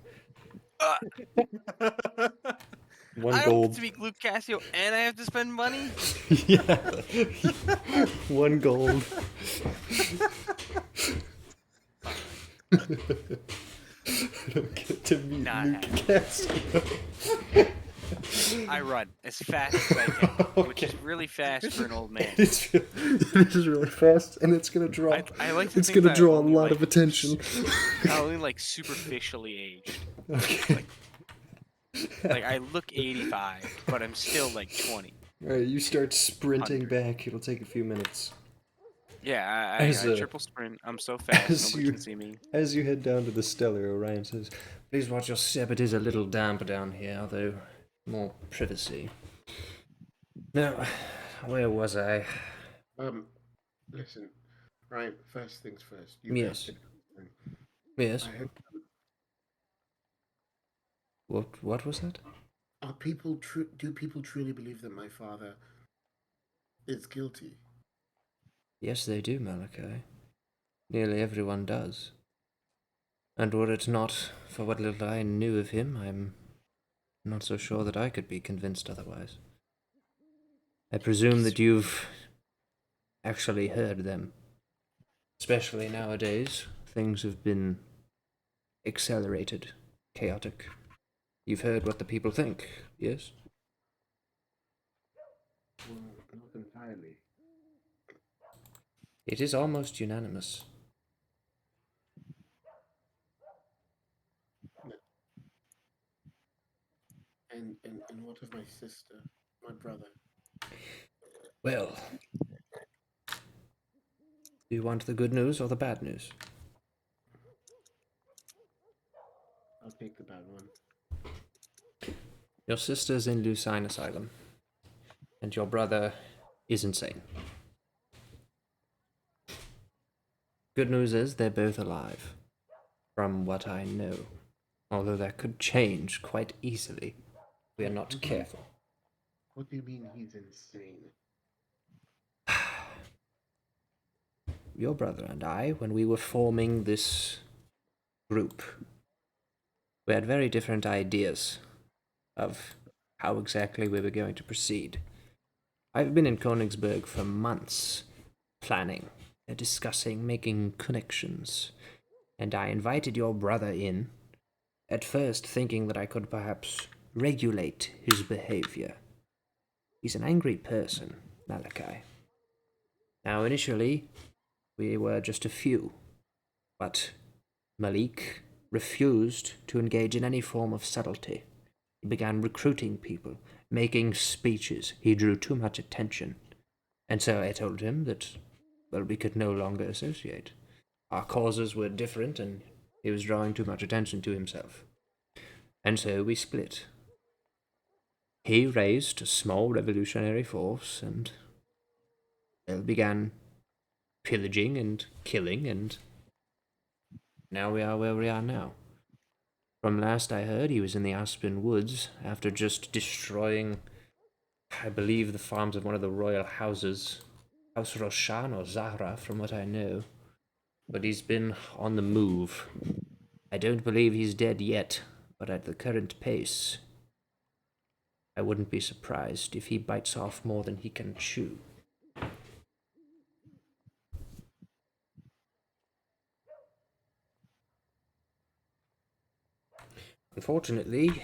One I don't gold. get to be Luke Cassio, and I have to spend money. Yeah. 1 gold. I don't get to meet Not Luke happening. Cassio. I run as fast as I can, which is Okay. really fast for an old man. It is really fast, and it's gonna draw. I like to It's think gonna that draw a only, lot like, of attention. Only like superficially aged. Okay. Like I look 85, but I'm still like 20. Alright, you start sprinting back. It'll take a few minutes. Yeah, As I a- triple sprint. I'm so fast, as nobody you- can see me. As you head down to the stellar, Orion says, "Please watch your step. It is a little damp down here, although more privacy." Now, where was I? Listen, Ryan. First things first. Yes. Yes. I heard, What was that? do people truly believe that my father is guilty? Yes, they do, Malakai. Nearly everyone does. And were it not for what little I knew of him, I'm not so sure that I could be convinced otherwise. I presume that you've actually heard them. Especially nowadays, things have been accelerated, chaotic. You've heard what the people think, yes? Well, not entirely. It is almost unanimous. And sister, my brother. Well, do you want the good news or the bad news? I'll take the bad one. Your sister's in Lucine Asylum, and your brother is insane. Good news is they're both alive, from what I know. Although that could change quite easily if we are not careful. What do you mean he's insane? Your brother and I, when we were forming this group, we had very different ideas of how exactly we were going to proceed. I've been in Königsberg for months, planning, discussing, making connections, and I invited your brother in, at first thinking that I could perhaps regulate his behavior. He's an angry person, Malakai. Now, initially, we were just a few, but Malik refused to engage in any form of subtlety. He began recruiting people, making speeches. He drew too much attention. And so I told him that, well, we could no longer associate. Our causes were different, and he was drawing too much attention to himself. And so we split. He raised a small revolutionary force, and well, began pillaging and killing, and now we are where we are now. From last I heard, he was in the Aspen Woods after just destroying, I believe, the farms of one of the royal houses. House Roshan or Zahra, from what I know. But he's been on the move. I don't believe he's dead yet, but at the current pace, I wouldn't be surprised if he bites off more than he can chew. Unfortunately,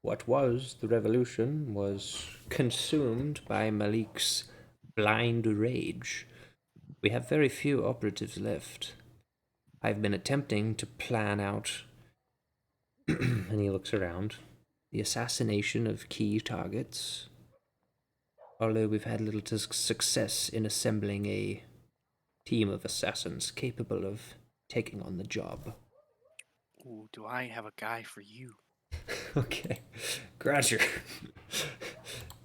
what was the revolution was consumed by Malik's blind rage. We have very few operatives left. I've been attempting to plan out, and he looks around, the assassination of key targets, although we've had little success in assembling a team of assassins capable of taking on the job. Ooh, do I have a guy for you? Okay, Gratcher,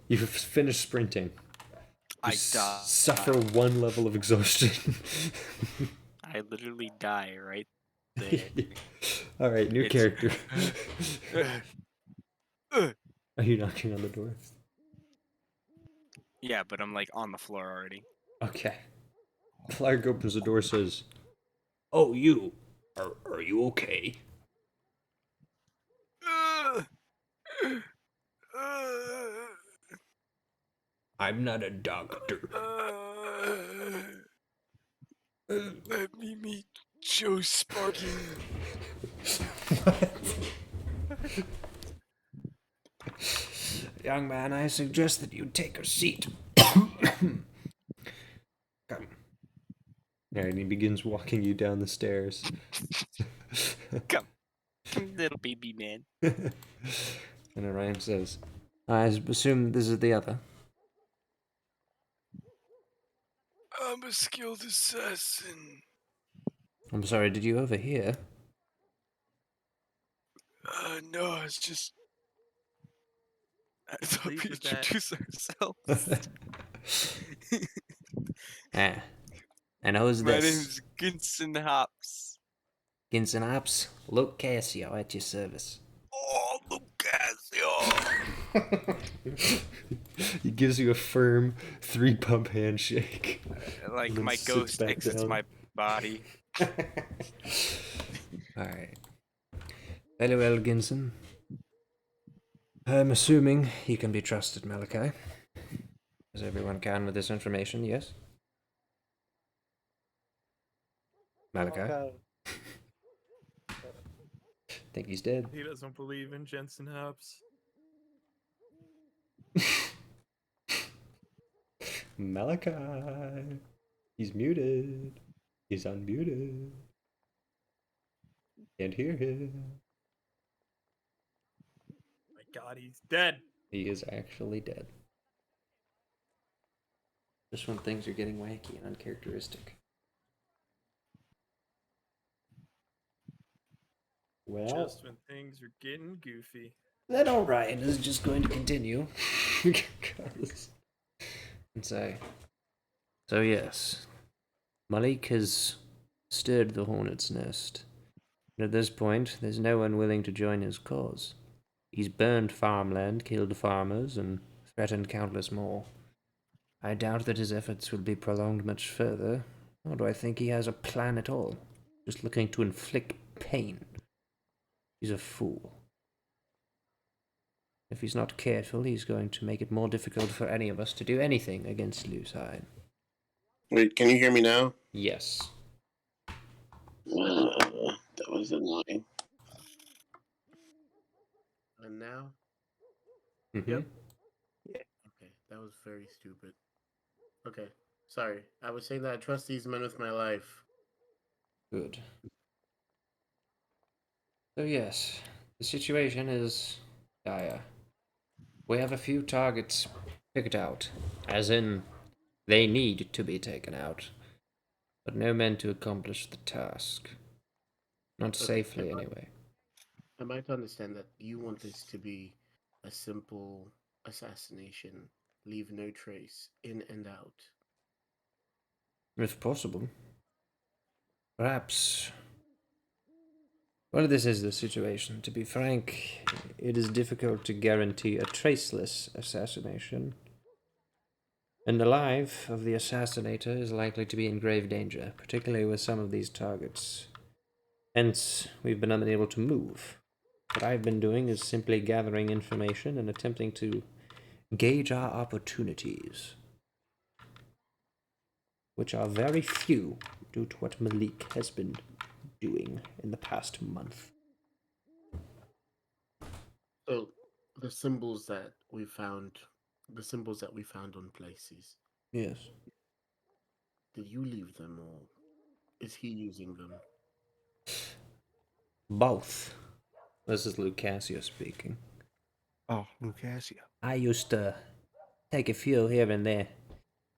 you've finished sprinting. You I die. suffer one level of exhaustion. I literally die right there. All right, new It's- character. Uh, Are you knocking on the door? yeah, but I'm like on the floor already. Okay. Clark opens the door, says, "Oh, you. Are you okay?" I'm not a doctor. Let me meet Joe Sparky. Young man, I suggest that you take a seat. Come. And he begins walking you down the stairs. Come, little baby man. And Orion says, "I assume this is the other." I'm a skilled assassin. I'm sorry, did you overhear? No, it's just. I thought Leave we with that. introduce ourselves. Ah. And who's My this? name's Ginson Hops. Ginson Apps, Luke Cassio at your service. Oh, Lucasio! He gives you a firm 3-pump handshake. Like And then my sits ghost back exits down. my body. Alright. Very well, Ginson. I'm assuming he can be trusted, Malakai. As everyone can with this information, yes? Malakai? Think he's dead. He doesn't believe in Jensen Hops. Malachi. He's muted. He's unmuted. Can't hear him. My God, he's dead. He is actually dead. Just when things are getting wacky and uncharacteristic. Well, Just when things are getting goofy. then Orion is just going to continue. Because... and say, so yes, Malik has stirred the hornet's nest. And at this point, there's no one willing to join his cause. He's burned farmland, killed farmers, and threatened countless more. I doubt that his efforts will be prolonged much further, nor do I think he has a plan at all. Just looking to inflict pain. He's a fool. If he's not careful, he's going to make it more difficult for any of us to do anything against Lucide. Wait, can you hear me now? Yes. That was annoying. And now? Mm-hmm. Yep. Okay, that was very stupid. Okay, sorry. I was saying that I trust these men with my life. Good. So yes, the situation is dire. We have a few targets picked out, as in, they need to be taken out, but no men to accomplish the task. Not Okay, safely, anyway. am I to understand that you want this to be a simple assassination, leave no trace, in and out? If possible. Perhaps. Well, this is the situation. To be frank, it is difficult to guarantee a traceless assassination. And the life of the assassinator is likely to be in grave danger, particularly with some of these targets. Hence, we've been unable to move. What I've been doing is simply gathering information and attempting to gauge our opportunities, which are very few due to what Malik has been doing in the past month. So, the symbols that we found, on places, Yes. did you leave them or is he using them? Both. This is Lucasio speaking. Oh, Lucasia. I used to take a few here and there.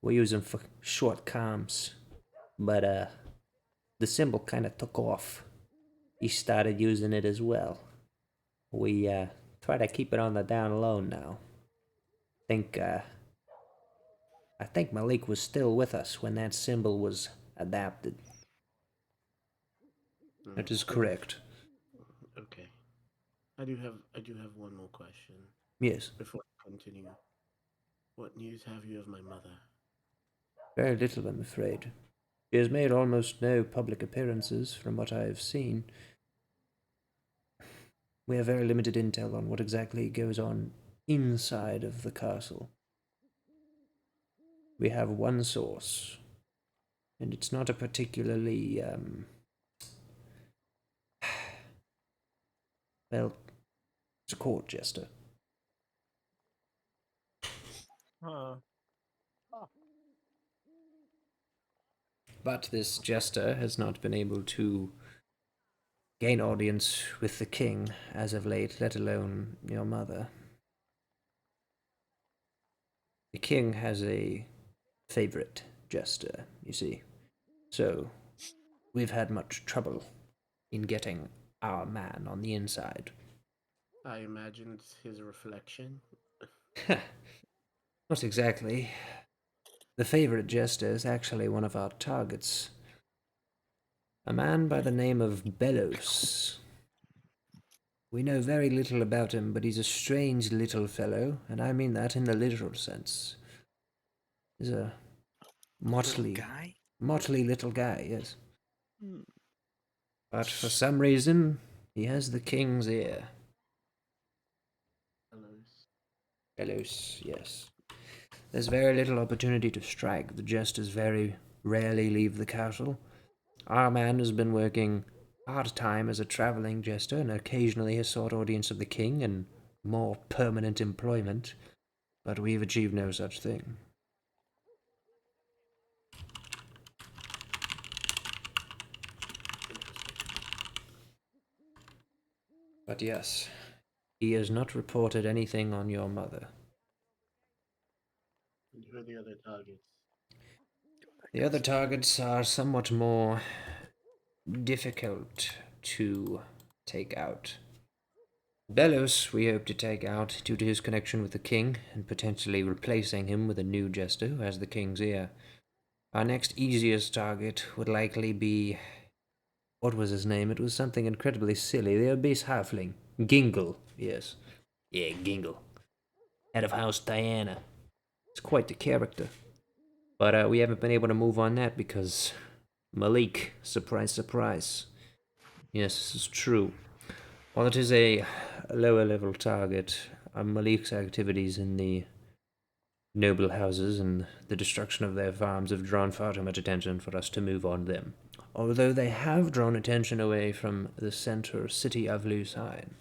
We use them for short comms. But, the symbol kind of took off. He started using it as well. We, try to keep it on the down low now. I think Malik was still with us when that symbol was adapted. That is correct. Okay. I do have one more question Yes. before I continue. What news have you of my mother? Very little, I'm afraid. She has made almost no public appearances from what I have seen. We have very limited intel on what exactly goes on inside of the castle. We have one source, and it's not a particularly, well, it's a court jester. Huh. But this jester has not been able to gain audience with the king as of late, let alone your mother. The king has a favorite jester, you see. So, we've had much trouble in getting our man on the inside. I imagine it's his reflection. Not exactly. The favorite jester is actually one of our targets. A man by the name of Belos. We know very little about him, but he's a strange little fellow, and I mean that in the literal sense. He's a motley, guy? motley little guy, yes. Hmm. But for some reason, he has the king's ear. Belos, yes. There's very little opportunity to strike. The jesters very rarely leave the castle. Our man has been working part-time as a traveling jester and occasionally has sought audience of the king and more permanent employment, but we've achieved no such thing. But yes, He has not reported anything on your mother. And who are the other targets? The other targets are somewhat more difficult to take out. Belos we hope to take out due to his connection with the king and potentially replacing him with a new jester who has the king's ear. Our next easiest target would likely be. What was his name? It was something incredibly silly. The obese halfling. Gingle, yes. Yeah, Gingle. Head of House Diana. It's quite the character. But we haven't been able to move on that because Malik, surprise, surprise. Yes, this is true. While it is a lower level target, Malik's activities in the noble houses and the destruction of their farms have drawn far too much attention for us to move on them. Although they have drawn attention away from the center city of Lucine,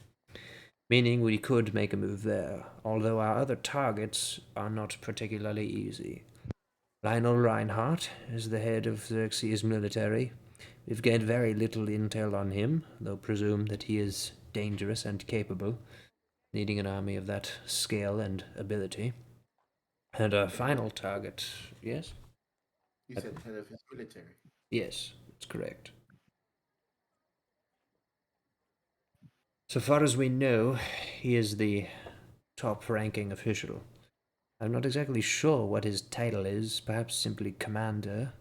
meaning we could make a move there, although our other targets are not particularly easy. Lionel Reinhardt is the head of Xerxes' military. We've gained very little intel on him, though presume that he is dangerous and capable, needing an army of that scale and ability. And our final target, yes? You said head of his military. Yes, that's correct. So far as we know, he is the top ranking official. I'm not exactly sure what his title is, perhaps simply commander.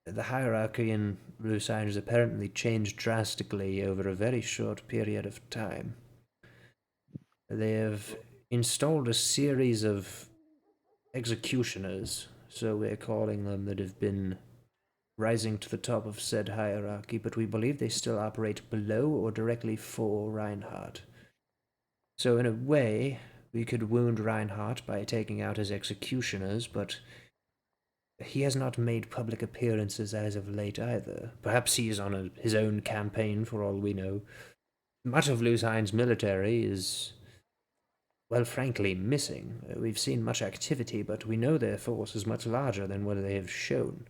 The hierarchy in Lucine has apparently changed drastically over a very short period of time. They have installed a series of executioners, so we're calling them, that have been rising to the top of said hierarchy, but we believe they still operate below or directly for Reinhardt. So in a way, we could wound Reinhardt by taking out his executioners, but he has not made public appearances as of late either. Perhaps he is on his own campaign for all we know. Much of Lucine's military is, well, frankly, missing. We've seen much activity, but we know their force is much larger than what they have shown.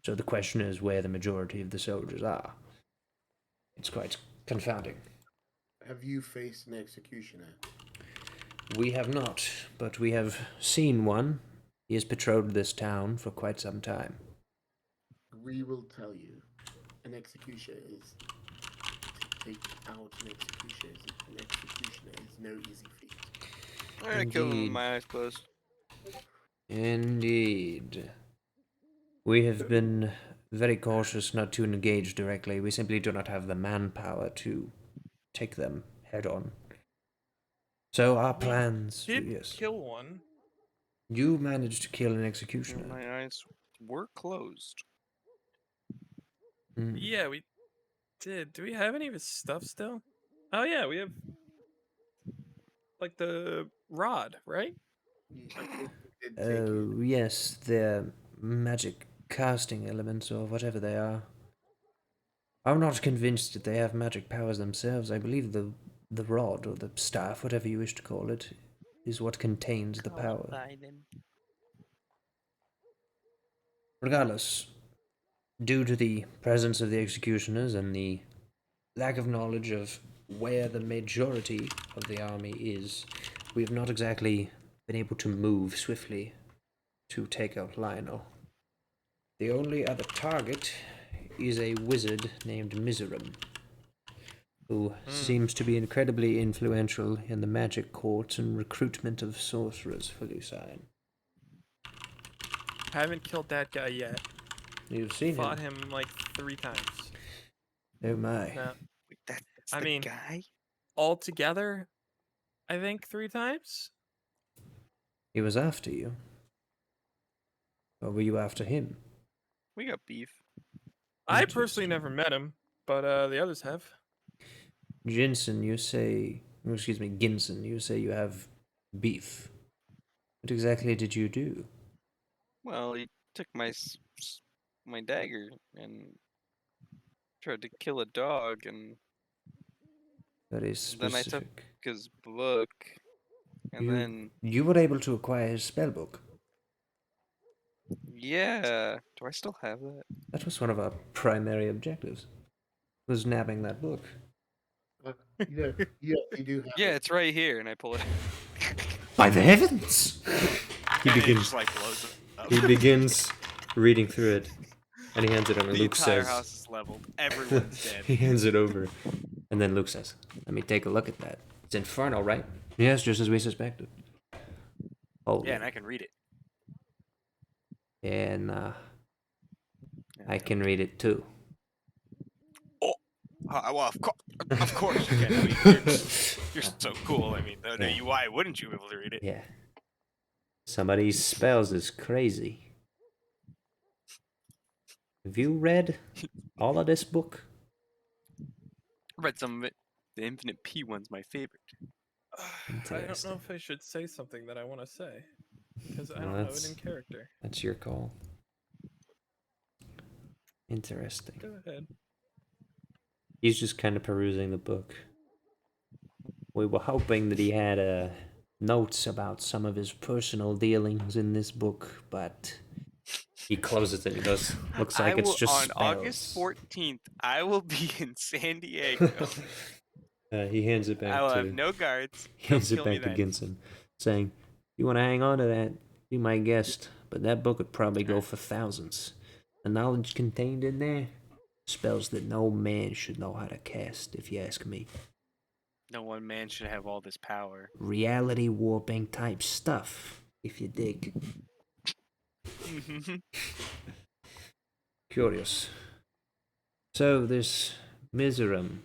So the question is where the majority of the soldiers are. It's quite confounding. Have you faced an executioner? We have not, but we have seen one. He has patrolled this town for quite some time. We will tell you. An executioner is to take out an executioner is no easy feat. I'm gonna kill him with Indeed. my eyes closed. Indeed. We have been very cautious not to engage directly. We simply do not have the manpower to take them head on. So our plans. Did Yes. kill one. You managed to kill an And executioner. my eyes were closed. Mm. Yeah, we did. Do we have any of his stuff still? Oh yeah, we have like the rod, right? I think we did take it. Oh, yes, they're magic casting elements or whatever they are. I'm not convinced that they have magic powers themselves. I believe the rod or the staff, whatever you wish to call it, is what contains the power. Regardless, due to the presence of the executioners and the lack of knowledge of where the majority of the army is, we have not exactly been able to move swiftly to take out Lionel. The only other target is a wizard named Miserum, who seems to be incredibly influential in the magic courts and recruitment of sorcerers for Lucine. Haven't killed that guy yet. You've seen Fought him. him like 3 times. Oh my. Now, Wait, that's I the mean- guy? altogether, I think 3 times. He was after you. Or were you after him? We got beef. I personally never met him, but the others have. Ginson, you say. Excuse me, Ginson, you say you have beef. What exactly did you do? Well, he took my dagger and tried to kill a dog, and Very then I took specific. his book, and You, then you were able to acquire his spellbook. yeah, do I still have that? That was one of our primary objectives. Was nabbing that book. You do have Yeah, it. it's right here, and I pull it. By the heavens! He And it begins. just like blows up. He begins reading through it, and he hands it over. The Luke entire says, house is leveled. Everyone's dead. he hands it over, and then Luke says, "Let me take a look at that. It's infernal, right?" Yes, just as we suspected. Holy. Yeah, and I can read it. And Yeah, I can read it too. well, of course you can. I mean, you're so cool. I mean, Yeah. why wouldn't you be able to read it? Yeah. Somebody's spells is crazy. Have you read all of this book? I read some of it. The Infinite P one's my favorite. I don't know Interesting. if I should say something that I want to say because I Well, don't know it that's- in character. That's your call. Interesting. Go ahead. He's just kind of perusing the book. We were hoping that he had notes about some of his personal dealings in this book, but he closes it. He goes, "Looks like it's just on spells." August 14th, I will be in San Diego. He hands it back I will to. have no guards. He Come hands it kill me back to then. Ginson, saying, "You want to hang on to that? Be my guest, but that book would probably go for thousands. The knowledge contained in there, spells that no man should know how to cast, if you ask me. No one man should have all this power. Reality warping type stuff, if you dig." Curious. So this Miserum,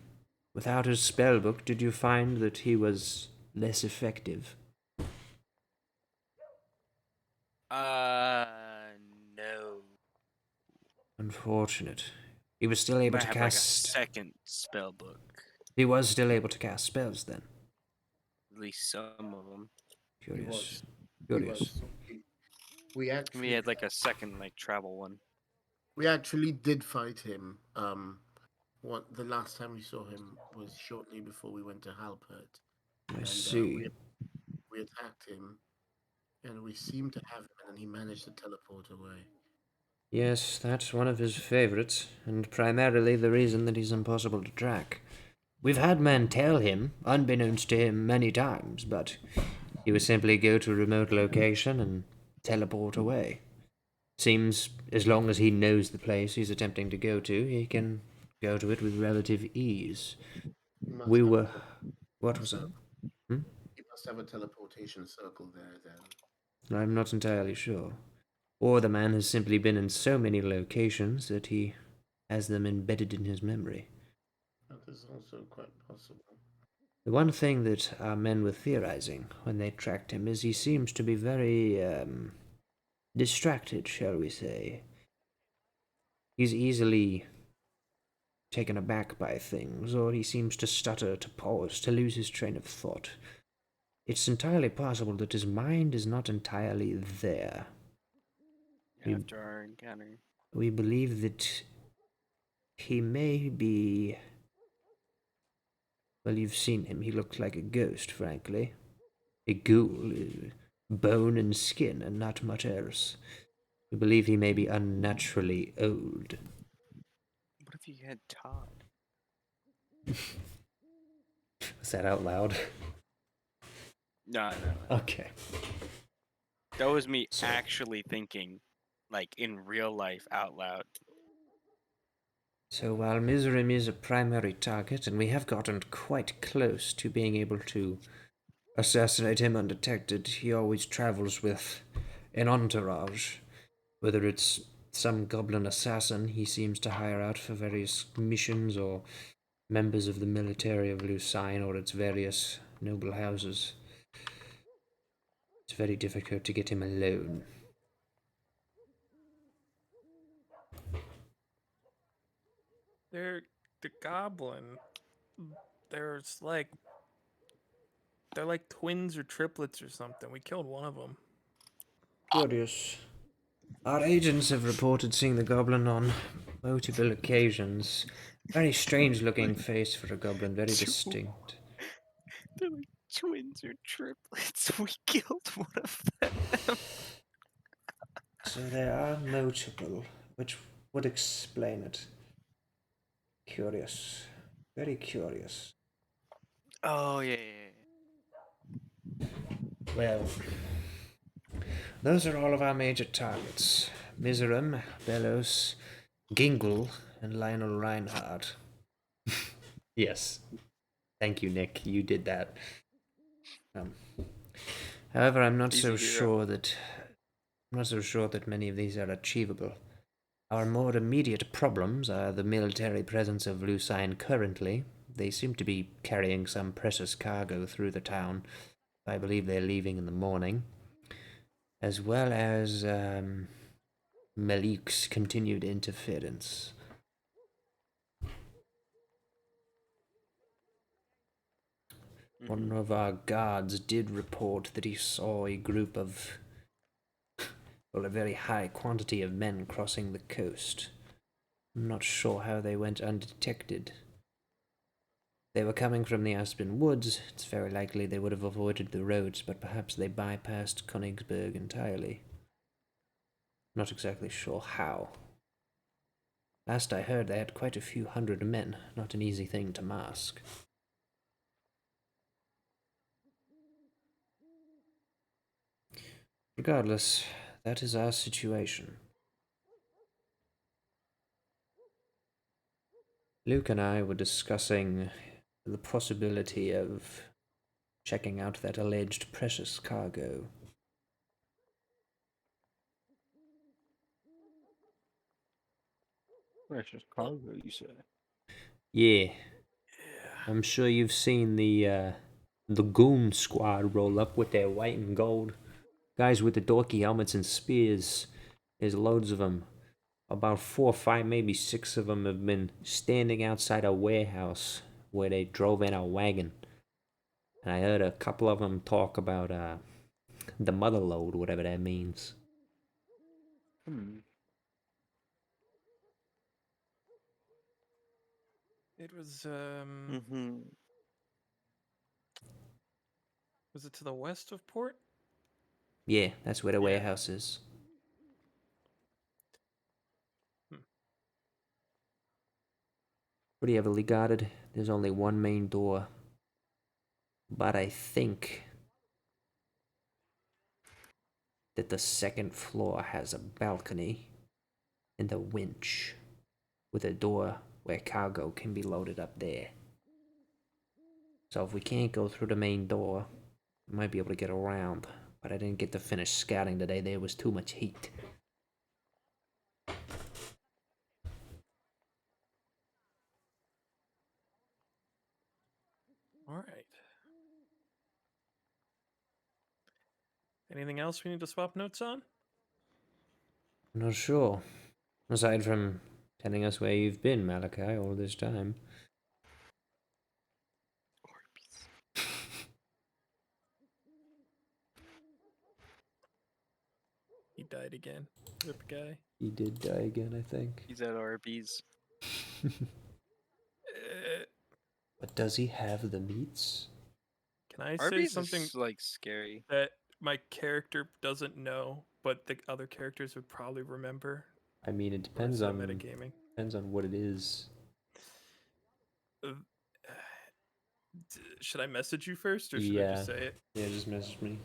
without his spellbook, did you find that he was less effective? No. Unfortunate. He was still able Might to have like a cast. second spell book. He was still able to cast spells then. At least some of them. Curious. was. Curious. We We actually had like a second like travel one. we actually did fight him. The last time we saw him was shortly before we went to Halpert. I And see. we attacked him, and we seemed to have him, and then he managed to teleport away. Yes, that's one of his favorites, and primarily the reason that he's impossible to track. We've had men tell him, unbeknownst to him many times, but he would simply go to a remote location and teleport away. Seems as long as he knows the place he's attempting to go to, he can go to it with relative ease. He must We have a were. What was that? circle. Hmm? He must have a teleportation circle there then. I'm not entirely sure. Or the man has simply been in so many locations that he has them embedded in his memory. That is also quite possible. The one thing that our men were theorizing when they tracked him is he seems to be very, distracted, shall we say. He's easily taken aback by things, or he seems to stutter, to pause, to lose his train of thought. It's entirely possible that his mind is not entirely there. After our encounter. We believe that he may be. Well, you've seen him. He looks like a ghost, frankly. A ghoul, bone and skin, and not much else. We believe he may be unnaturally old. What if you had Todd? Was that out loud? No. Okay. That was me So- actually thinking, like in real life, out loud. So while Miserum is a primary target, and we have gotten quite close to being able to assassinate him undetected, he always travels with an entourage. Whether it's some goblin assassin he seems to hire out for various missions, or members of the military of Lucine or its various noble houses. It's very difficult to get him alone. They're the goblin. There's like they're like twins or triplets or something. We killed one of them. Curious. Our agents have reported seeing the goblin on multiple occasions. Very strange looking face for a goblin, very distinct. They're like twins or triplets. We killed one of them. So there are multiple, which would explain it. Curious. Very curious. Oh yeah. Well, those are all of our major targets. Mizoram, Belos, Gingle, and Lionel Reinhardt. Yes. Thank you, Nick. You did that. Um, however, I'm not so Easy hero. sure that many of these are achievable. Our more immediate problems are the military presence of Lucine currently. They seem to be carrying some precious cargo through the town. I believe they're leaving in the morning. As well as Malik's continued interference. One of our guards did report that he saw a group of, well, a very high quantity of men crossing the coast. I'm not sure how they went undetected. They were coming from the Aspen Woods. It's very likely they would have avoided the roads, but perhaps they bypassed Königsberg entirely. Not exactly sure how. Last I heard, they had quite a few hundred men. Not an easy thing to mask. Regardless, that is our situation. Luke and I were discussing the possibility of checking out that alleged precious cargo. Precious cargo, you say? Yeah, I'm sure you've seen the goon squad roll up with their white and gold. Guys with the dorky helmets and spears. There's loads of them. About 4 or 5, maybe 6 of them have been standing outside a warehouse where they drove in a wagon. And I heard a couple of them talk about the mother load, whatever that means. It was Mm-hmm. was it to the west of port? Yeah, that's where the Yeah. warehouse is. Pretty heavily guarded. There's only one main door. But I think that the second floor has a balcony and a winch with a door where cargo can be loaded up there. So if we can't go through the main door, we might be able to get around. But I didn't get to finish scouting today. There was too much heat. All right. Anything else we need to swap notes on? I'm not sure. Aside from telling us where you've been, Malakai, all this time. He died again. Rip guy. He did die again, I think. He's at Arby's. But does he have the meats? Can I say Arby's something is like scary. that my character doesn't know, but the other characters would probably remember? I mean, it Or is depends that on metagaming? what it is. Should I message you first, or should I just say it? Yeah, just message me.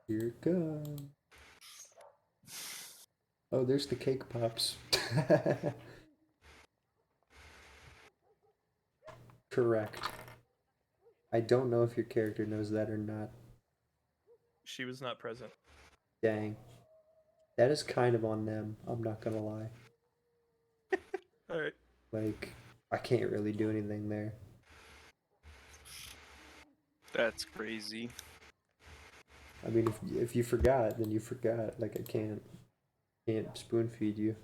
Here it comes. Oh, there's the cake pops. Correct. I don't know if your character knows that or not. She was not present. Dang. That is kind of on them, I'm not gonna lie. Alright. Like, I can't really do anything there. That's crazy. I mean, if you forgot, then you forgot. Like, I can't spoon feed you.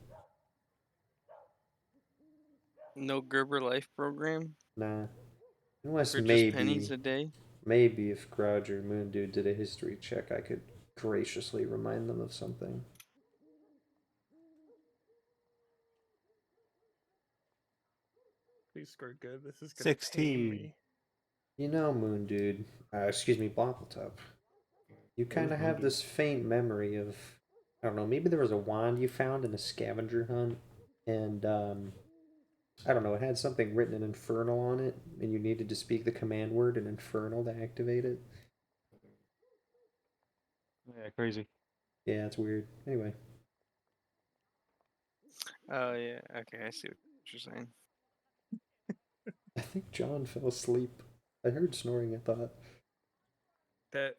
No Gerber Life program Nah. Unless for just pennies a day. maybe if Grouge or Moon Dude did a history check, I could graciously remind them of something. Please score good. This is gonna 16. pain me. You know, Moon Dude, excuse me, Boppletop. You kind of have this faint memory of I don't know, maybe there was a wand you found in a scavenger hunt, and I don't know, it had something written in Infernal on it, and you needed to speak the command word in Infernal to activate it. Yeah, crazy. Yeah, it's weird. Anyway, Oh yeah. Okay, I see what you're saying. I think John fell asleep. I heard snoring, I thought. That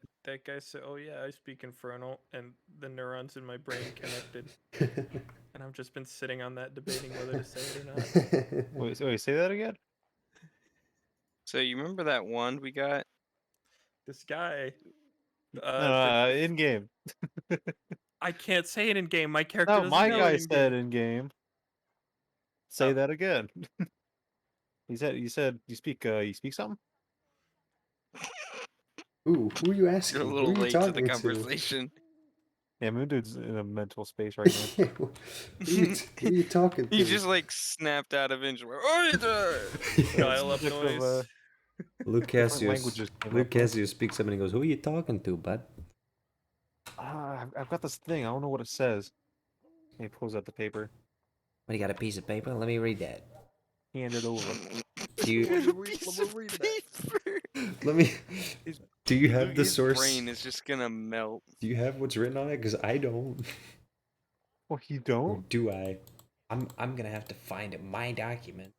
guy said, "Oh yeah, I speak Infernal," and the neurons in my brain connected, and I've just been sitting on that, debating whether to say it or not. Wait, say that again? So you remember that wand we got? This guy, No, in game. I can't say it in game. My character No, doesn't my know guy it in said game. in game. Say Oh. that again. You said you speak something? Ooh, who are you You're a asking? Who little are you late to the talking to? conversation. Yeah, Moon Dude's in a mental space right now. Who are you talking He to? just like snapped out of interest. Oh, you there! Dial up Subject of, noise. Luke different Cassius. languages came Luke up with. Cassius speaks up and he goes, "Who are you talking to, bud?" I've got this thing. I don't know what it says. He pulls out the paper. What, you got a piece of paper? Let me read that. Hand it over. Do you? Let me read that. Let me. Do you have the His source? brain is just gonna melt. Do you have what's written on it? Because I don't. Well, you Or don't? do I? I'm gonna have to find it. My document.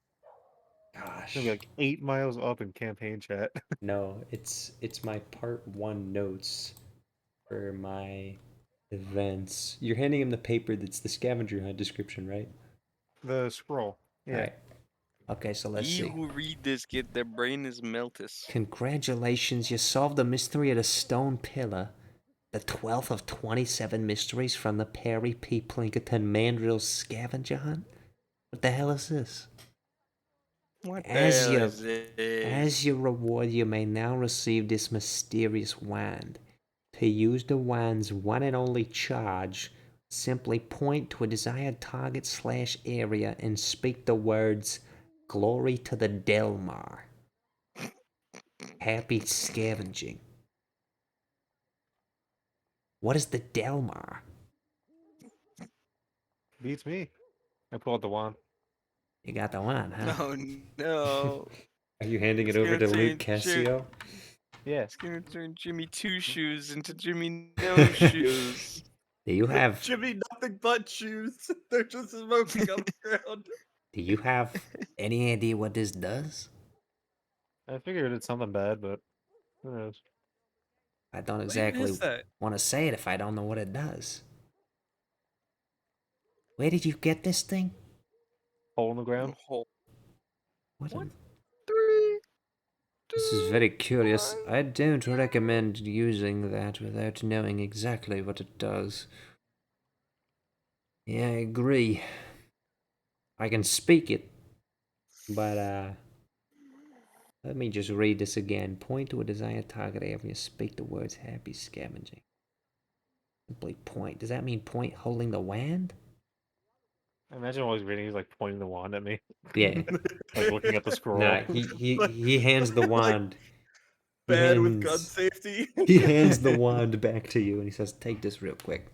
It's Gosh. gonna be like 8 miles up in campaign chat. No, it's my part one notes for my events. You're handing him the paper that's the scavenger hunt description, right? The scroll. Yeah. Alright. Okay, so let's He see. who read this kid, their brain is meltus. Congratulations, you solved the mystery of the stone pillar. The 12th of 27 mysteries from the Perry P. Plinkington Mandrill scavenger hunt? What the hell is this? What the As hell your, is this? as your reward, you may now receive this mysterious wand. To use the wand's one and only charge, simply point to a desired target / area and speak the words, "Glory to the Delmar." Happy scavenging. What is the Delmar? Beats me. I pull out the wand. You got the wand, huh? Oh no. Are you handing it It's over gonna to Luke turn Cassio? Yeah. It's gonna turn Jimmy Two Shoes into Jimmy No Shoes. Do you have Jimmy, nothing but shoes. They're just smoking on the ground. do you have any idea what this does? I figured it's something bad, but who knows? I don't What even exactly is that? want to say it if I don't know what it does. Where did you get this thing? Hole in the ground. Hole. What? What? 3, This is 2, very curious. 1. I don't recommend using that without knowing exactly what it does. Yeah, I agree. I can speak it, but let me just read this again. Point to a desired target area. Speak the words "happy scavenging." Simply point. Does that mean point holding the wand? I imagine while he's reading, he's like pointing the wand at me, Yeah. like looking at the scroll. Nah, he hands the Like, wand. He bad with gun hands safety. he hands the wand back to you and he says, "Take this real quick."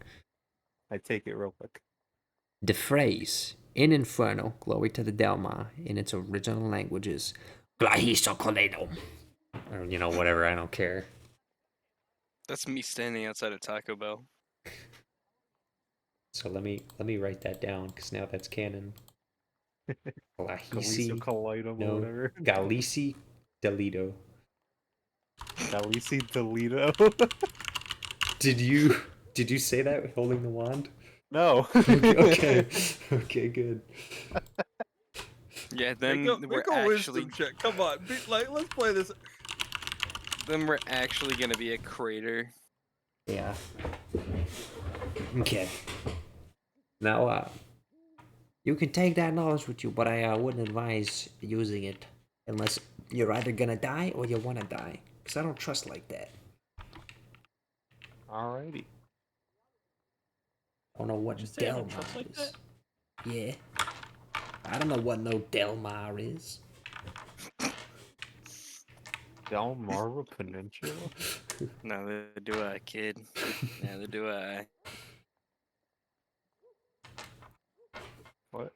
I take it real quick. The phrase in Inferno, "Glory to the Delmar," in its original languages, "Glahiso Coledom." Or whatever, I don't care. That's me standing outside of Taco Bell. So let me write that down because now that's canon. Galicio Galisi, Collidum or no, whatever. Galisi Delito. Galici Delito. Did you say that holding the wand? No. Okay, okay, good. Yeah, then Make we're a actually wisdom check. Come on, let's play this. then we're actually gonna be a crater. Yeah. Okay. Now, You can take that knowledge with you, but I wouldn't advise using it unless you're either gonna die or you wanna die. Because I don't trust like that. Alrighty. I don't know what Did you say I don't Delmar trust like is. that? Yeah. I don't know what no Delmar is. Delmarva Peninsula? Neither do I, kid. Neither do I. What?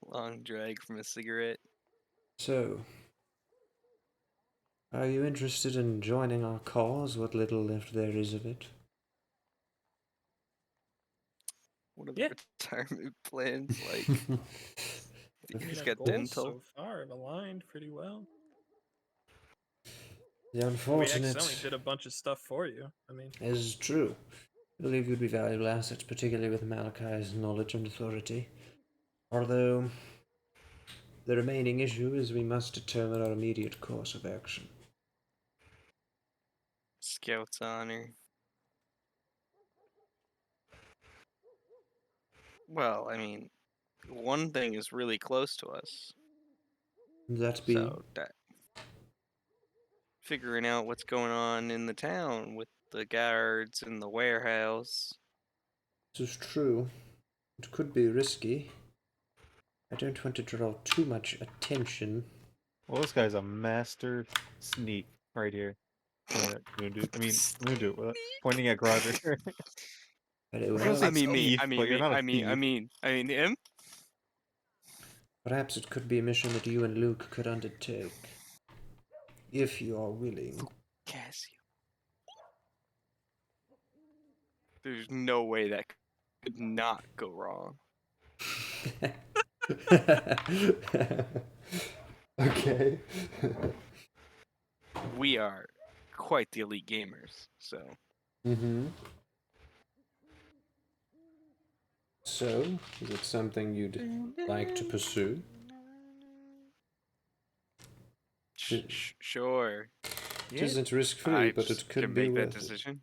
Long drag from a cigarette. So, are you interested in joining our cause, what little left there is of it? What are the Yeah. retirement plans like? I mean, He's our got goals dental. so far have aligned pretty well. The We unfortunate accidentally did a bunch of stuff for you. I mean, is true. I believe you'd be valuable assets, particularly with Malakai's knowledge and authority. Although, the remaining issue is we must determine our immediate course of action. Scout's honor. Well, I mean, one thing is really close to us. That be So that figuring out what's going on in the town with the guards and the warehouse. this is true. It could be risky. I don't want to draw too much attention. Well, this guy's a master sneak right here. Pointing at Moondu. I mean, Moondu. Pointing at Roger. Very I was well. gonna I say mean me. thief, I mean but you're me. not a I mean. I thief. mean. I mean him. Perhaps it could be a mission that you and Luke could undertake. If you are willing. Cassio. There's no way that could not go wrong. Okay. We are quite the elite gamers, so. Mm-hmm. So, is it something you'd like to pursue? Sure. It isn't risk-free, I but it could can be make that worth it. decision.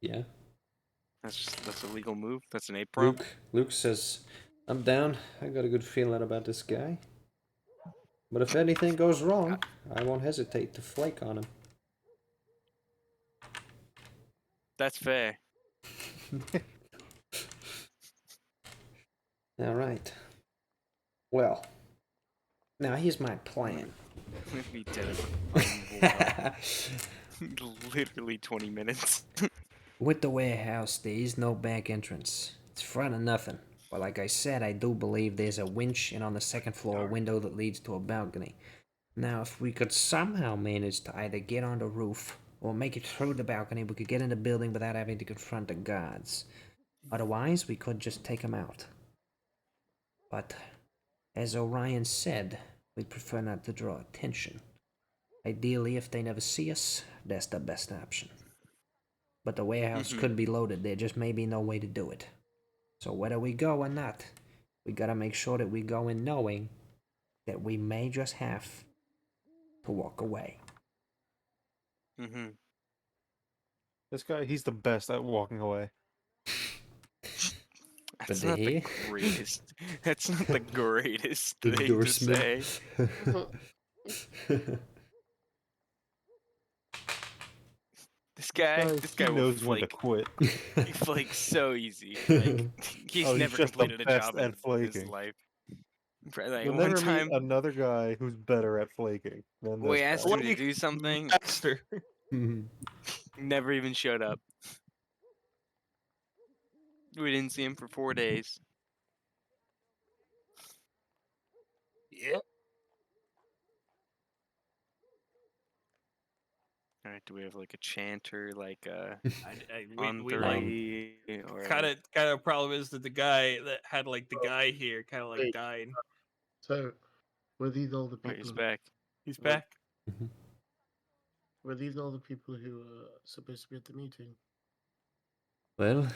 Yeah. That's a legal move. That's an A prompt. Luke says, I'm down. I got a good feeling about this guy. But if anything goes wrong, I won't hesitate to flake on him. That's fair. Alright. Well, now here's my plan. We did it for fucking literally 20 minutes. With the warehouse, there is no back entrance. It's front of nothing. But like I said, I do believe there's a winch and on the second floor a window that leads to a balcony. Now, if we could somehow manage to either get on the roof or make it through the balcony, we could get in the building without having to confront the guards. Otherwise, we could just take them out. But, as Orion said, we'd prefer not to draw attention. Ideally, if they never see us, that's the best option. But the warehouse could be loaded, there just may be no way to do it. So whether we go or not, we gotta make sure that we go in knowing that we may just have to walk away. Mm-hmm. This guy, he's the best at walking away. That's But not here- the greatest. That's not the greatest thing to Endorsement. say. This guy he will knows when to flake. quit. He flakes so easy. Like he's Oh, he's never just the completed a best job at in his flaking. life. Like You'll one never time, meet another guy who's better at flaking than we this asked guy. him to do something. Master. Never even showed up. We didn't see him for 4 days. Yep. All right, do we have like a chanter, like we Anthony, or kind of problem is that the guy that had like the guy here kind of like Wait. died. So, were these all the Wait, he's people? back. He's Well- back. Were these all the people who were supposed to be at the meeting? Well,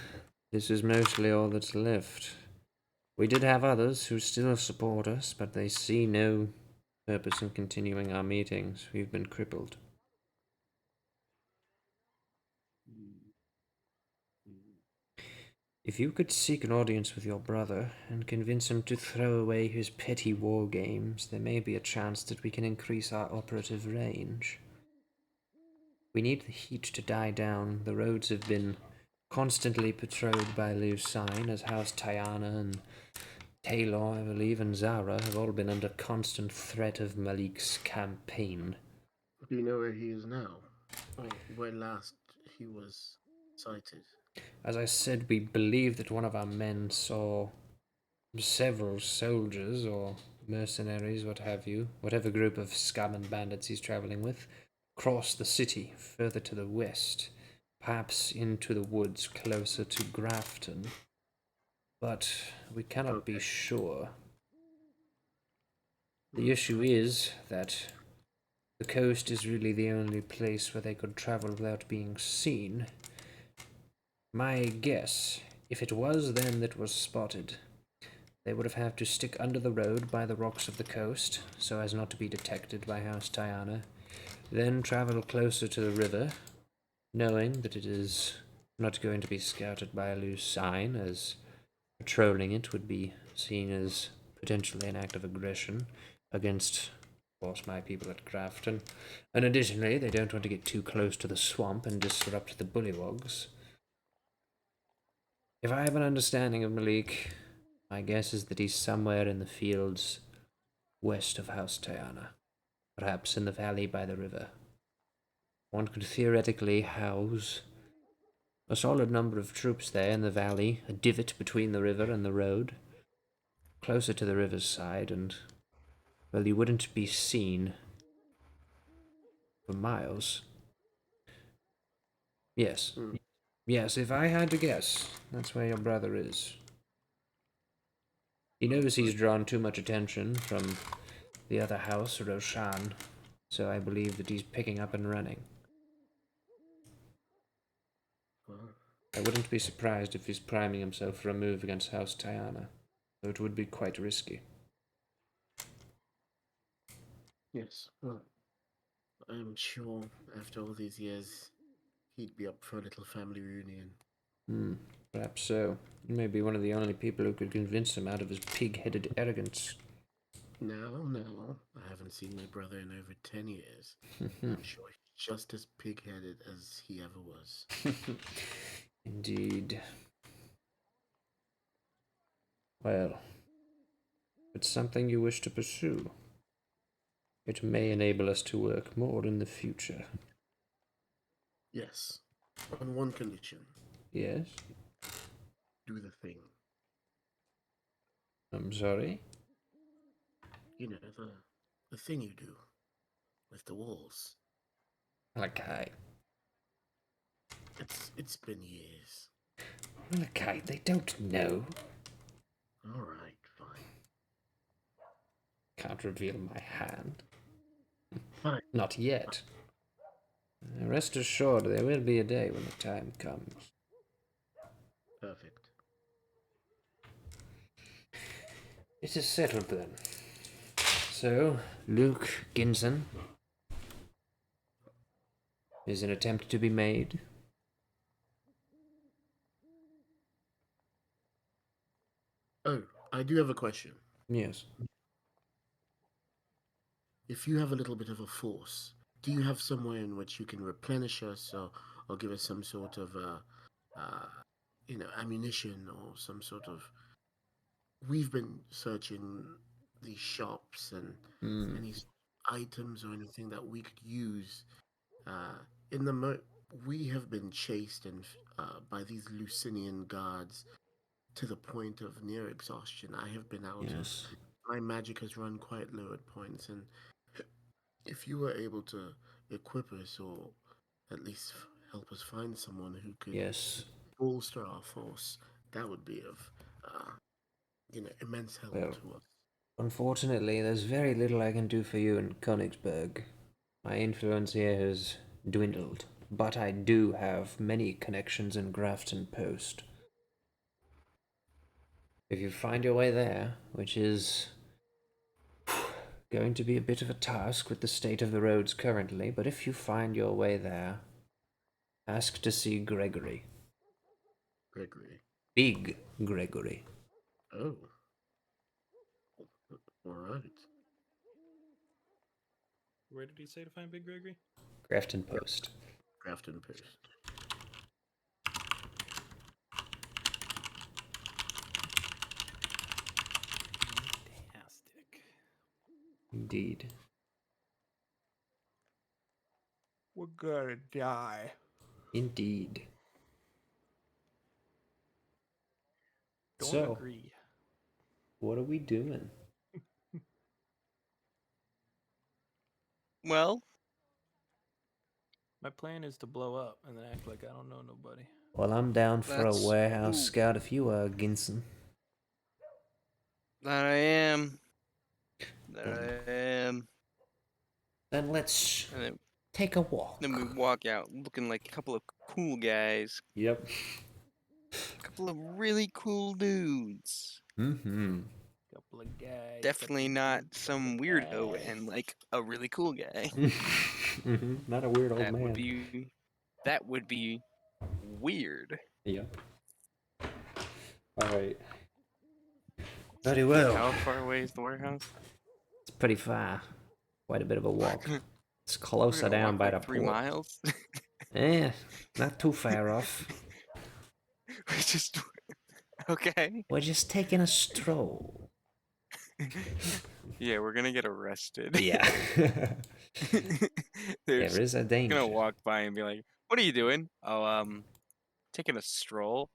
this is mostly all that's left. We did have others who still support us, but they see no purpose in continuing our meetings. We've been crippled. If you could seek an audience with your brother and convince him to throw away his petty war games, there may be a chance that we can increase our operative range. We need the heat to die down. The roads have been constantly patrolled by Lucine, as House Tiana and Taylor, I believe, and Zara have all been under constant threat of Malik's campaign. Do you know where he is now? Or where last he was sighted? As I said, we believe that one of our men saw several soldiers or mercenaries, what have you, whatever group of scum and bandits he's traveling with, cross the city further to the west, perhaps into the woods closer to Grafton. But we cannot be Okay. sure. The issue is that the coast is really the only place where they could travel without being seen. My guess, if it was them that was spotted, they would have had to stick under the road by the rocks of the coast, so as not to be detected by House Tiana, then travel closer to the river, knowing that it is not going to be scouted by a loose sign, as patrolling it would be seen as potentially an act of aggression against, of course, my people at Grafton. And additionally, they don't want to get too close to the swamp and disrupt the bullywogs. If I have an understanding of Malik, my guess is that he's somewhere in the fields west of House Tiana, perhaps in the valley by the river. One could theoretically house a solid number of troops there in the valley, a divot between the river and the road, closer to the river's side, and, well, you wouldn't be seen for miles. Yes. Hmm. Yes, if I had to guess, that's where your brother is. He knows he's drawn too much attention from the other house, Roshan, so I believe that he's picking up and running. Well, I wouldn't be surprised if he's priming himself for a move against House Tiana, though it would be quite risky. yes. Well, I'm sure after all these years, he'd be up for a little family reunion. Perhaps so. You may be one of the only people who could convince him out of his pig-headed arrogance. No, I haven't seen my brother in over 10 years. I'm sure he's just as pig-headed as he ever was. Indeed. Well, if it's something you wish to pursue, it may enable us to work more in the future. Yes, on one condition. Yes? Do the thing. I'm sorry? You know, the thing you do with the walls. Malakai. It's been years. Malakai, they don't know. All right, fine. Can't reveal my hand. Fine. Not yet. Rest assured, there will be a day when the time comes. Perfect. It is settled then. So, Luke Ginson, is an attempt to be made? Oh, I do have a question. Yes. If you have a little bit of a force, do you have somewhere in which you can replenish us or give us some sort of ammunition or some sort of? We've been searching these shops and any items or anything that we could use. Uh, in the we have been chased and by these Lucinian guards to the point of near exhaustion. I have been out of Yes. my magic has run quite low at points, and if you were able to equip us or at least help us find someone who could Yes. bolster our force, that would be of immense help Well, to us. unfortunately, there's very little I can do for you in Königsberg. My influence here has dwindled, but I do have many connections in Grafton Post. If you find your way there, which is going to be a bit of a task with the state of the roads currently, but if you find your way there, ask to see Gregory. Gregory. Big Gregory. Oh, all right. Where did he say to find Big Gregory? Grafton Post. Grafton Post. Fantastic. Indeed. We're gonna die. Indeed. Don't So- agree. What are we doing? Well, My plan is to blow up and then act like I don't know nobody. Well, I'm down for a That's- warehouse ooh. scout if you are, Ginson. that I am. That I am. Then let's And take a walk. then we walk out looking like a couple of cool guys. Yep. A couple of really cool dudes. Mm-hmm. Couple of guys. Definitely couple not of some weirdo and like a really cool guy. Mm-hmm. Not a weird old That man. would be weird. Yep. All right. Very well. How far away is the warehouse? It's pretty far. Quite a bit of a walk. It's closer We're gonna down walk by like the 3 port. miles. Not too far off. We just okay. We're just taking a stroll. Yeah, we're gonna get arrested. Yeah. They're There just is a danger. gonna walk by and be like, "What are you doing?" Oh, taking a stroll.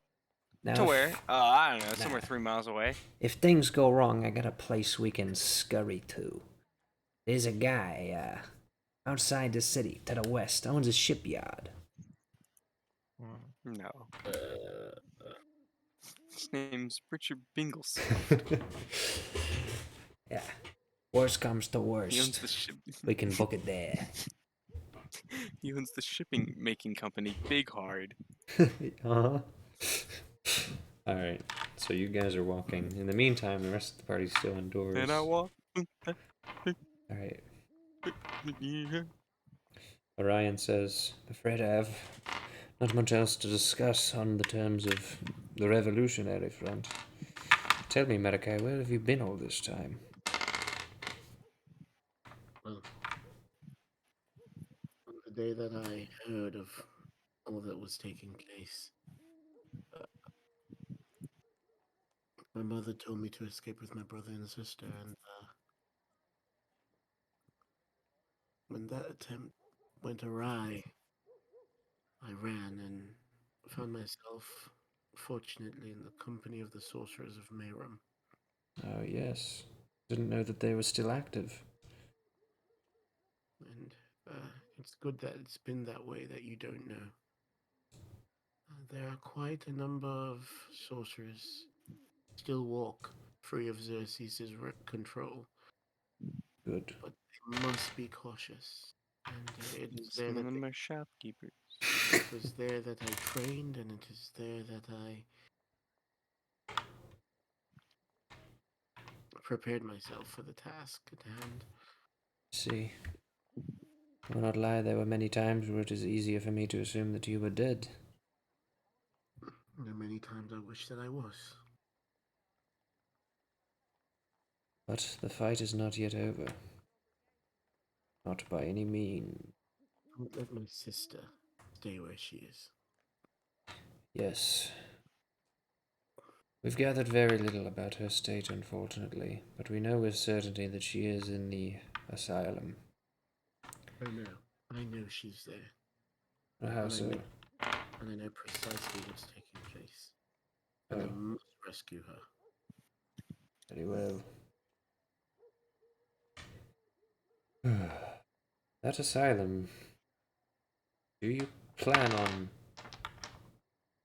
Now, To where? if, I don't know, somewhere 3 miles away. if things go wrong, I got a place we can scurry to. There's a guy, outside the city, to the west, owns a shipyard. No. His name's Richard Bingles. Yeah. Worst comes to He owns worst. the ship. We can book it there. He owns the shipping making company, Big Hard. Uh-huh. All right. So you guys are walking. In the meantime, the rest of the party's still indoors. And I walk. All right. Orion says, "Afraid I have not much else to discuss on the terms of the revolutionary front. Tell me, Malakai, where have you been all this time?" Well, on the day that I heard of all that was taking place, my mother told me to escape with my brother and sister, and when that attempt went awry, I ran and found myself, fortunately, in the company of the sorcerers of Mayrum. Oh, yes. Didn't know that they were still active. And it's good that it's been that way, that you don't know. There are quite a number of sorcerers still walk free of Xerxes' control, Good. but they must be cautious. And it is there Some of that them are shopkeepers. it was there that I trained, and it is there that I prepared myself for the task at hand. See. I will not lie, there were many times where it is easier for me to assume that you were dead. There are many times I wish that I was. But the fight is not yet over. Not by any means. Don't let my sister stay where she is. Yes. We've gathered very little about her state, unfortunately, but we know with certainty that she is in the asylum. I know she's there, How And I so? knew- and I know precisely what's taking place. And I Oh. must rescue her. Very well. That asylum. Do you plan on.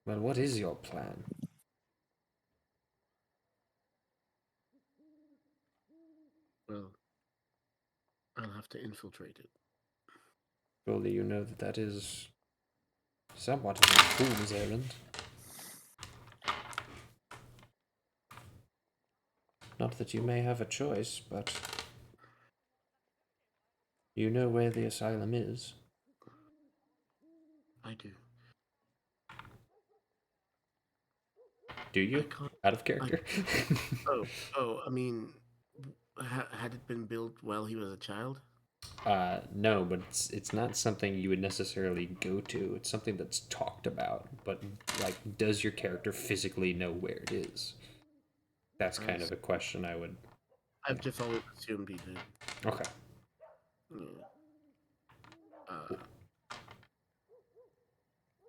Well, what is your plan? Well, I'll have to infiltrate it. Surely you know that that is somewhat of a fool's errand. Not that you may have a choice, but you know where the asylum is. I do. Do you? I can't. Out of character? I mean, had it been built while he was a child? No, but it's not something you would necessarily go to. It's something that's talked about, but like, does your character physically know where it is? That's kind of a question I would. I've just always assumed he did. Okay. Yeah.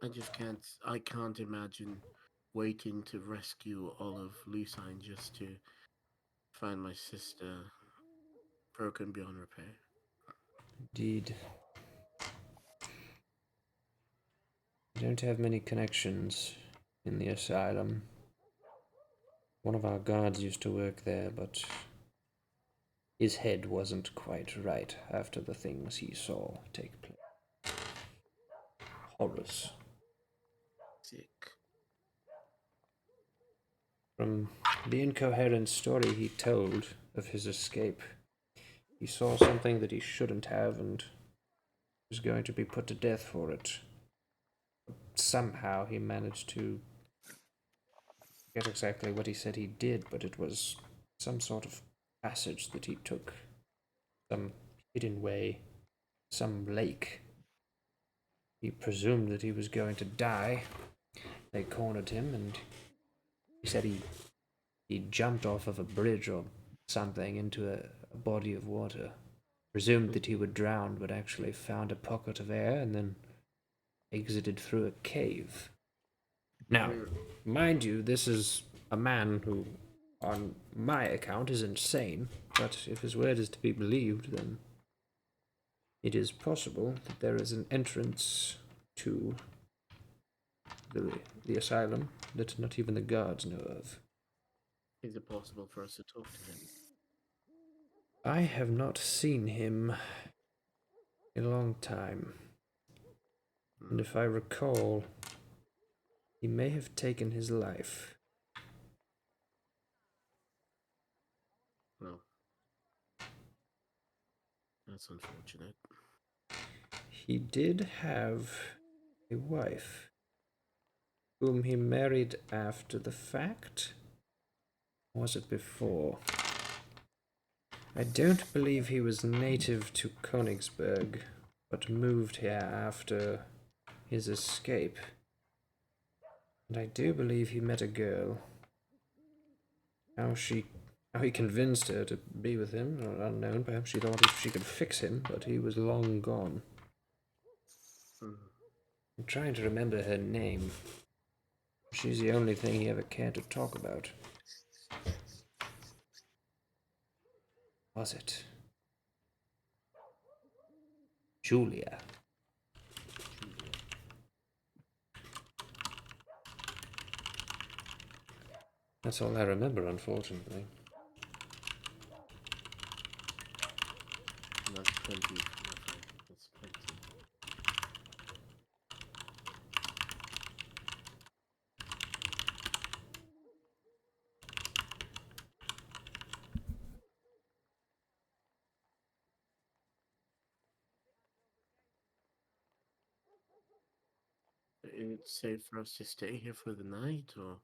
I just can't. I can't imagine waiting to rescue all of Lucine just to find my sister broken beyond repair. Indeed. We don't have many connections in the asylum. One of our guards used to work there, but his head wasn't quite right after the things he saw take place. Horrors. Sick. From the incoherent story he told of his escape, he saw something that he shouldn't have and was going to be put to death for it. Somehow he managed to get exactly what he said he did, but it was some sort of passage that he took, some hidden way, some lake. He presumed that he was going to die. They cornered him, and he said he jumped off of a bridge or something into a body of water. Presumed that he would drown, but actually found a pocket of air and then exited through a cave. Now, mind you, this is a man who, on my account, is insane, but if his word is to be believed, then it is possible that there is an entrance to the asylum that not even the guards know of. Is it possible for us to talk to him? I have not seen him in a long time, and if I recall, he may have taken his life. No. That's unfortunate. He did have a wife, whom he married after the fact? Or was it before? I don't believe he was native to Königsberg, but moved here after his escape. And I do believe he met a girl. How he convinced her to be with him, unknown. Perhaps she thought she could fix him, but he was long gone. I'm trying to remember her name. She's the only thing he ever cared to talk about. Was it Julia? That's all I remember, unfortunately. That's plenty, my friend. That's plenty. It's safe for us to stay here for the night, or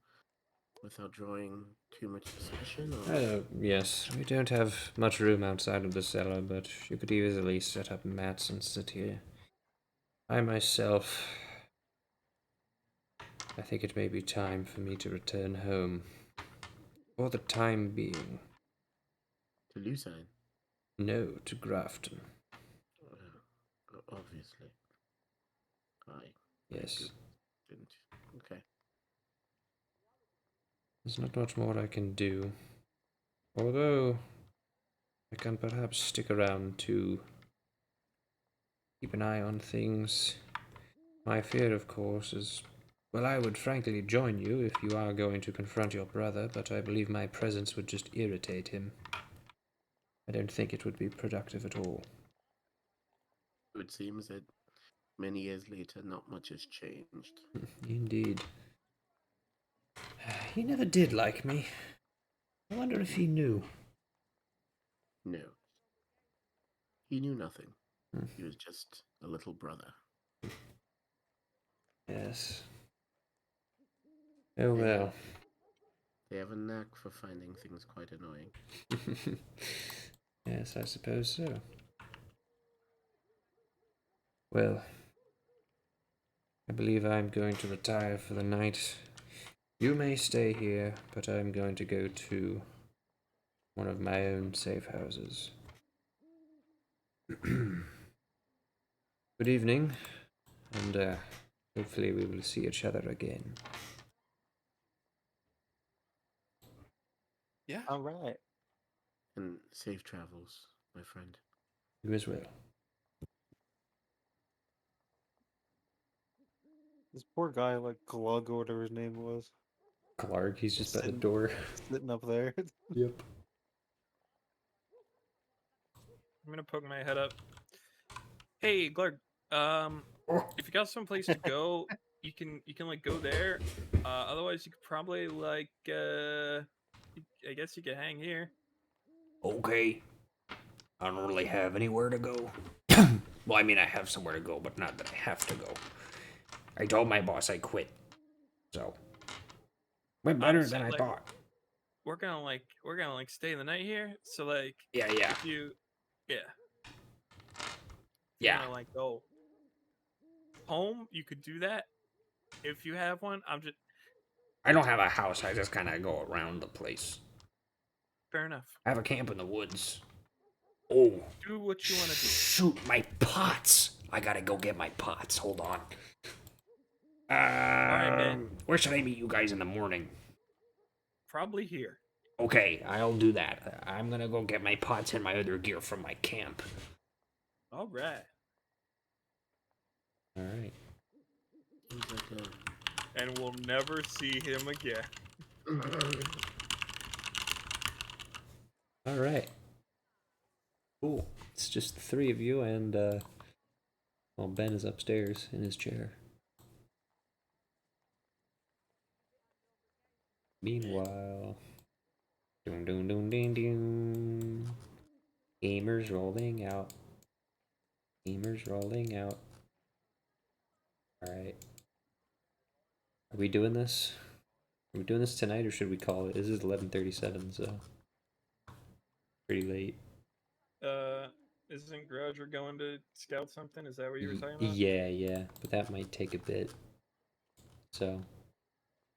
without drawing too much suspicion, or Yes, we don't have much room outside of the cellar, but you could easily set up mats and sit here. I myself, I think it may be time for me to return home. For the time being. to Lucine? No, to Grafton. Obviously. I Yes. didn't. Okay. There's not much more I can do. Although, I can perhaps stick around to keep an eye on things. My fear, of course, is... Well, I would frankly join you if you are going to confront your brother, but I believe my presence would just irritate him. I don't think it would be productive at all. It seems that many years later, not much has changed. Indeed. He never did like me. I wonder if he knew. No. He knew nothing. He was just a little brother. Yes. Oh well. They have a knack for finding things quite annoying. Yes, I suppose so. Well, I believe I'm going to retire for the night. You may stay here, but I'm going to go to one of my own safe houses. Good evening, and hopefully we will see each other again. Yeah. All right. And safe travels, my friend. You as well. This poor guy, like Glug or whatever his name was, Clark, he's just by the Sitting- door. sitting up there. Yep. I'm gonna poke my head up. Hey, Glarg. If you got someplace to go, you can like go there. Otherwise, you could probably like I guess you could hang here. Okay. I don't really have anywhere to go. Well, I mean, I have somewhere to go, but not that I have to go. I told my boss I quit. So, went better So, than I like, thought. we're gonna like stay the night here. So like, Yeah, yeah, if you, yeah, if you yeah. wanna like go home, you could do that. If you have one, I'm just I don't have a house. I just kind of go around the place. fair enough. I have a camp in the woods. Oh, Do what you want to do. shoot, my pots. I gotta go get my pots. Hold on. right, man. Where should I meet you guys in the morning? Probably here. Okay, I'll do that. I'm gonna go get my pots and my other gear from my camp. All right. All right. Seems like And we'll never see him again. All right. Cool. It's just the three of you, and well, Ben is upstairs in his chair. Meanwhile, doom doom doom ding doom. Gamers rolling out. Gamers rolling out. All right. Are we doing this? Are we doing this tonight, or should we call it? This is 11:37, so pretty late. Isn't Grouger going to scout something? Is that what you were talking about? Yeah, but that might take a bit. So,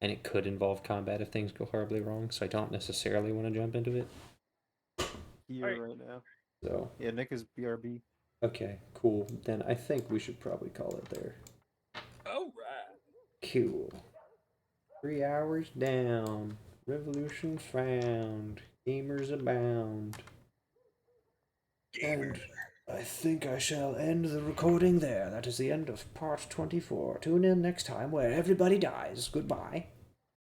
and it could involve combat if things go horribly wrong. So I don't necessarily want to jump into it. Here Alright. right now. So Yeah, Nick is BRB. okay, cool. Then I think we should probably call it there. All right. Cool. 3 hours down. Revolution found. Gamers abound. And I think I shall end the recording there. That is the end of part 24. Tune in next time where everybody dies. Goodbye.